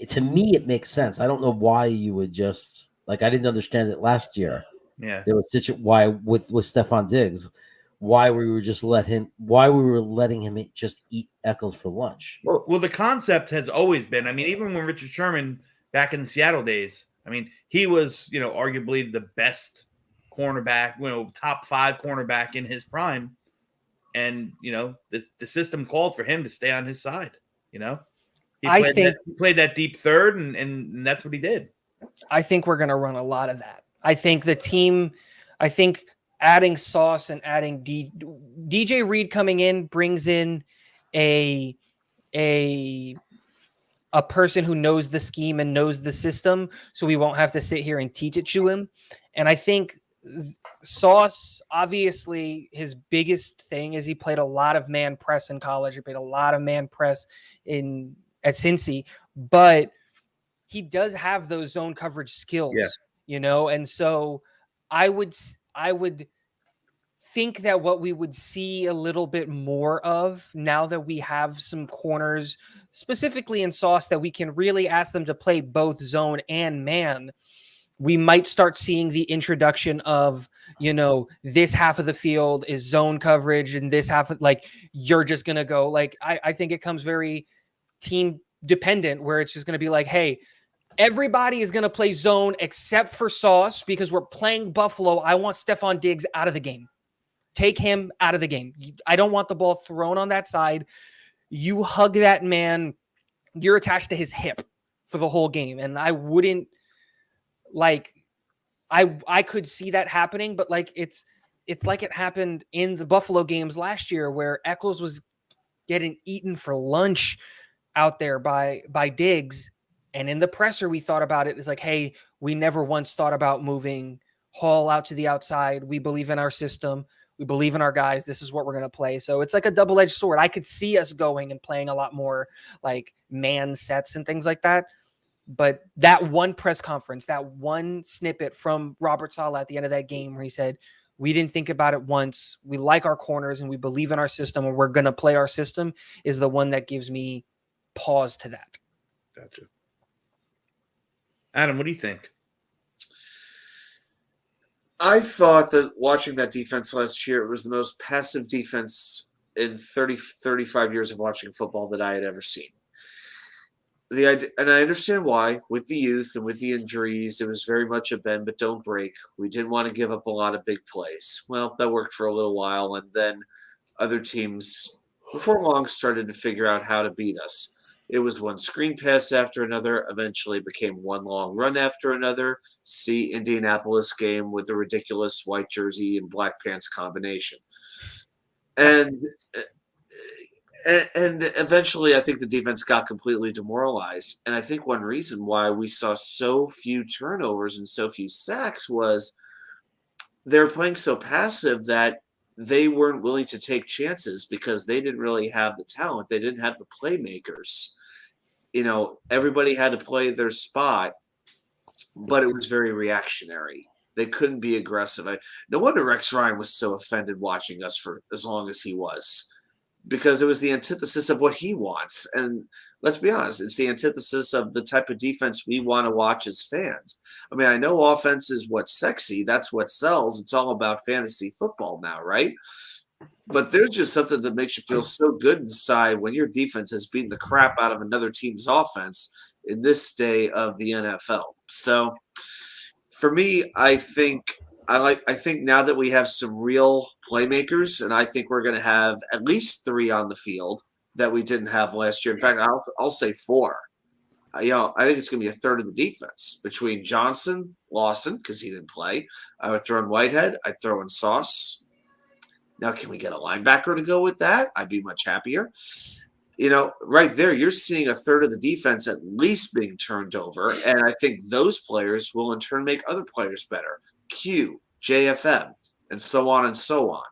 S1: To me, it makes sense. I don't know why you would just, I didn't understand it last year.
S7: Yeah.
S1: There was why with Stephon Diggs, why we were letting him just eat Eccles for lunch.
S7: Well, the concept has always been, even when Richard Sherman back in the Seattle days, he was, arguably the best cornerback, top 5 cornerback in his prime. And, the system called for him to stay on his side, He played that deep third and that's what he did.
S6: I think we're going to run a lot of that. I think adding Sauce and adding DJ Reed coming in brings in a person who knows the scheme and knows the system, so we won't have to sit here and teach it to him. And I think Sauce, obviously, his biggest thing is he played a lot of man press in college. He played a lot of man press at Cincy, but he does have those zone coverage skills, and so I would think that what we would see a little bit more of now that we have some corners, specifically in Sauce, that we can really ask them to play both zone and man, we might start seeing the introduction of, this half of the field is zone coverage and this half of, you're just going to go, I think it comes very team dependent, where it's just going to be hey, everybody is going to play zone except for Sauce because we're playing Buffalo. I want Stephon Diggs out of the game. Take him out of the game. I don't want the ball thrown on that side. You hug that man. You're attached to his hip for the whole game. And I wouldn't I could see that happening, but it's like it happened in the Buffalo games last year where Eccles was getting eaten for lunch out there by Diggs. And in the presser, we thought about it. It's hey, we never once thought about moving Hall out to the outside. We believe in our system. We believe in our guys. This is what we're going to play. So it's like a double-edged sword. I could see us going and playing a lot more man sets and things like that. But that one press conference, that one snippet from Robert Saleh at the end of that game where he said, we didn't think about it once. We like our corners and we believe in our system and we're going to play our system, is the one that gives me pause to that.
S7: Gotcha. Adam, what do you think?
S5: I thought that watching that defense last year, it was the most passive defense in 35 years of watching football that I had ever seen. And I understand why. With the youth and with the injuries, it was very much a bend but don't break. We didn't want to give up a lot of big plays. Well, that worked for a little while, and then other teams, before long, started to figure out how to beat us. It was one screen pass after another, eventually became one long run after another. See Indianapolis game with the ridiculous white jersey and black pants combination. And eventually I think the defense got completely demoralized. And I think one reason why we saw so few turnovers and so few sacks was they were playing so passive that they weren't willing to take chances because they didn't really have the talent. They didn't have the playmakers. Everybody had to play their spot, but it was very reactionary. They couldn't be aggressive. No wonder Rex Ryan was so offended watching us for as long as he was, because it was the antithesis of what he wants. And let's be honest, it's the antithesis of the type of defense we want to watch as fans. I mean, I know offense is what's sexy. That's what sells. It's all about fantasy football now, right? But there's just something that makes you feel so good inside when your defense has beaten the crap out of another team's offense in this day of the NFL. So for me, I think now that we have some real playmakers, and I think we're going to have at least 3 on the field that we didn't have last year. In fact, I'll say 4. I think it's going to be a third of the defense between Johnson, Lawson, because he didn't play. I would throw in Whitehead. I'd throw in Sauce. Now, can we get a linebacker to go with that? I'd be much happier. Right there, you're seeing a third of the defense at least being turned over, and I think those players will in turn make other players better. Q, JFM, and so on and so on.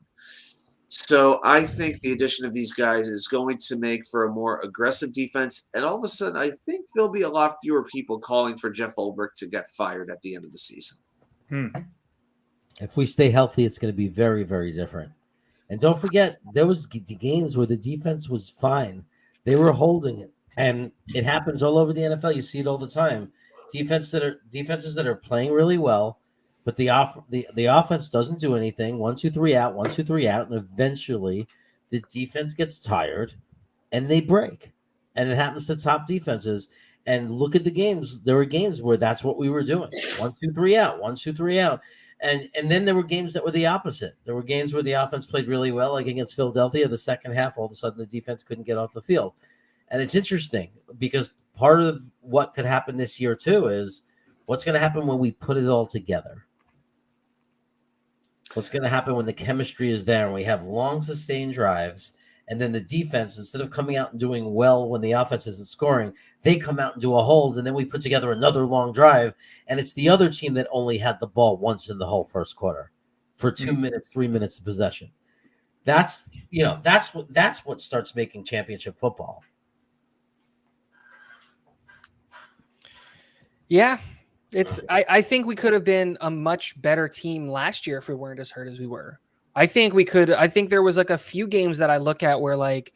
S5: So I think the addition of these guys is going to make for a more aggressive defense, and all of a sudden, I think there'll be a lot fewer people calling for Jeff Ulbrich to get fired at the end of the season.
S1: If we stay healthy, it's going to be very, very different. And don't forget, there was the games where the defense was fine. They were holding it. And it happens all over the NFL. You see it all the time. Defenses that are playing really well, but the offense doesn't do anything. 1, 2, 3 out, 1, 2, 3 out, and eventually the defense gets tired and they break. And it happens to top defenses. And look at the games. There were games where that's what we were doing. 1, 2, 3 out, 1, 2, 3 out. And then there were games that were the opposite. There were games where the offense played really well, like against Philadelphia. The second half, all of a sudden, the defense couldn't get off the field. And it's interesting because part of what could happen this year, too, is what's going to happen when we put it all together. What's going to happen when the chemistry is there and we have long, sustained drives, and then the defense, instead of coming out and doing well when the offense isn't scoring, they come out and do a hold, and then we put together another long drive, and it's the other team that only had the ball once in the whole first quarter for 2 minutes, 3 minutes of possession. That's what starts making championship football.
S6: Yeah, I think we could have been a much better team last year if we weren't as hurt as we were. I think there was like a few games that I look at where like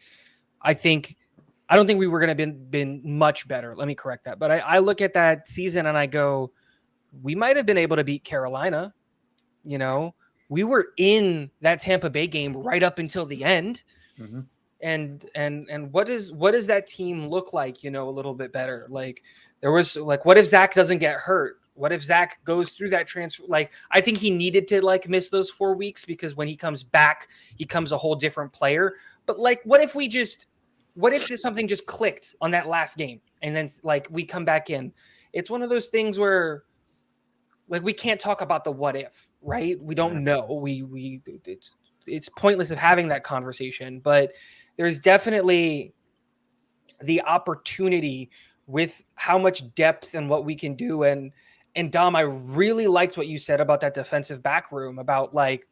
S6: I don't think we were going to been much better. Let me correct that. But I look at that season and I go, we might have been able to beat Carolina. We were in that Tampa Bay game right up until the end.
S7: Mm-hmm.
S6: And what does that team look like, a little bit better? Like there was like, what if Zach doesn't get hurt? What if Zach goes through that transfer? Like, I think he needed to like miss those 4 weeks because when he comes back, he comes a whole different player. But like, what if something just clicked on that last game and then like we come back in? It's one of those things where like we can't talk about the what if, right? We don't know. It's pointless of having that conversation, but there's definitely the opportunity with how much depth and what we can do. And Dom, I really liked what you said about that defensive back room, about like,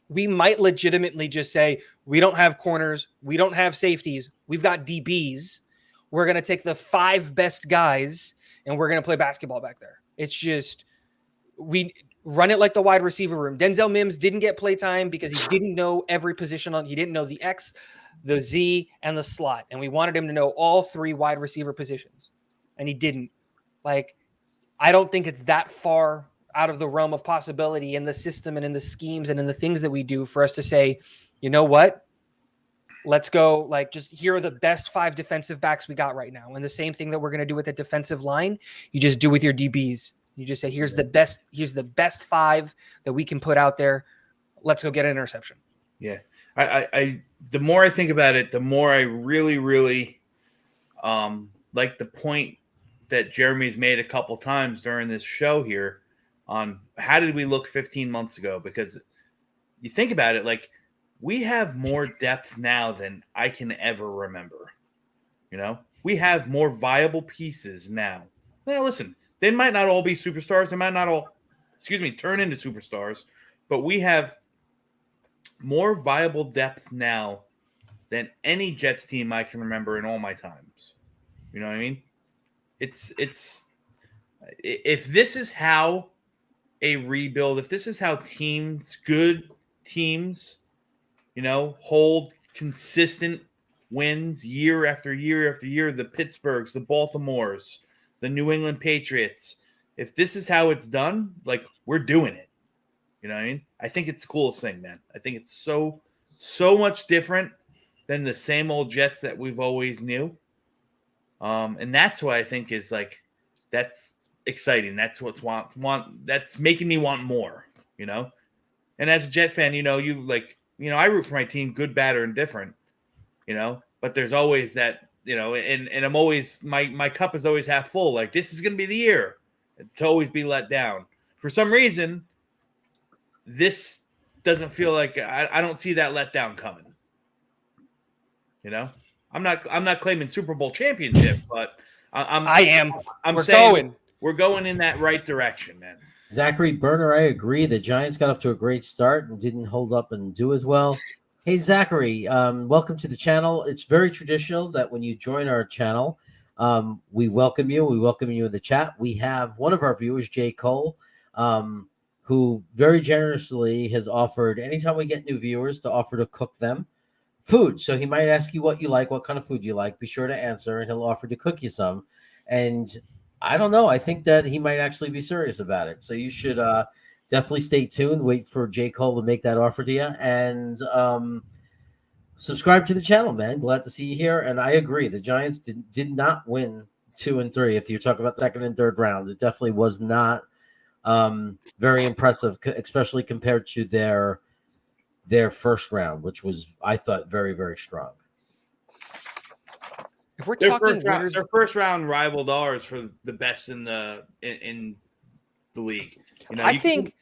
S6: we might legitimately just say, we don't have corners. We don't have safeties. We've got DBs. We're going to take the 5 best guys and we're going to play basketball back there. It's just, we run it like the wide receiver room. Denzel Mims didn't get play time because he didn't know every position he didn't know the X, the Z, and the slot. And we wanted him to know all 3 wide receiver positions. And he didn't. Like, I don't think it's that far out of the realm of possibility in the system and in the schemes and in the things that we do for us to say, you know what? Let's go. Like, just here are the best 5 defensive backs we got right now. And the same thing that we're going to do with the defensive line, you just do with your DBs. You just say, here's the best 5 that we can put out there. Let's go get an interception.
S7: Yeah. I the more I think about it, the more I really, really like the point that Jeremy's made a couple times during this show here on how did we look 15 months ago? Because you think about it, like we have more depth now than I can ever remember. We have more viable pieces now. Well, listen, they might not all be superstars. They might not all, turn into superstars, but we have more viable depth now than any Jets team I can remember in all my times. You know what I mean? It's if this is how a rebuild, if this is how good teams, hold consistent wins year after year after year, the Pittsburghs, the Baltimores, the New England Patriots, if this is how it's done, like, we're doing it. You know what I mean? I think it's the coolest thing, man. I think it's so much different than the same old Jets that we've always knew. And that's what I think is like, that's exciting. That's what's that's making me want more, And as a Jet fan, I root for my team, good, bad, or indifferent, but there's always that, and I'm always, my cup is always half full. Like, this is going to be the year to always be let down. For some reason, this doesn't feel like, I don't see that letdown coming. I'm not claiming Super Bowl championship, but
S6: I am.
S7: I'm
S6: We're
S7: saying
S6: going.
S7: we're going in that right direction, man.
S1: Zachary Berner, I agree. The Giants got off to a great start and didn't hold up and do as well. Hey, Zachary, welcome to the channel. It's very traditional that when you join our channel, we welcome you. We welcome you in the chat. We have one of our viewers, Jay Cole, who very generously has offered, anytime we get new viewers, to offer to cook them food. So he might ask you what you like, what kind of food you like. Be sure to answer, and he'll offer to cook you some. And I don't know. I think that he might actually be serious about it. So you should definitely stay tuned. Wait for J. Cole to make that offer to you. And subscribe to the channel, man. Glad to see you here. And I agree. The Giants did not win 2 and 3. If you talk about second and third rounds, it definitely was not very impressive, especially compared to their first round, which was, I thought, very, very strong.
S6: If we're
S7: Their
S6: talking
S7: their first round rivaled ours for the best in the league.
S6: I think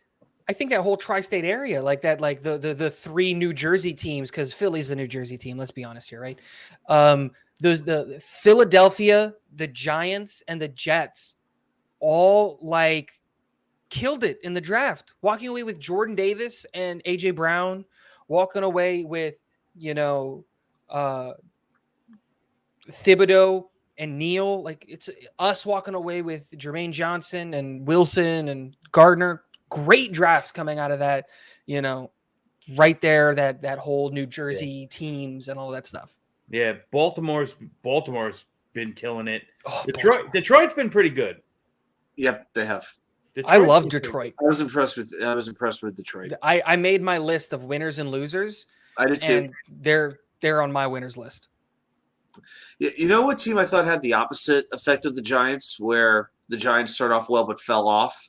S6: that whole tri-state area, like that, like the 3 New Jersey teams, because Philly's a New Jersey team. Let's be honest here, right? The Philadelphia, the Giants, and the Jets all like killed it in the draft, walking away with Jordan Davis and AJ Brown, walking away with Thibodeau and Neal. Like, it's us walking away with Jermaine Johnson and Wilson and Gardner. Great drafts coming out of that, right there, that whole New Jersey teams and all that stuff.
S7: Yeah, Baltimore's been killing it.
S6: Oh,
S7: Detroit's been pretty good.
S5: Yep, they have.
S6: I love Detroit.
S5: I was impressed with Detroit.
S6: I made my list of winners and losers.
S5: I did too.
S6: And they're on my winners list.
S5: You know what team I thought had the opposite effect of the Giants, where the Giants started off well but fell off?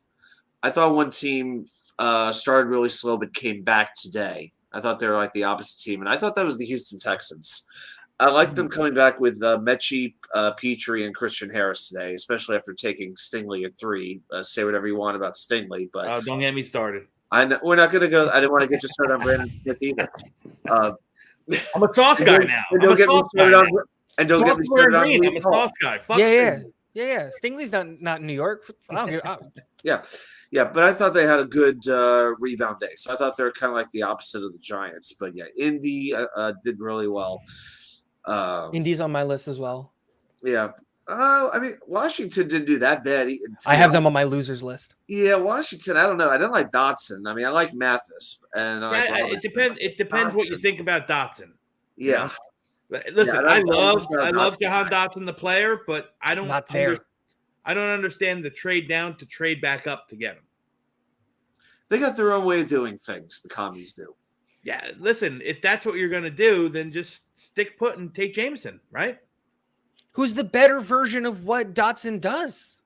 S5: I thought one team started really slow but came back today. I thought they were like the opposite team, and I thought that was the Houston Texans. I like them coming back with Mechie, Petrie, and Christian Harris today, especially after taking Stingley at 3. Say whatever you want about Stingley, but
S7: Don't get me started.
S5: I know, we're not going to go. I didn't want to get you started on Brandon Smith either.
S7: I'm a sauce guy now.
S5: And don't get me started on. And don't get me started on.
S7: I'm a sauce guy. Fuck
S6: Yeah.
S7: Stingley.
S6: Yeah. Stingley's not in New York. I don't give.
S5: Yeah, but I thought they had a good rebound day. So I thought they were kind of like the opposite of the Giants. But yeah, Indy did really well.
S6: Indy's on my list as well.
S5: Yeah. I mean, Washington didn't do that bad.
S6: I have them on my losers list.
S5: Yeah, Washington, I don't know. I don't like Dotson. I mean, I like Mathis. And
S7: It depends what you think about Dotson.
S5: Yeah.
S7: Listen,
S5: Yeah,
S7: I love
S5: Dotson.
S7: Jahan Dotson, the player, but I don't
S6: Not there.
S7: I don't understand the trade down to trade back up to get him.
S5: They got their own way of doing things, the commies do.
S7: Yeah, listen, if that's what you're going to do, then just stick put and take Jameson, right?
S6: Who's the better version of what Dotson does?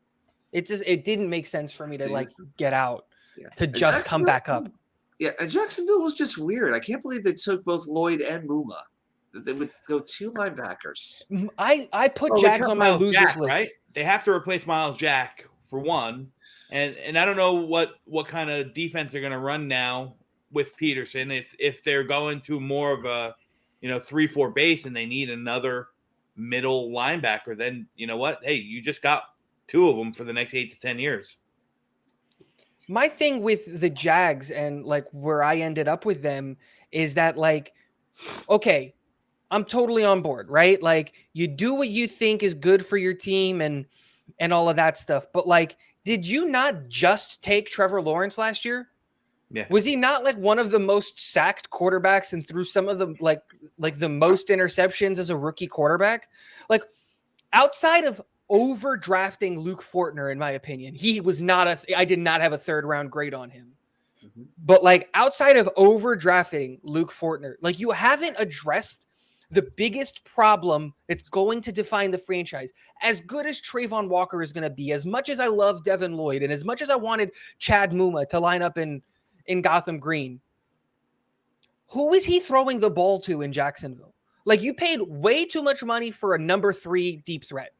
S6: It didn't make sense for me to get out to just come back up.
S5: Yeah, and Jacksonville was just weird. I can't believe they took both Lloyd and Muma. They would go 2 linebackers.
S6: I put Jags on my
S7: Miles
S6: losers
S7: Jack,
S6: list.
S7: right? They have to replace Miles Jack for one, and I don't know what kind of defense they're going to run now with Peterson. If they're going to more of a 3-4 base and they need another middle linebacker, then you know what? Hey, you just got 2 of them for the next 8 to 10 years.
S6: My thing with the Jags and where I ended up with them is that okay, I'm totally on board, right? Like, you do what you think is good for your team and all of that stuff. But did you not just take Trevor Lawrence last year?
S7: Yeah.
S6: Was he not like one of the most sacked quarterbacks and threw some of the like the most interceptions as a rookie quarterback? Like outside of overdrafting Luke Fortner, in my opinion, he was not I did not have a third round grade on him. But like outside of overdrafting Luke Fortner, like you haven't addressed the biggest problem that's going to define the franchise. As good as Trayvon Walker is going to be, as much as I love Devin Lloyd, and as much as I wanted Chad Muma to line up in Gotham Green, who is he throwing the ball to in Jacksonville? Like you paid way too much money for a number 3 deep threat.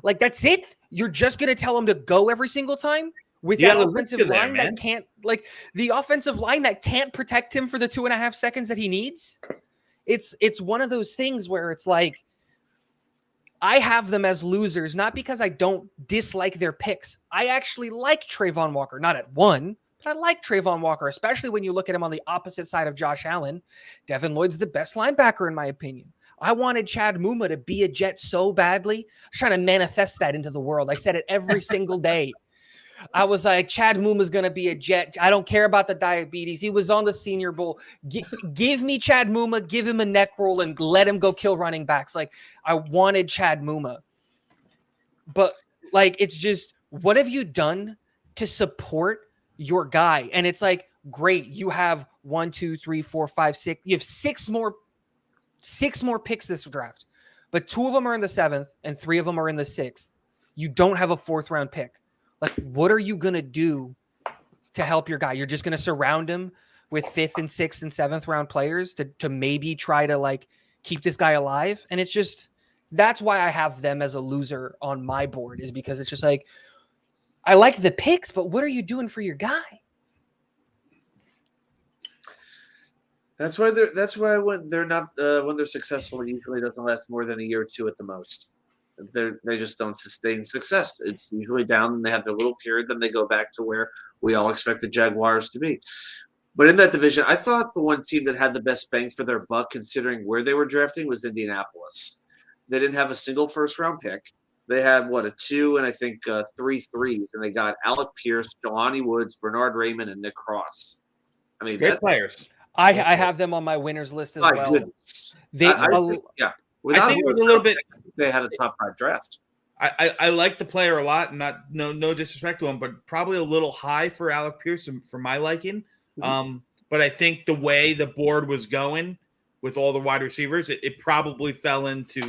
S6: Like that's it? You're just going to tell him to go every single time? With
S7: You
S6: that
S7: gotta
S6: offensive
S7: look to
S6: line
S7: that, man.
S6: that can't, like the offensive line that can't protect him for the 2.5 seconds that he needs. It's one of those things where it's like, I have them as losers, not because I don't dislike their picks. I actually like Trayvon Walker, not at 1, but I like Trayvon Walker, especially when you look at him on the opposite side of Josh Allen. Devin Lloyd's the best linebacker, in my opinion. I wanted Chad Muma to be a Jet so badly. I was trying to manifest that into the world. I said it every single day. I was like, Chad Muma's going to be a Jet. I don't care about the diabetes. He was on the Senior Bowl. Give me Chad Muma, give him a neck roll, and let him go kill running backs. Like, I wanted Chad Muma. But, like, it's just, what have you done to support your guy? And it's like, great, you have 1, 2, 3, 4, 5, 6. You have six more picks this draft. But 2 of them are in the 7th, and 3 of them are in the 6th. You don't have a 4th round pick. Like, what are you going to do to help your guy? You're just going to surround him with 5th and 6th and 7th round players to maybe try to like keep this guy alive. And it's just, that's why I have them as a loser on my board, is because it's just like, I like the picks, but what are you doing for your guy?
S5: That's why when they're successful, it usually doesn't last more than a year or 2 at the most. They just don't sustain success. It's usually down, and they have their little period, then they go back to where we all expect the Jaguars to be. But in that division, I thought the one team that had the best bang for their buck, considering where they were drafting, was Indianapolis. They didn't have a single first-round pick. They had, a 2 and I think 3 threes, and they got Alec Pierce, Jelani Woods, Bernard Raymond, and Nick Cross. I mean,
S7: Great players.
S6: I have them on my winners list as
S5: my
S6: well.
S5: goodness.
S7: I think it was a little bit.
S5: They had a top 5 draft.
S7: I like the player a lot, no disrespect to him, but probably a little high for Alec Pierce for my liking. But I think the way the board was going with all the wide receivers, it probably fell into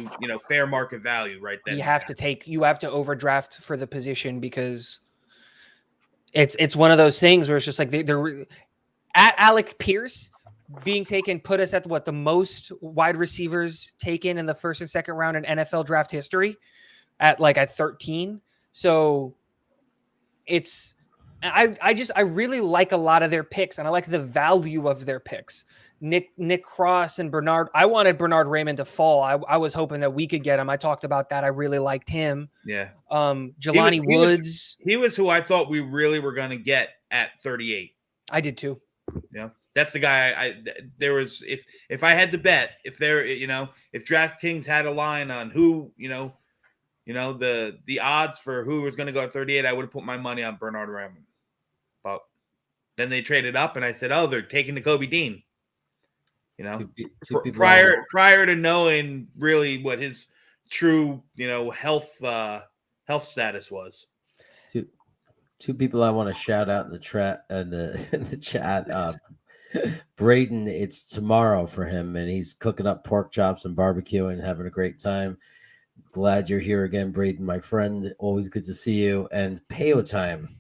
S7: fair market value right then.
S6: You have to overdraft for the position, because it's one of those things where it's just like they're at Alec Pierce being taken, put us at the most wide receivers taken in the 1st and 2nd round in NFL draft history at 13. So I really like a lot of their picks, and I like the value of their picks. Nick Cross and Bernard. I wanted Bernard Raymond to fall. I was hoping that we could get him. I talked about that. I really liked him.
S7: Yeah.
S6: Jelani Woods.
S7: He was who I thought we really were going to get at 38.
S6: I did too.
S7: Yeah. That's the guy. There was, if I had to bet, if DraftKings had a line on who, the odds for who was going to go at 38, I would have put my money on Bernard Raymond. But then they traded up, and I said, oh, they're taking Nakobe Dean. Prior to knowing really what his true, health status was.
S1: Two people I want to shout out in the chat. Braden, it's tomorrow for him, and he's cooking up pork chops and barbecuing and having a great time. Glad you're here again, Braden, my friend. Always good to see you. And Payo time.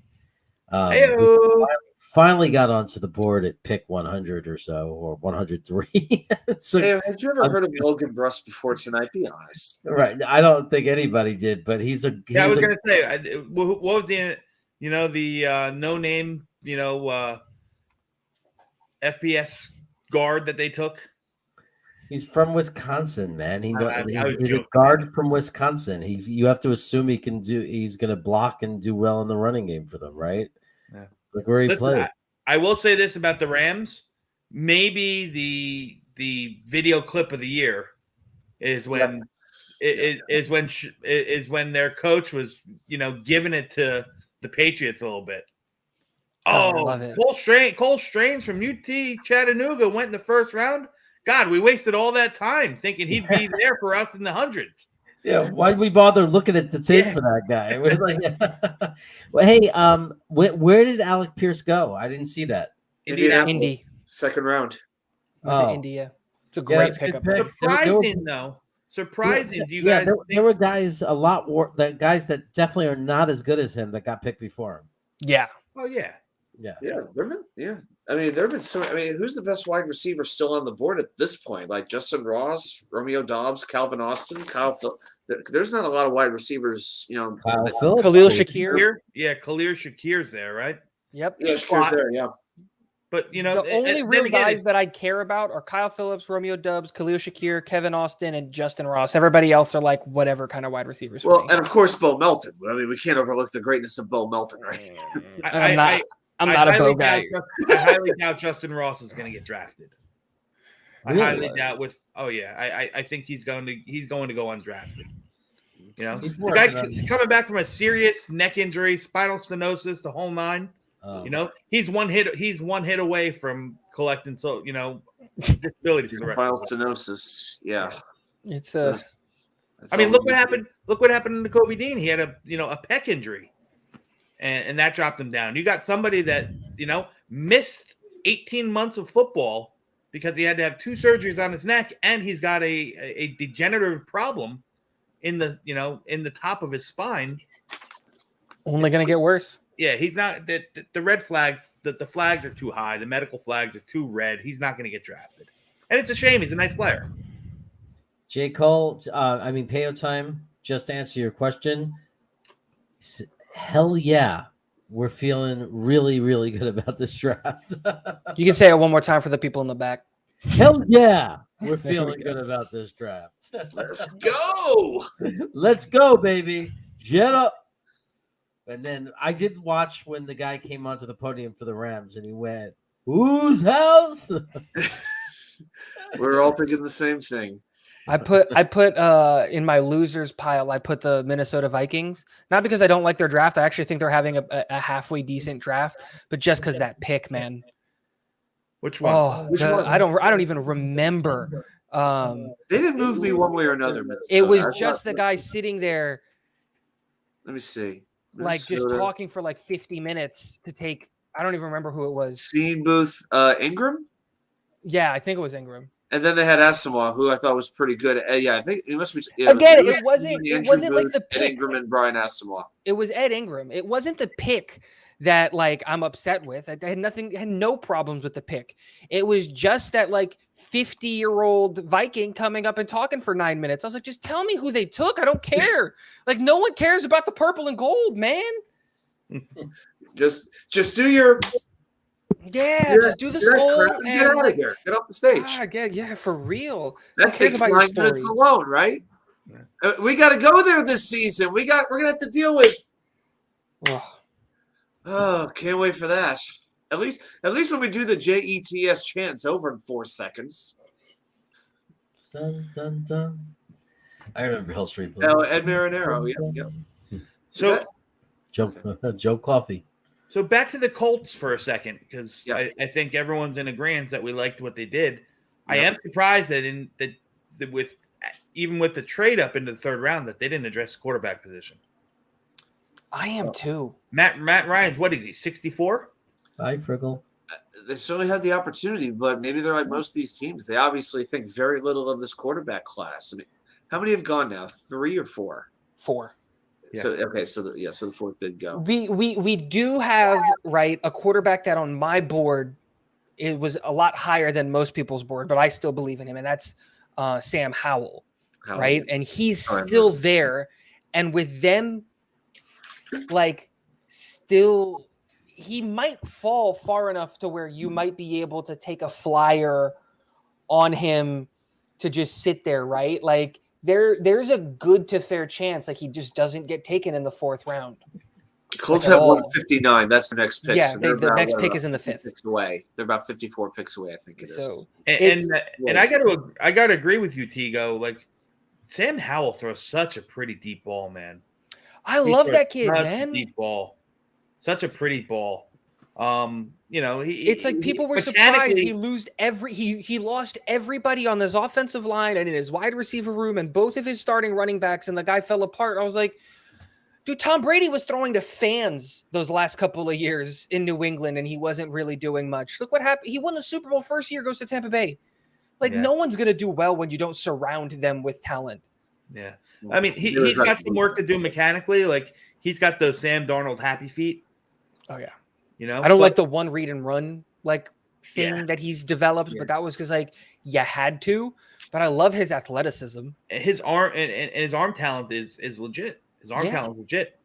S1: Finally got onto the board at pick 100 or so, or 103. So,
S5: hey, had you ever heard of Logan Bruss before tonight? Be honest.
S1: Right. I don't think anybody did, but I was going
S7: to say, what was the no name, FBS guard that they took?
S1: He's from Wisconsin, man. He's a guard from Wisconsin. You have to assume he's going to block and do well in the running game for them, right?
S7: Yeah.
S1: Like where he played.
S7: I will say this about the Rams. Maybe the video clip of the year is when is when their coach was, giving it to, the Patriots a little bit.
S6: Oh, I
S7: Oh,
S6: love it.
S7: Cole Strange from UT Chattanooga went in the first round. God, we wasted all that time thinking he'd be there for us in the hundreds.
S1: Yeah, why'd we bother looking at the tape
S7: Yeah.
S1: for that guy? It was like, well, hey, where did Alec Pierce go? I didn't see that.
S5: Indianapolis,
S6: Indy.
S5: second round.
S6: Went to
S1: Oh.
S6: India. It's a
S1: Yeah,
S6: great
S1: that's a good
S6: pickup.
S1: pick.
S7: Surprising though. Surprising. Do you
S1: Yeah,
S7: guys
S1: there
S7: think
S1: were guys a lot more that guys that definitely are not as good as him that got picked before him.
S6: Yeah.
S7: Oh yeah.
S1: Yeah.
S5: Yeah, I mean, there've been so. I mean, who's the best wide receiver still on the board at this point? Like Justin Ross, Romeo Dobbs, Calvin Austin, Kyle. There's not a lot of wide receivers.
S1: Kyle Phillips.
S6: Khalil Shakir.
S7: Yeah, Khalil Shakir's there, right?
S6: Yep.
S5: Yeah, Shakir's there. Yeah,
S7: But
S6: The
S7: and
S6: only
S7: then
S6: real
S7: again,
S6: guys that I care about are Kyle Phillips, Romeo Dubs, Khalil Shakir, Kevin Austin, and Justin Ross. Everybody else are like whatever kind of wide receivers. For
S5: well,
S6: me.
S5: and of course Bo Melton. I mean, we can't overlook the greatness of Bo Melton, right?
S6: I'm not a
S7: highly
S6: bow guy.
S7: I highly doubt Justin Ross is going to get drafted.
S1: Really?
S7: I highly doubt with. Oh yeah, I think he's going to go undrafted. You know,
S1: He's
S7: the guy
S1: working on
S7: is
S1: it.
S7: coming back from a serious neck injury, spinal stenosis, the whole nine.
S1: Oh.
S7: You know, he's one hit away from collecting. So disability for the rest.
S5: Spinal
S7: Of the
S5: stenosis. Yeah.
S6: It's a
S5: That's
S7: I mean,
S5: all
S7: look
S5: we
S7: what
S5: need.
S7: happened. Look what happened to Kobe Dean. He had a pec injury, and that dropped him down. You got somebody that missed 18 months of football because he had to have 2 surgeries on his neck, and he's got a degenerative problem in the top of his spine.
S6: only going to get worse.
S7: Yeah, he's not the red flags. The flags are too high. The medical flags are too red. He's not going to get drafted, and it's a shame. He's a nice player.
S1: J. Cole, Payo Time, just to answer your question. Hell yeah. We're feeling really, really good about this draft.
S6: You can say it one more time for the people in the back.
S1: Hell yeah. We're
S6: There we
S1: feeling
S6: go.
S1: good about this draft.
S5: Let's go.
S1: Let's go, baby. Jet up. And then I did watch when the guy came onto the podium for the Rams and he went, whose house?
S5: We're all thinking the same thing.
S6: I put in my losers pile, I put the Minnesota Vikings, not because I don't like their draft. I actually think they're having a halfway decent draft, but just because that pick, man.
S7: Which one?
S6: Oh,
S5: Which one?
S6: I don't even remember.
S5: They didn't move me one way or another. Minnesota.
S6: It was
S5: I
S6: just
S5: thought-
S6: the guy sitting there,
S5: Let me see.
S6: like just
S5: Minnesota.
S6: talking for like 50 minutes to take. I don't even remember who it was.
S5: Scene Booth, Ingram,
S6: Yeah, I think it was Ingram.
S5: and then they had Asamoah, who I thought was pretty good. Yeah, I think it must be.
S6: Again, it
S5: was
S6: wasn't-
S5: Scene,
S6: it wasn't like
S5: Booth,
S6: the
S5: and
S6: pick.
S5: Ingram and Brian Asamoah.
S6: It was Ed Ingram. It wasn't the pick that like I'm upset with. I had no problems with the pick. It was just that like 50-year-old Viking coming up and talking for 9 minutes. I was like, just tell me who they took. I don't care. Like no one cares about the purple and gold, man.
S5: Just do your.
S6: Yeah, just do the
S5: your
S6: skull
S5: crap and get
S6: and
S5: out of here. Get off the stage.
S6: yeah, for real.
S5: That
S6: Who cares
S5: takes
S6: about your
S5: 9 minutes
S6: story?
S5: alone, right? We got to go there this season. We're gonna have to deal with.
S6: Ugh.
S5: Oh, can't wait for that. At least when we do the JETS chant, it's over in 4 seconds.
S1: Dun, dun, dun. I remember Hill Street.
S5: Oh, Ed Marinero. Yeah.
S7: So
S1: Joe Coffee.
S7: So back to the Colts for a second, because
S5: Yeah.
S7: I think everyone's in agreement that we liked what they did. I
S5: Yeah.
S7: am surprised that with even with the trade up into the third round that they didn't address the quarterback position.
S6: I am too.
S7: Matt Ryan's what is he 64?
S1: Hi, Friggle.
S5: They certainly had the opportunity, but maybe they're like most of these teams. They obviously think very little of this quarterback class. I mean, how many have gone now? 3 or 4?
S6: 4.
S7: Yeah.
S5: So okay, so the 4th did go.
S6: We do have right a quarterback that on my board it was a lot higher than most people's board, but I still believe in him, and that's Sam Howell,
S5: How-
S6: right? And he's
S5: Oh, I
S6: still there, and with them, like, still, he might fall far enough to where you might be able to take a flyer on him to just sit there, right? Like, there's a good to fair chance, like he just doesn't get taken in the 4th round.
S5: Colts
S6: like at
S5: have
S6: all.
S5: 159. That's the next pick.
S6: Yeah,
S5: so they're
S6: the
S5: about,
S6: next
S5: what,
S6: pick
S5: about
S6: is in the
S5: 50
S6: 5th.
S5: picks away. They're about 54 picks away, I think it is.
S6: So
S7: And I got to agree with you, Tigo. Like Sam Howell throws such a pretty deep ball, man.
S6: I
S7: He
S6: love
S7: throws
S6: that kid,
S7: such a
S6: man.
S7: Deep ball. such a pretty ball.
S6: It's like people were surprised he lost everybody on his offensive line and in his wide receiver room and both of his starting running backs, and the guy fell apart. I was like, dude, Tom Brady was throwing to fans those last couple of years in New England, and he wasn't really doing much. Look what happened. He won the Super Bowl first year, goes to Tampa Bay. Like, no one's going to do well when you don't surround them with talent.
S7: Yeah. I mean, he's got some work to do mechanically. Like, he's got those Sam Darnold happy feet.
S6: Oh, yeah.
S7: I
S6: don't like the one read and run thing that he's developed, but that was because you had to. But I love his athleticism.
S7: His arm and his arm talent is legit. His arm talent is legit.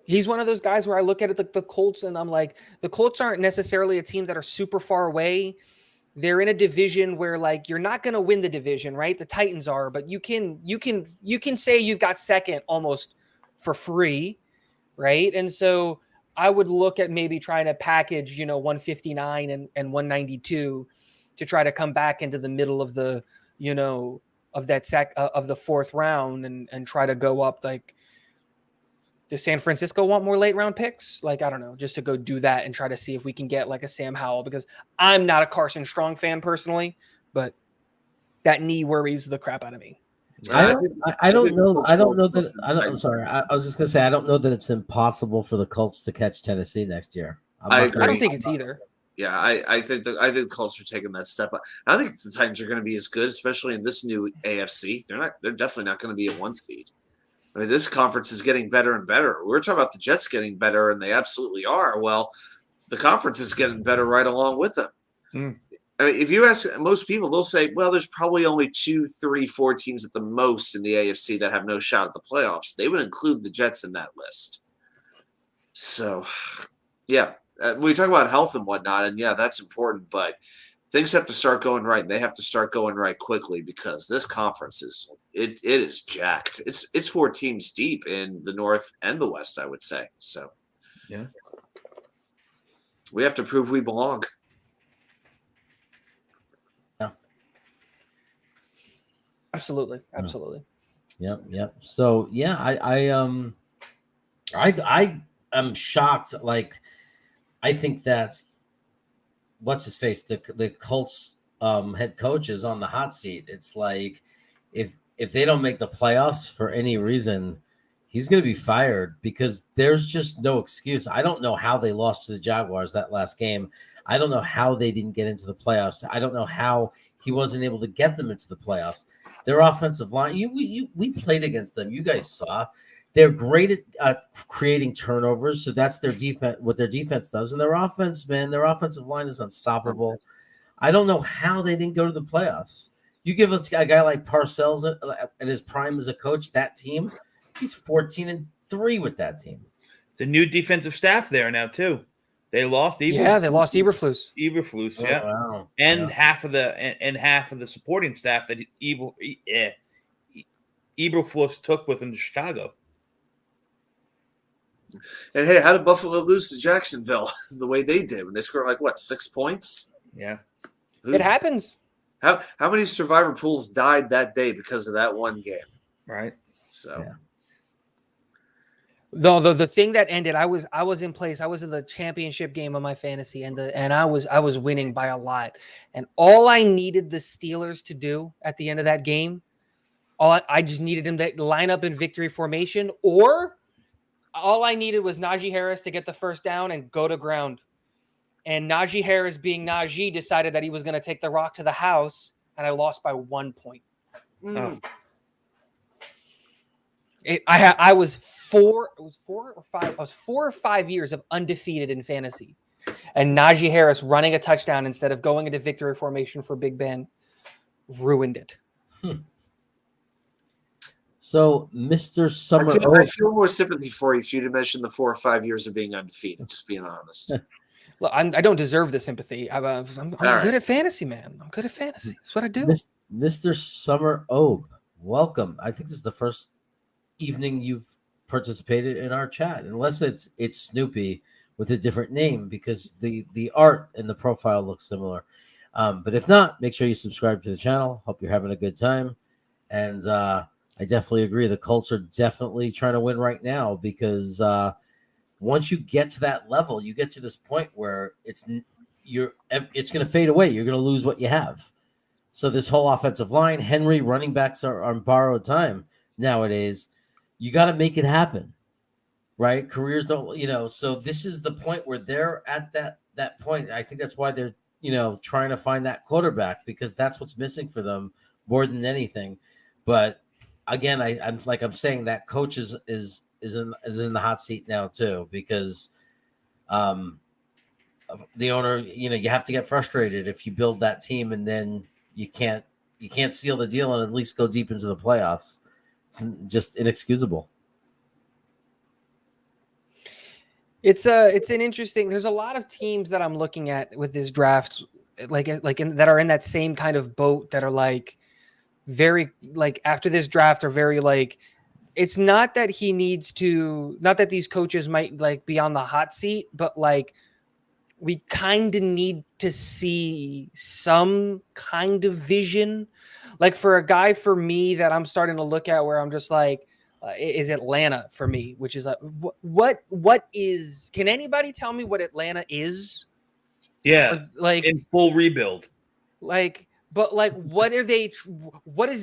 S6: He's one of those guys where I look at it, the Colts, and I'm like, the Colts aren't necessarily a team that are super far away. They're in a division where you're not going to win the division, right? The Titans are, but you can say you've got second almost for free, right? And so I would look at maybe trying to package, 159 and 192 to try to come back into the middle of the, of that of the fourth round and try to go up. Does San Francisco want more late round picks? I don't know, just to go do that and try to see if we can get a Sam Howell, because I'm not a Carson Strong fan personally, but that knee worries the crap out of me.
S1: I don't know. I'm sorry. I was just gonna say I don't know that it's impossible for the Colts to catch Tennessee next year.
S5: I
S6: don't think it's either.
S5: Yeah, I think the Colts are taking that step up. I think the Titans are going to be as good, especially in this new AFC. They're definitely not going to be a 1 seed. I mean, this conference is getting better and better. We're talking about the Jets getting better, and they absolutely are. Well, the conference is getting better right along with them. I mean, if you ask most people, they'll say, well, there's probably only 2, 3, 4 teams at the most in the AFC that have no shot at the playoffs. They would include the Jets in that list. So, yeah, we talk about health and whatnot, and yeah, that's important, but things have to start going right. They have to start going right quickly, because this conference is jacked. It's 4 teams deep in the North and the West, I would say. So,
S7: yeah,
S5: we have to prove we belong.
S6: Absolutely.
S1: Yep. So yeah, I am shocked. I think that's what's his face. The Colts head coach is on the hot seat. It's like if they don't make the playoffs for any reason, he's going to be fired, because there's just no excuse. I don't know how they lost to the Jaguars that last game. I don't know how they didn't get into the playoffs. I don't know how he wasn't able to get them into the playoffs. Their offensive line, we played against them. You guys saw they're great at creating turnovers. So that's their defense. What their defense does, and their offense, man, their offensive line is unstoppable. I don't know how they didn't go to the playoffs. You give a guy like Parcells at his prime as a coach, that team, he's 14-3 with that team.
S7: It's a new defensive staff there now too. They lost Eberflus.
S6: Yeah, they lost Eberflus.
S7: Yeah,
S1: wow.
S7: And half of the supporting staff that Eberflus took with him to Chicago.
S5: And hey, how did Buffalo lose to Jacksonville the way they did when they scored 6 points?
S7: Yeah,
S6: it happens.
S5: How many survivor pools died that day because of that one game?
S7: right.
S5: So.
S1: Yeah.
S6: The thing that ended, I was in place. I was in the championship game of my fantasy, and I was winning by a lot. And all I needed the Steelers to do at the end of that game, I just needed them to line up in victory formation, or all I needed was Najee Harris to get the first down and go to ground. And Najee Harris, being Najee, decided that he was going to take the rock to the house, and I lost by 1 point.
S7: Oh.
S6: I was 4 or 5 years of undefeated in fantasy, and Najee Harris running a touchdown instead of going into victory formation for Big Ben ruined it.
S1: So, Mr. Summer,
S5: I feel more sympathy for you if you'd have mentioned the 4 or 5 years of being undefeated. Just being honest.
S6: Look, I don't deserve the sympathy. I'm
S5: right.
S6: good at fantasy, man. I'm good at fantasy. That's what I do.
S1: Mr. Summer Obe, welcome. I think this is the first evening you've participated in our chat, unless it's Snoopy with a different name, because the art and the profile looks similar. But if not, make sure you subscribe to the channel. Hope you're having a good time. And I definitely agree. The Colts are definitely trying to win right now, because once you get to that level, you get to this point where it's going to fade away. You're going to lose what you have. So this whole offensive line, Henry, running backs are on borrowed time nowadays. You got to make it happen, right? Careers don't, so this is the point where they're at that point. I think that's why they're, trying to find that quarterback, because that's what's missing for them more than anything. But again, I'm saying that coach is in the hot seat now too, because the owner, you have to get frustrated if you build that team and then you can't seal the deal and at least go deep into the playoffs. It's just inexcusable.
S6: It's an interesting. There's a lot of teams that I'm looking at with this draft, that are in that same kind of boat, that are like very like after this draft are very like. It's not that not that these coaches might like be on the hot seat, but like we kind of need to see some kind of vision. Like for a guy for me that I'm starting to look at where I'm just like, is Atlanta for me, which is like, what is, can anybody tell me what Atlanta is?
S7: Yeah.
S6: Or, like
S7: in full rebuild.
S6: Like, but like, what is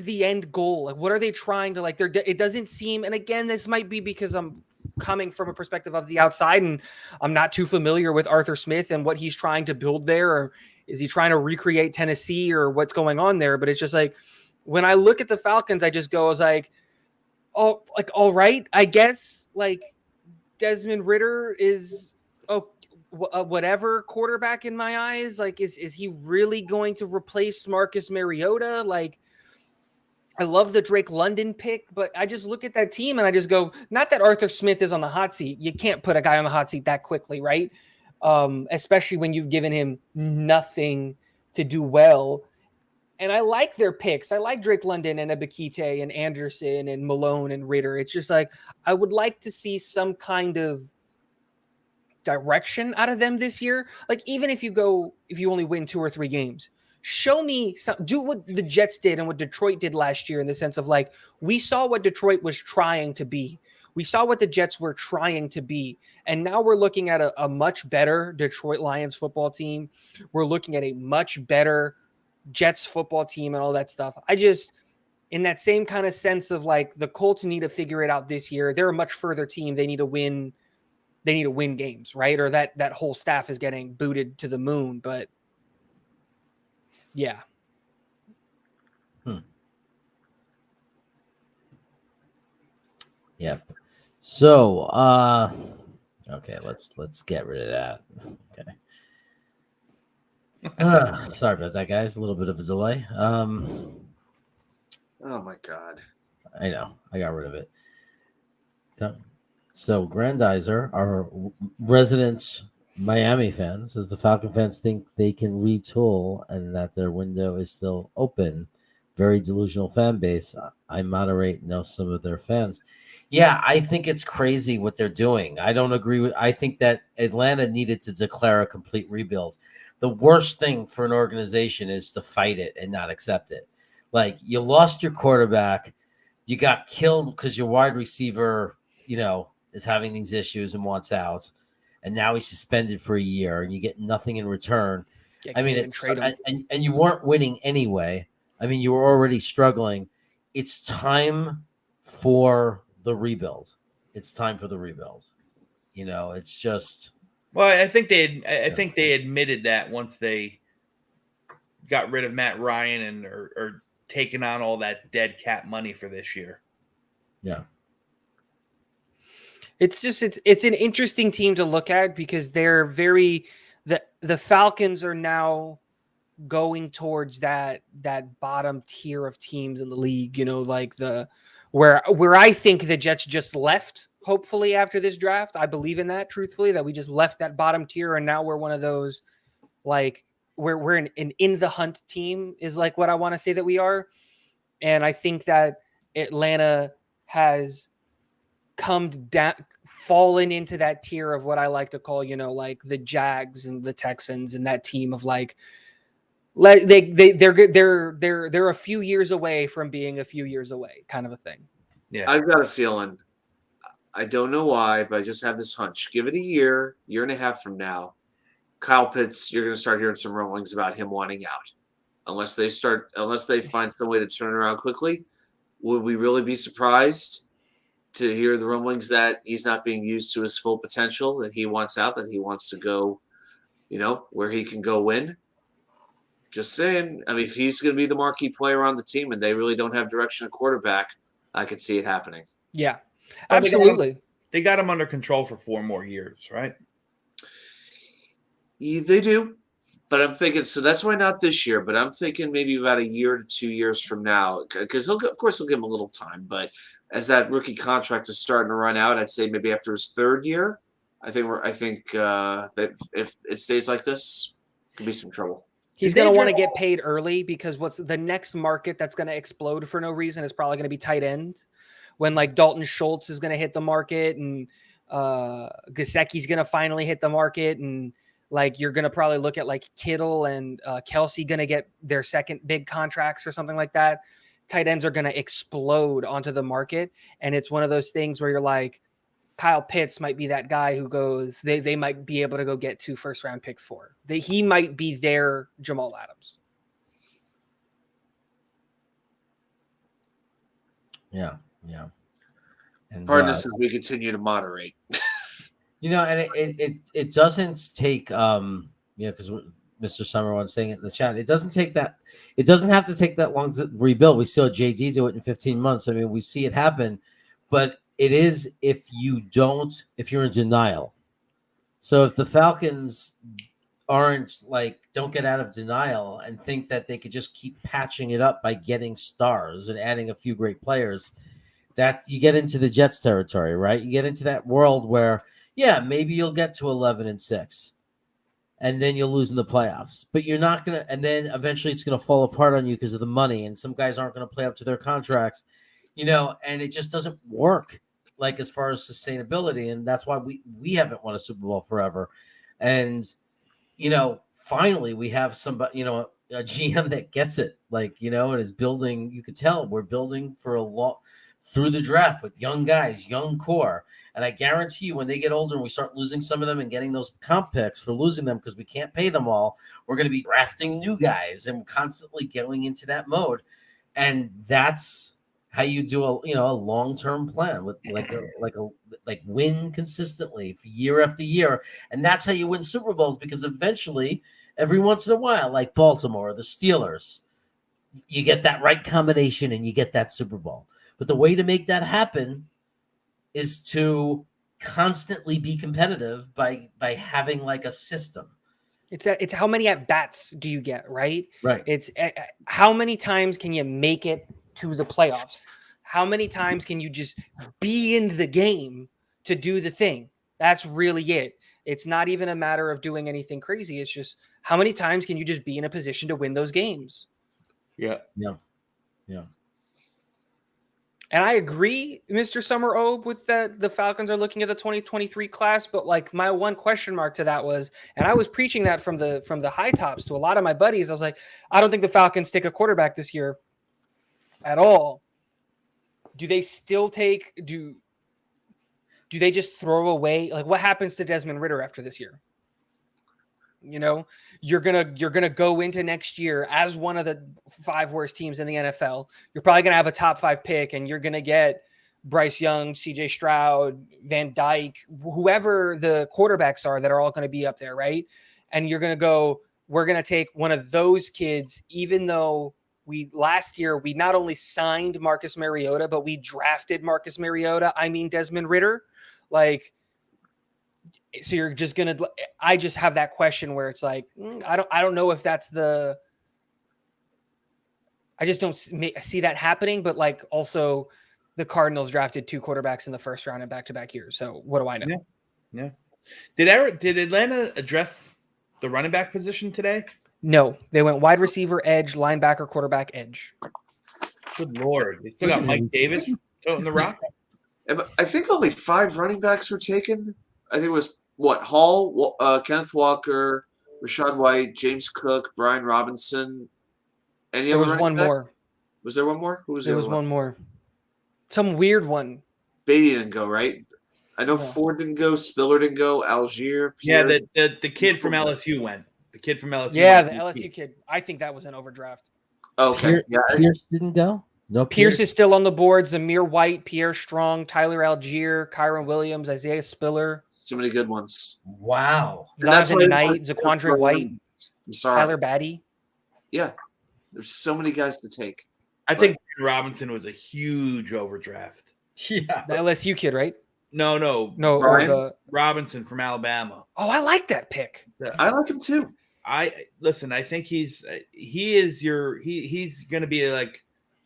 S6: the end goal? Like, what are they trying to like, it doesn't seem, and again, this might be because I'm coming from a perspective of the outside and I'm not too familiar with Arthur Smith and what he's trying to build there, or is he trying to recreate Tennessee or what's going on there? But it's just like, when I look at the Falcons, I just go, I was like, oh, like, all right, I guess like Desmond Ridder is whatever quarterback in my eyes. Like, is he really going to replace Marcus Mariota? Like, I love the Drake London pick, but I just look at that team and I just go, not that Arthur Smith is on the hot seat. You can't put a guy on the hot seat that quickly, right? Especially when you've given him nothing to do well. And I like their picks. I like Drake London and Ebikite and Anderson and Malone and Ridder. It's just like, I would like to see some kind of direction out of them this year. Like, even if you only win 2 or 3 games, show me do what the Jets did and what Detroit did last year, in the sense of like, we saw what Detroit was trying to be. We saw what the Jets were trying to be. And now we're looking at a much better Detroit Lions football team. We're looking at a much better Jets football team and all that stuff. I just, in that same kind of sense of like, the Colts need to figure it out this year. They're a much further team. They need to win games, right? Or that whole staff is getting booted to the moon. But yeah.
S1: Yep. So, okay, let's get rid of that. Okay. Sorry about that, guys. A little bit of a delay.
S5: Oh my God.
S1: I know. I got rid of it. Okay. So Grandizer, our resident Miami fan, says the Falcon fans think they can retool and that their window is still open. Very delusional fan base. I moderate, know some of their fans. Yeah, I think it's crazy what they're doing. I don't agree with. I think that Atlanta needed to declare a complete rebuild. The worst thing for an organization is to fight it and not accept it. Like, you lost your quarterback, you got killed because your wide receiver, is having these issues and wants out, and now he's suspended for a year, and you get nothing in return. I mean, it's and you weren't winning anyway. I mean, you were already struggling. It's time for the rebuild. It's time for the rebuild. It's just.
S7: Well, I think they admitted that once they got rid of Matt Ryan and are taking on all that dead cap money for this year.
S1: Yeah.
S6: It's just it's an interesting team to look at, because they're very the Falcons are now going towards that bottom tier of teams in the league, like where I think the Jets just left, hopefully, after this draft. I believe in that, truthfully, that we just left that bottom tier and now we're one of those, like, we're an in the hunt team is like what I want to say that we are. And I think that Atlanta has fallen into that tier of what I like to call, like the Jags and the Texans and that team of like, they're a few years away from being a few years away, kind of a thing.
S7: Yeah,
S5: I've got a feeling. I don't know why, but I just have this hunch. Give it a year and a half from now, Kyle Pitts, you're going to start hearing some rumblings about him wanting out. Unless they find some way to turn it around quickly, would we really be surprised to hear the rumblings that he's not being used to his full potential, that he wants out, that he wants to go, where he can go win? Just saying. I mean, if he's going to be the marquee player on the team and they really don't have direction at quarterback, I could see it happening.
S6: Yeah,
S7: Well,
S6: absolutely.
S7: They got him under control for 4 more years, right?
S5: Yeah, they do. But I'm thinking, so that's why not this year, but I'm thinking maybe about a year to 2 years from now, because of course, he'll give him a little time. But as that rookie contract is starting to run out, I'd say maybe after his 3rd year, I think that if it stays like this, could be some trouble.
S6: He's
S7: Did they
S6: going to want to
S7: draw-
S6: get paid early because what's the next market that's going to explode for no reason is probably going to be tight end. When like Dalton Schultz is going to hit the market and Gesicki's going to finally hit the market, and like you're going to probably look at like Kittle and Kelsey going to get their second big contracts or something like that. Tight ends are going to explode onto the market, and it's one of those things where you're like, Kyle Pitts might be that guy who goes, they might be able to go get 2 first-round picks for. He might be their Jamal Adams.
S1: Yeah. And
S5: Hardness as we continue to moderate.
S1: and it doesn't take because Mr. Summer was saying it in the chat. It doesn't have to take that long to rebuild. We saw JD do it in 15 months. I mean, we see it happen, but it is if you're in denial. So if the Falcons don't get out of denial and think that they could just keep patching it up by getting stars and adding a few great players, that you get into the Jets territory, right? You get into that world where, maybe you'll get to 11-6 and then you'll lose in the playoffs, but you're not going to, and then eventually it's going to fall apart on you because of the money, and some guys aren't going to play up to their contracts, and it just doesn't work like as far as sustainability. And that's why we haven't won a Super Bowl forever. And, finally we have somebody, a GM that gets it, and is building. You could tell we're building for a long through the draft with young guys, young core. And I guarantee you when they get older and we start losing some of them and getting those comp picks for losing them because we can't pay them all, we're going to be drafting new guys and constantly going into that mode. And that's how you do a long-term plan with like win consistently for year after year. And that's how you win Super Bowls, because eventually every once in a while, like Baltimore or the Steelers, you get that right combination and you get that Super Bowl. But the way to make that happen is to constantly be competitive by having like a system.
S6: It's how many at bats do you get, right?
S1: Right.
S6: It's how many times can you make it to the playoffs? How many times can you just be in the game to do the thing? That's really it. It's not even a matter of doing anything crazy. It's just how many times can you just be in a position to win those games?
S7: Yeah.
S6: And I agree, Mr. Summer Obe, with that the Falcons are looking at the 2023 class, but like my one question mark to that was, and I was preaching that from the high tops to a lot of my buddies, I was like, I don't think the Falcons take a quarterback this year at all. Do they still do they just throw away, like what happens to Desmond Ridder after this year? You're gonna go into next year as one of the 5 worst teams in the NFL. You're probably gonna have a top 5 pick, and you're gonna get Bryce Young, CJ Stroud, Van Dyke, whoever the quarterbacks are that are all gonna be up there, right? And you're gonna go, we're gonna take one of those kids, even though last year we not only signed Marcus Mariota, but we drafted Marcus Mariota. I mean Desmond Ridder, like. So you're just gonna. I just have that question where it's like I don't know if that's the. I just don't see that happening. But like also, the Cardinals drafted 2 quarterbacks in the first round in back-to-back years. So what do I know?
S7: Yeah. Did Atlanta address the running back position today?
S6: No, they went wide receiver, edge, linebacker, quarterback, edge.
S7: Good Lord, they still got Mike Davis toting the rock.
S5: I think only 5 running backs were taken. I think it was Hall, Kenneth Walker, Rashad White, James Cook, Brian Robinson. Any
S6: There
S5: other
S6: was
S5: running
S6: one
S5: back?
S6: more.
S5: Was there one more? Who was
S6: There
S5: the
S6: was
S5: other
S6: one more. Some weird one.
S5: Beatty didn't go, right? I know
S6: No.
S5: Ford didn't go, Spiller didn't go, Algier.
S7: Yeah,
S5: Pierre.
S7: the kid from LSU went. The kid from LSU.
S6: Yeah, the
S7: went.
S6: LSU kid. I think that was an overdraft.
S5: Okay, yeah,
S1: Pierce didn't go. No,
S6: Pierce is still on the board. Zamir White, Pierre Strong, Tyler Algier, Kyron Williams, Isaiah Spiller,
S5: so many good ones.
S1: Wow.
S5: And that's
S6: Donovan
S5: why-
S6: Knight, Zaquandre White,
S5: I'm sorry.
S6: Tyler Batty.
S5: Yeah, there's so many guys to take.
S7: I think Robinson was a huge overdraft.
S1: Yeah.
S6: The LSU kid, right?
S7: No,
S6: No, or
S5: Brian?
S6: the.
S7: Robinson from Alabama.
S6: Oh, I like that pick.
S5: I like him too.
S7: I listen. I think he's going to be like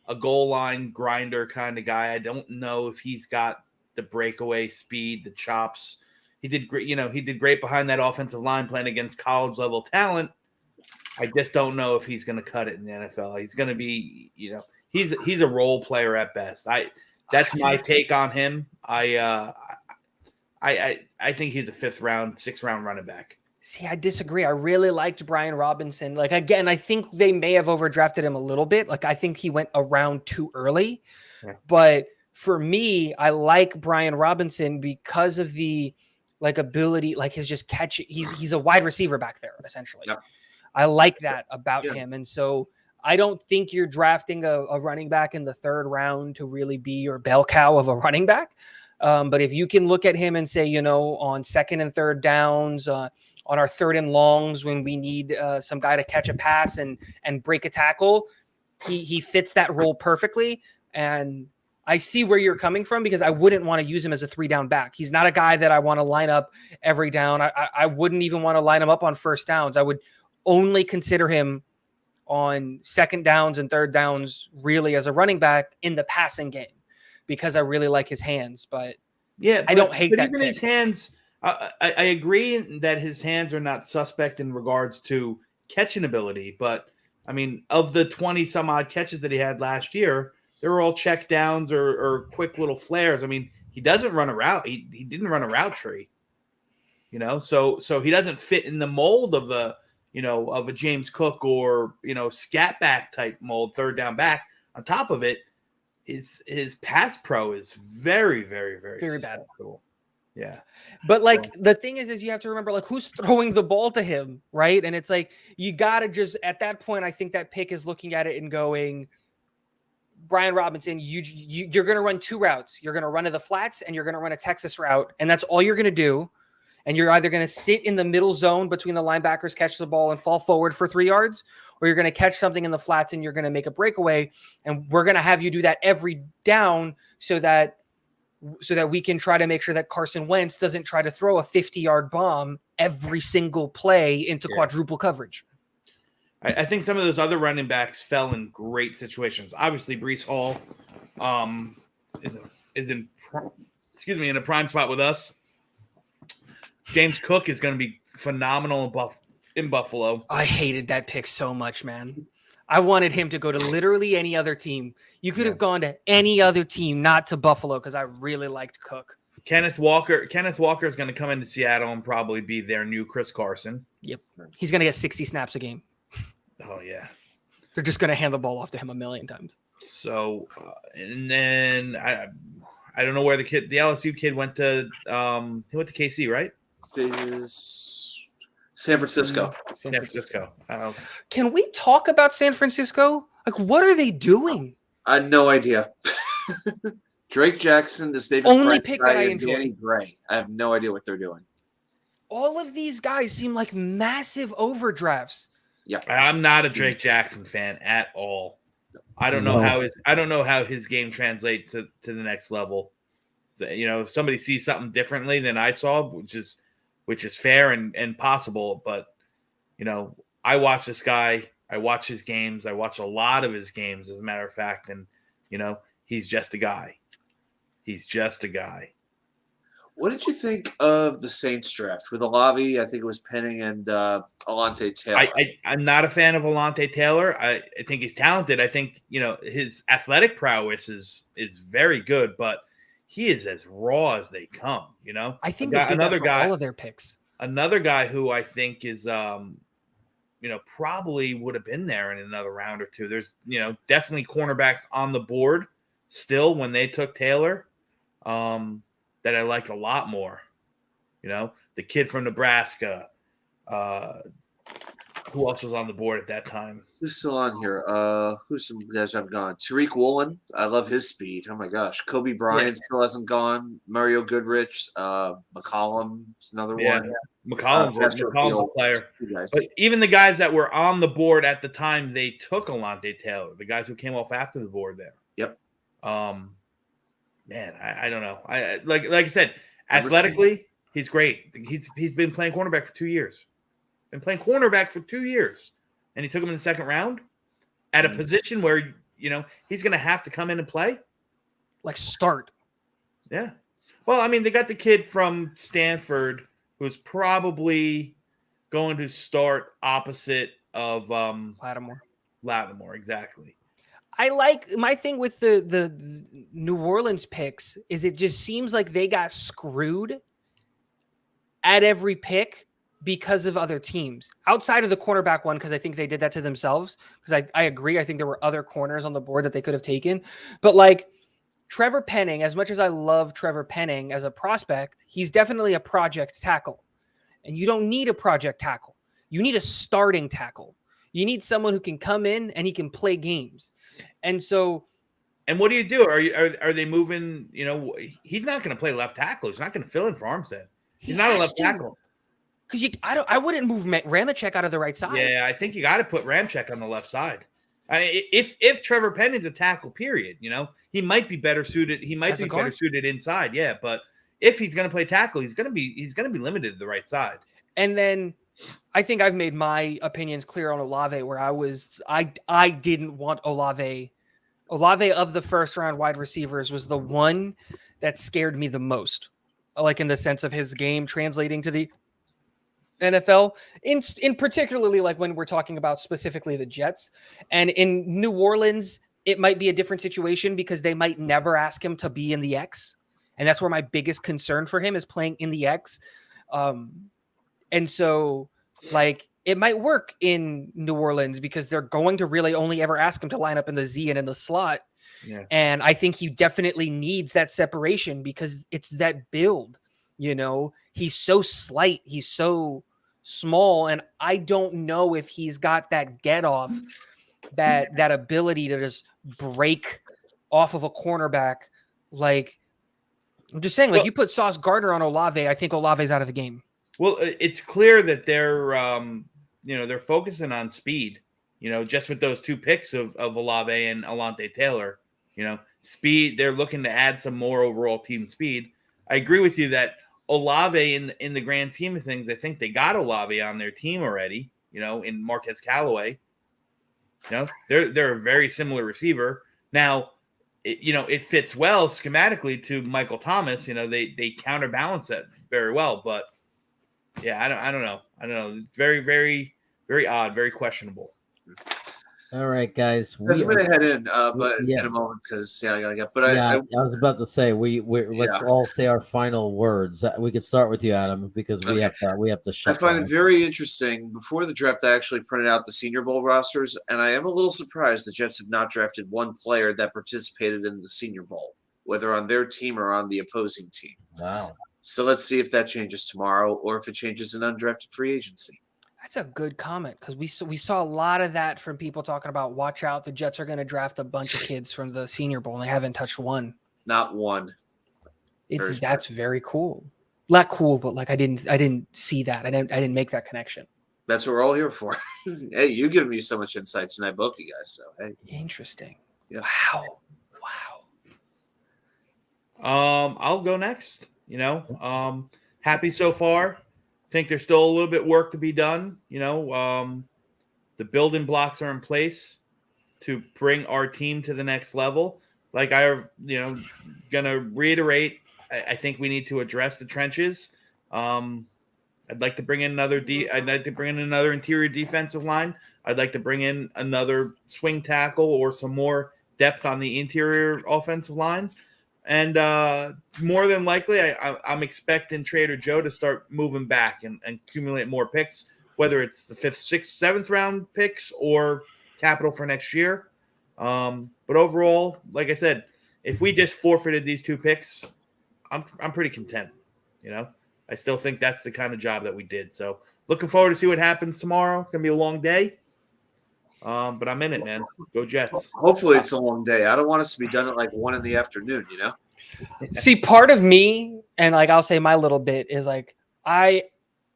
S7: a goal line grinder kind of guy. I don't know if he's got the breakaway speed, the chops. He did great. He did great behind that offensive line playing against college level talent. I just don't know if he's going to cut it in the NFL. He's going to be, he's a role player at best. That's my take on him. I think he's a 5th round, 6th round running back.
S6: See, I disagree. I really liked Brian Robinson. Like, again, I think they may have overdrafted him a little bit. Like, I think he went around too early.
S7: Yeah.
S6: But for me, I like Brian Robinson because of the ability, like his just catch. He's a wide receiver back there, essentially.
S5: Yep.
S6: I like that about
S5: Yeah.
S6: him. And so I don't think you're drafting a running back in the 3rd round to really be your bell cow of a running back. But if you can look at him and say, on 2nd and 3rd downs, on our 3rd and longs, when we need some guy to catch a pass and break a tackle, he fits that role perfectly. And I see where you're coming from because I wouldn't want to use him as a 3-down back. He's not a guy that I want to line up every down. I wouldn't even want to line him up on 1st downs. I would only consider him on 2nd downs and 3rd downs really as a running back in the passing game because I really like his hands. But
S7: Yeah,
S6: I don't hate that
S7: Even
S6: pick.
S7: his hands. I agree that his hands are not suspect in regards to catching ability, but I mean, of the 20 some odd catches that he had last year, they were all check downs or quick little flares. I mean, he doesn't run a route. He didn't run a route tree, so he doesn't fit in the mold of of a James Cook or scat back type mold, 3rd down back. On top of it, his pass pro is very, very, very,
S6: Very bad.
S7: susceptible. Yeah.
S6: But the thing is you have to remember who's throwing the ball to him, right? And it's you gotta just at that point, I think that pick is looking at it and going, Brian Robinson, you're gonna run 2 routes. You're gonna run to the flats and you're gonna run a Texas route, and that's all you're gonna do. And you're either gonna sit in the middle zone between the linebackers, catch the ball, and fall forward for 3 yards, or you're gonna catch something in the flats and you're gonna make a breakaway. And we're gonna have you do that every down so that we can try to make sure that Carson Wentz doesn't try to throw a 50-yard bomb every single play into quadruple coverage.
S7: I think some of those other running backs fell in great situations. Obviously, Breece Hall is in a prime spot with us. James Cook is going to be phenomenal in Buffalo.
S6: I hated that pick so much, man. I wanted him to go to literally any other team. You could have gone to any other team, not to Buffalo, because I really liked Cook.
S7: Kenneth Walker is going to come into Seattle and probably be their new Chris Carson.
S6: Yep. He's going to get 60 snaps a game.
S7: Oh, yeah.
S6: They're just going to hand the ball off to him a million times.
S7: So, and then I don't know where the LSU kid went to. He went to KC, right?
S5: Is San Francisco.
S7: San Francisco.
S6: Can we talk about San Francisco? What are they doing?
S5: I had no idea. Drake Jackson, this Davis
S6: Only
S5: Bryant
S6: pick
S5: guy,
S6: that I
S5: and
S6: enjoy.
S5: Danny Gray. I have no idea what they're doing.
S6: All of these guys seem like massive overdrafts.
S5: Yeah,
S7: I'm not a Drake Jackson fan at all. I don't know how his game translates to the next level. If somebody sees something differently than I saw, which is fair and possible, but I watch this guy. I watch his games. I watch a lot of his games, as a matter of fact, and he's just a guy. He's just a guy.
S5: What did you think of the Saints draft with Olavi? I think it was Penning and Alontae Taylor.
S7: I'm not a fan of Alontae Taylor. I think he's talented. I think his athletic prowess is very good, but he is as raw as they come.
S6: I think they did that for all of their picks.
S7: Another guy who I think is probably would have been there in another round or two. There's definitely cornerbacks on the board still when they took Taylor. that I like a lot more. You know, the kid from Nebraska. Who else was on the board at that time?
S5: Who's still on here? Who's some guys have gone? Tariq Woolen. I love his speed. Oh my gosh. Kobe Bryant still hasn't gone. Mario Goodrich. McCollum's another
S7: Yeah.
S5: one.
S7: McCollum's a player. But even the guys that were on the board at the time, they took Alontae Taylor. The guys who came off after the board there.
S5: Yep.
S7: Man, I don't know. I like I said, athletically, he's great. He's been playing cornerback for 2 years. Been playing cornerback for 2 years, and he took him in the second round at a position where he's going to have to come in and play.
S6: Like start.
S7: Yeah. Well, I mean, they got the kid from Stanford who's probably going to start opposite of Lattimore, exactly.
S6: I like my thing with the New Orleans picks is it just seems like they got screwed at every pick because of other teams outside of the cornerback one. Cause I think they did that to themselves. Cause I agree. I think there were other corners on the board that they could have taken, but like Trevor Penning, as much as I love Trevor Penning as a prospect, he's definitely a project tackle, and you don't need a project tackle. You need a starting tackle. You need someone who can come in and he can play games. And so,
S7: and what do you do? Are they moving? He's not going to play left tackle. He's not going to fill in for Armstead. He's not a left tackle.
S6: Because I wouldn't move Ramachek out of the right side.
S7: Yeah, I think you got to put Ramczyk on the left side. If Trevor Penning's a tackle, period, he might be better suited. He might be better suited inside. Yeah, but if he's going to play tackle, he's going to be limited to the right side.
S6: And then I think I've made my opinions clear on Olave, where I didn't want Olave. Olave of the first round wide receivers was the one that scared me the most, like in the sense of his game translating to the NFL, in particularly like when we're talking about specifically the Jets. And in New Orleans, it might be a different situation because they might never ask him to be in the X. And that's where my biggest concern for him is playing in the X. And so like it might work in New Orleans because they're going to really only ever ask him to line up in the Z and in the slot.
S7: Yeah.
S6: And I think he definitely needs that separation because it's that build, he's so slight. He's so small. And I don't know if he's got that get off, that ability to just break off of a cornerback. Like I'm just saying, you put Sauce Gardner on Olave, I think Olave's out of the game.
S7: Well, it's clear that they're focusing on speed, just with those two picks of Olave and Alontae Taylor, speed. They're looking to add some more overall team speed. I agree with you that Olave in the grand scheme of things, I think they got Olave on their team already, in Marquez Callaway. They're a very similar receiver. Now, it fits well schematically to Michael Thomas. They counterbalance that very well, but yeah, I don't know. It's very, very, very odd, very questionable.
S1: All right, guys.
S5: I'm going to head in, but in a moment because I gotta get. But
S1: I was about to say let's all say our final words. We could start with you, Adam, because we have to shut.
S5: I find it very interesting. Before the draft, I actually printed out the Senior Bowl rosters, and I am a little surprised the Jets have not drafted one player that participated in the Senior Bowl, whether on their team or on the opposing team.
S1: Wow.
S5: So let's see if that changes tomorrow, or if it changes in undrafted free agency.
S6: That's a good comment because we saw a lot of that from people talking about watch out, the Jets are going to draft a bunch of kids from the Senior Bowl and they haven't touched one.
S5: Not one.
S6: That's very cool. Not cool, but like I didn't see that. I didn't make that connection.
S5: That's what we're all here for. Hey, you give me so much insight tonight, both of you guys. So hey,
S6: interesting.
S5: Yeah.
S6: Wow.
S7: I'll go next. Happy so far. Think there's still a little bit work to be done. The building blocks are in place to bring our team to the next level. Like gonna reiterate, I think we need to address the trenches. I'd like to bring in another interior defensive line. I'd like to bring in another swing tackle or some more depth on the interior offensive line. And more than likely, I'm expecting Trader Joe to start moving back and accumulate more picks, whether it's the 5th, 6th, 7th round picks or capital for next year. But overall, like I said, if we just forfeited these two picks, I'm pretty content. You know, I still think that's the kind of job that we did. So looking forward to see what happens tomorrow. It's gonna be a long day. But I'm in it, man. Go Jets.
S5: Hopefully it's a long day. I don't want us to be done at like 1 p.m. You know.
S6: See, part of me, and like I'll say my little bit is like I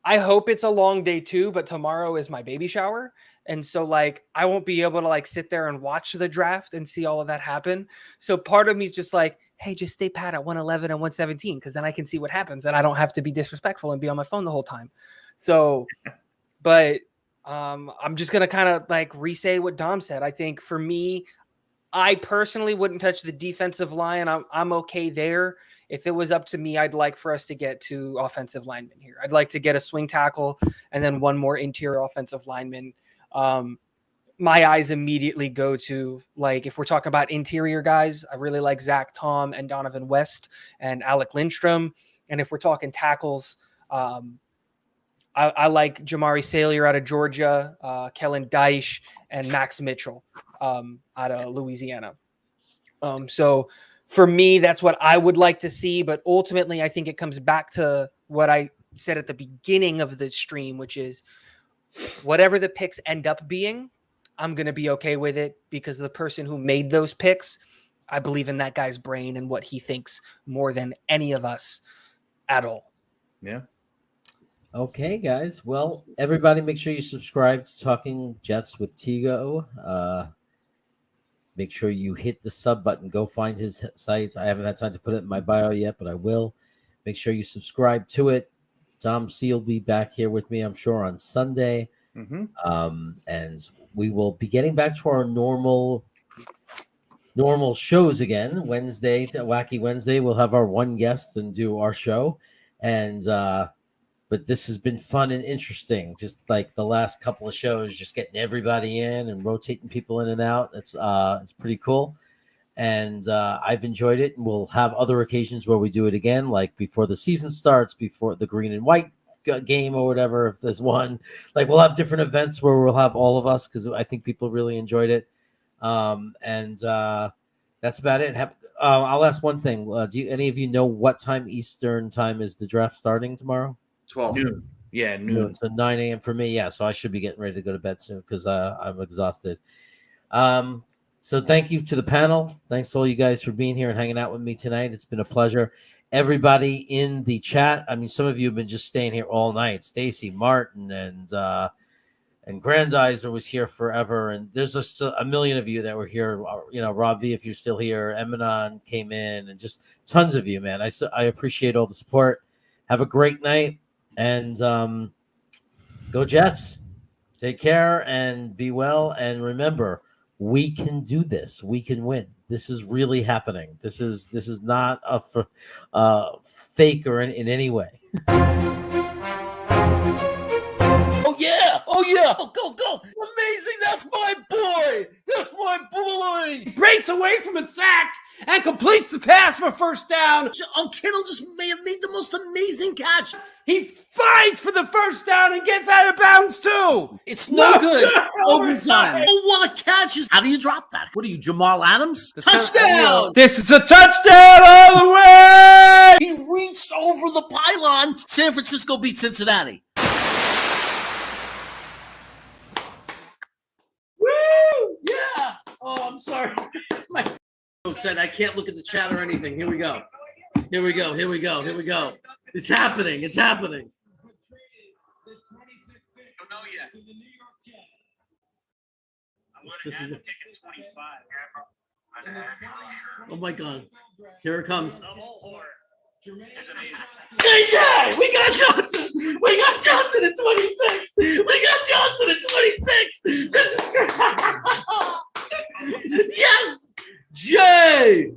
S6: hope it's a long day too, but tomorrow is my baby shower. And so like I won't be able to like sit there and watch the draft and see all of that happen. So part of me is just like, hey, just stay pat at 111 and 117 because then I can see what happens and I don't have to be disrespectful and be on my phone the whole time. So, but I'm just gonna kind of like re-say what Dom said. I think for me, I personally wouldn't touch the defensive line. I'm okay there. If it was up to me, I'd like for us to get to offensive linemen here. I'd like to get a swing tackle and then one more interior offensive lineman. My eyes immediately go to, like, if we're talking about interior guys, I really like Zach Tom and Donovan West and Alec Lindstrom. And if we're talking tackles, I like Jamari Salyer out of Georgia, Kellen Deich, and Max Mitchell out of Louisiana. So for me, that's what I would like to see. But ultimately, I think it comes back to what I said at the beginning of the stream, which is whatever the picks end up being, I'm going to be okay with it because the person who made those picks, I believe in that guy's brain and what he thinks more than any of us at all.
S7: Yeah.
S1: Okay, guys. Well, everybody make sure you subscribe to Talking Jets with Tigo. Make sure you hit the sub button. Go find his sites. I haven't had time to put it in my bio yet, but I will. Make sure you subscribe to it. Dom C will be back here with me, I'm sure, on Sunday.
S7: Mm-hmm.
S1: And we will be getting back to our normal shows again. Wednesday, Wacky Wednesday, we'll have our one guest and do our show. And but this has been fun and interesting. Just like the last couple of shows, just getting everybody in and rotating people in and out. It's pretty cool. And I've enjoyed it. And we'll have other occasions where we do it again, like before the season starts, before the green and white game or whatever. If there's one, like we'll have different events where we'll have all of us because I think people really enjoyed it. And that's about it. I'll ask one thing. Do any of you know what time Eastern time is the draft starting tomorrow?
S5: 12.
S7: Noon. Yeah, noon.
S1: So 9 a.m. for me. Yeah, so I should be getting ready to go to bed soon because I'm exhausted. So thank you to the panel. Thanks to all you guys for being here and hanging out with me tonight. It's been a pleasure. Everybody in the chat. I mean, some of you have been just staying here all night. Stacy, Martin, and Grandizer was here forever. And there's just a million of you that were here. You know, Rob V, if you're still here, Eminon came in, and just tons of you, man. I appreciate all the support. Have a great night, and go Jets. Take care and be well. And remember, we can do this. We can win. This is really happening. This is not a fake or in any way. Oh yeah! Go! Amazing! That's my boy! That's my boy!
S8: Breaks away from a sack and completes the pass for first down.
S1: Kittle just may have made the most amazing catch.
S8: He fights for the first down and gets out of bounds too.
S1: It's no good. Overtime. Oh, what a catch! How do you drop that? What are you, Jamal Adams? Touchdown!
S8: This is a touchdown all the way.
S1: He reached over the pylon. San Francisco beat Cincinnati. Woo! Yeah! Oh, I'm sorry. My folks said I can't look at the chat or anything. Here we go. It's happening.
S3: Don't know yet. I want to
S1: This
S3: add
S1: is
S3: a
S1: it.
S3: pick at 25.
S1: Oh my God. Here it comes.
S3: The whole horror is amazing.
S1: Yeah, we got Johnson. We got Johnson at 26. We got Johnson at 26. This is great. Yes. J-E-T.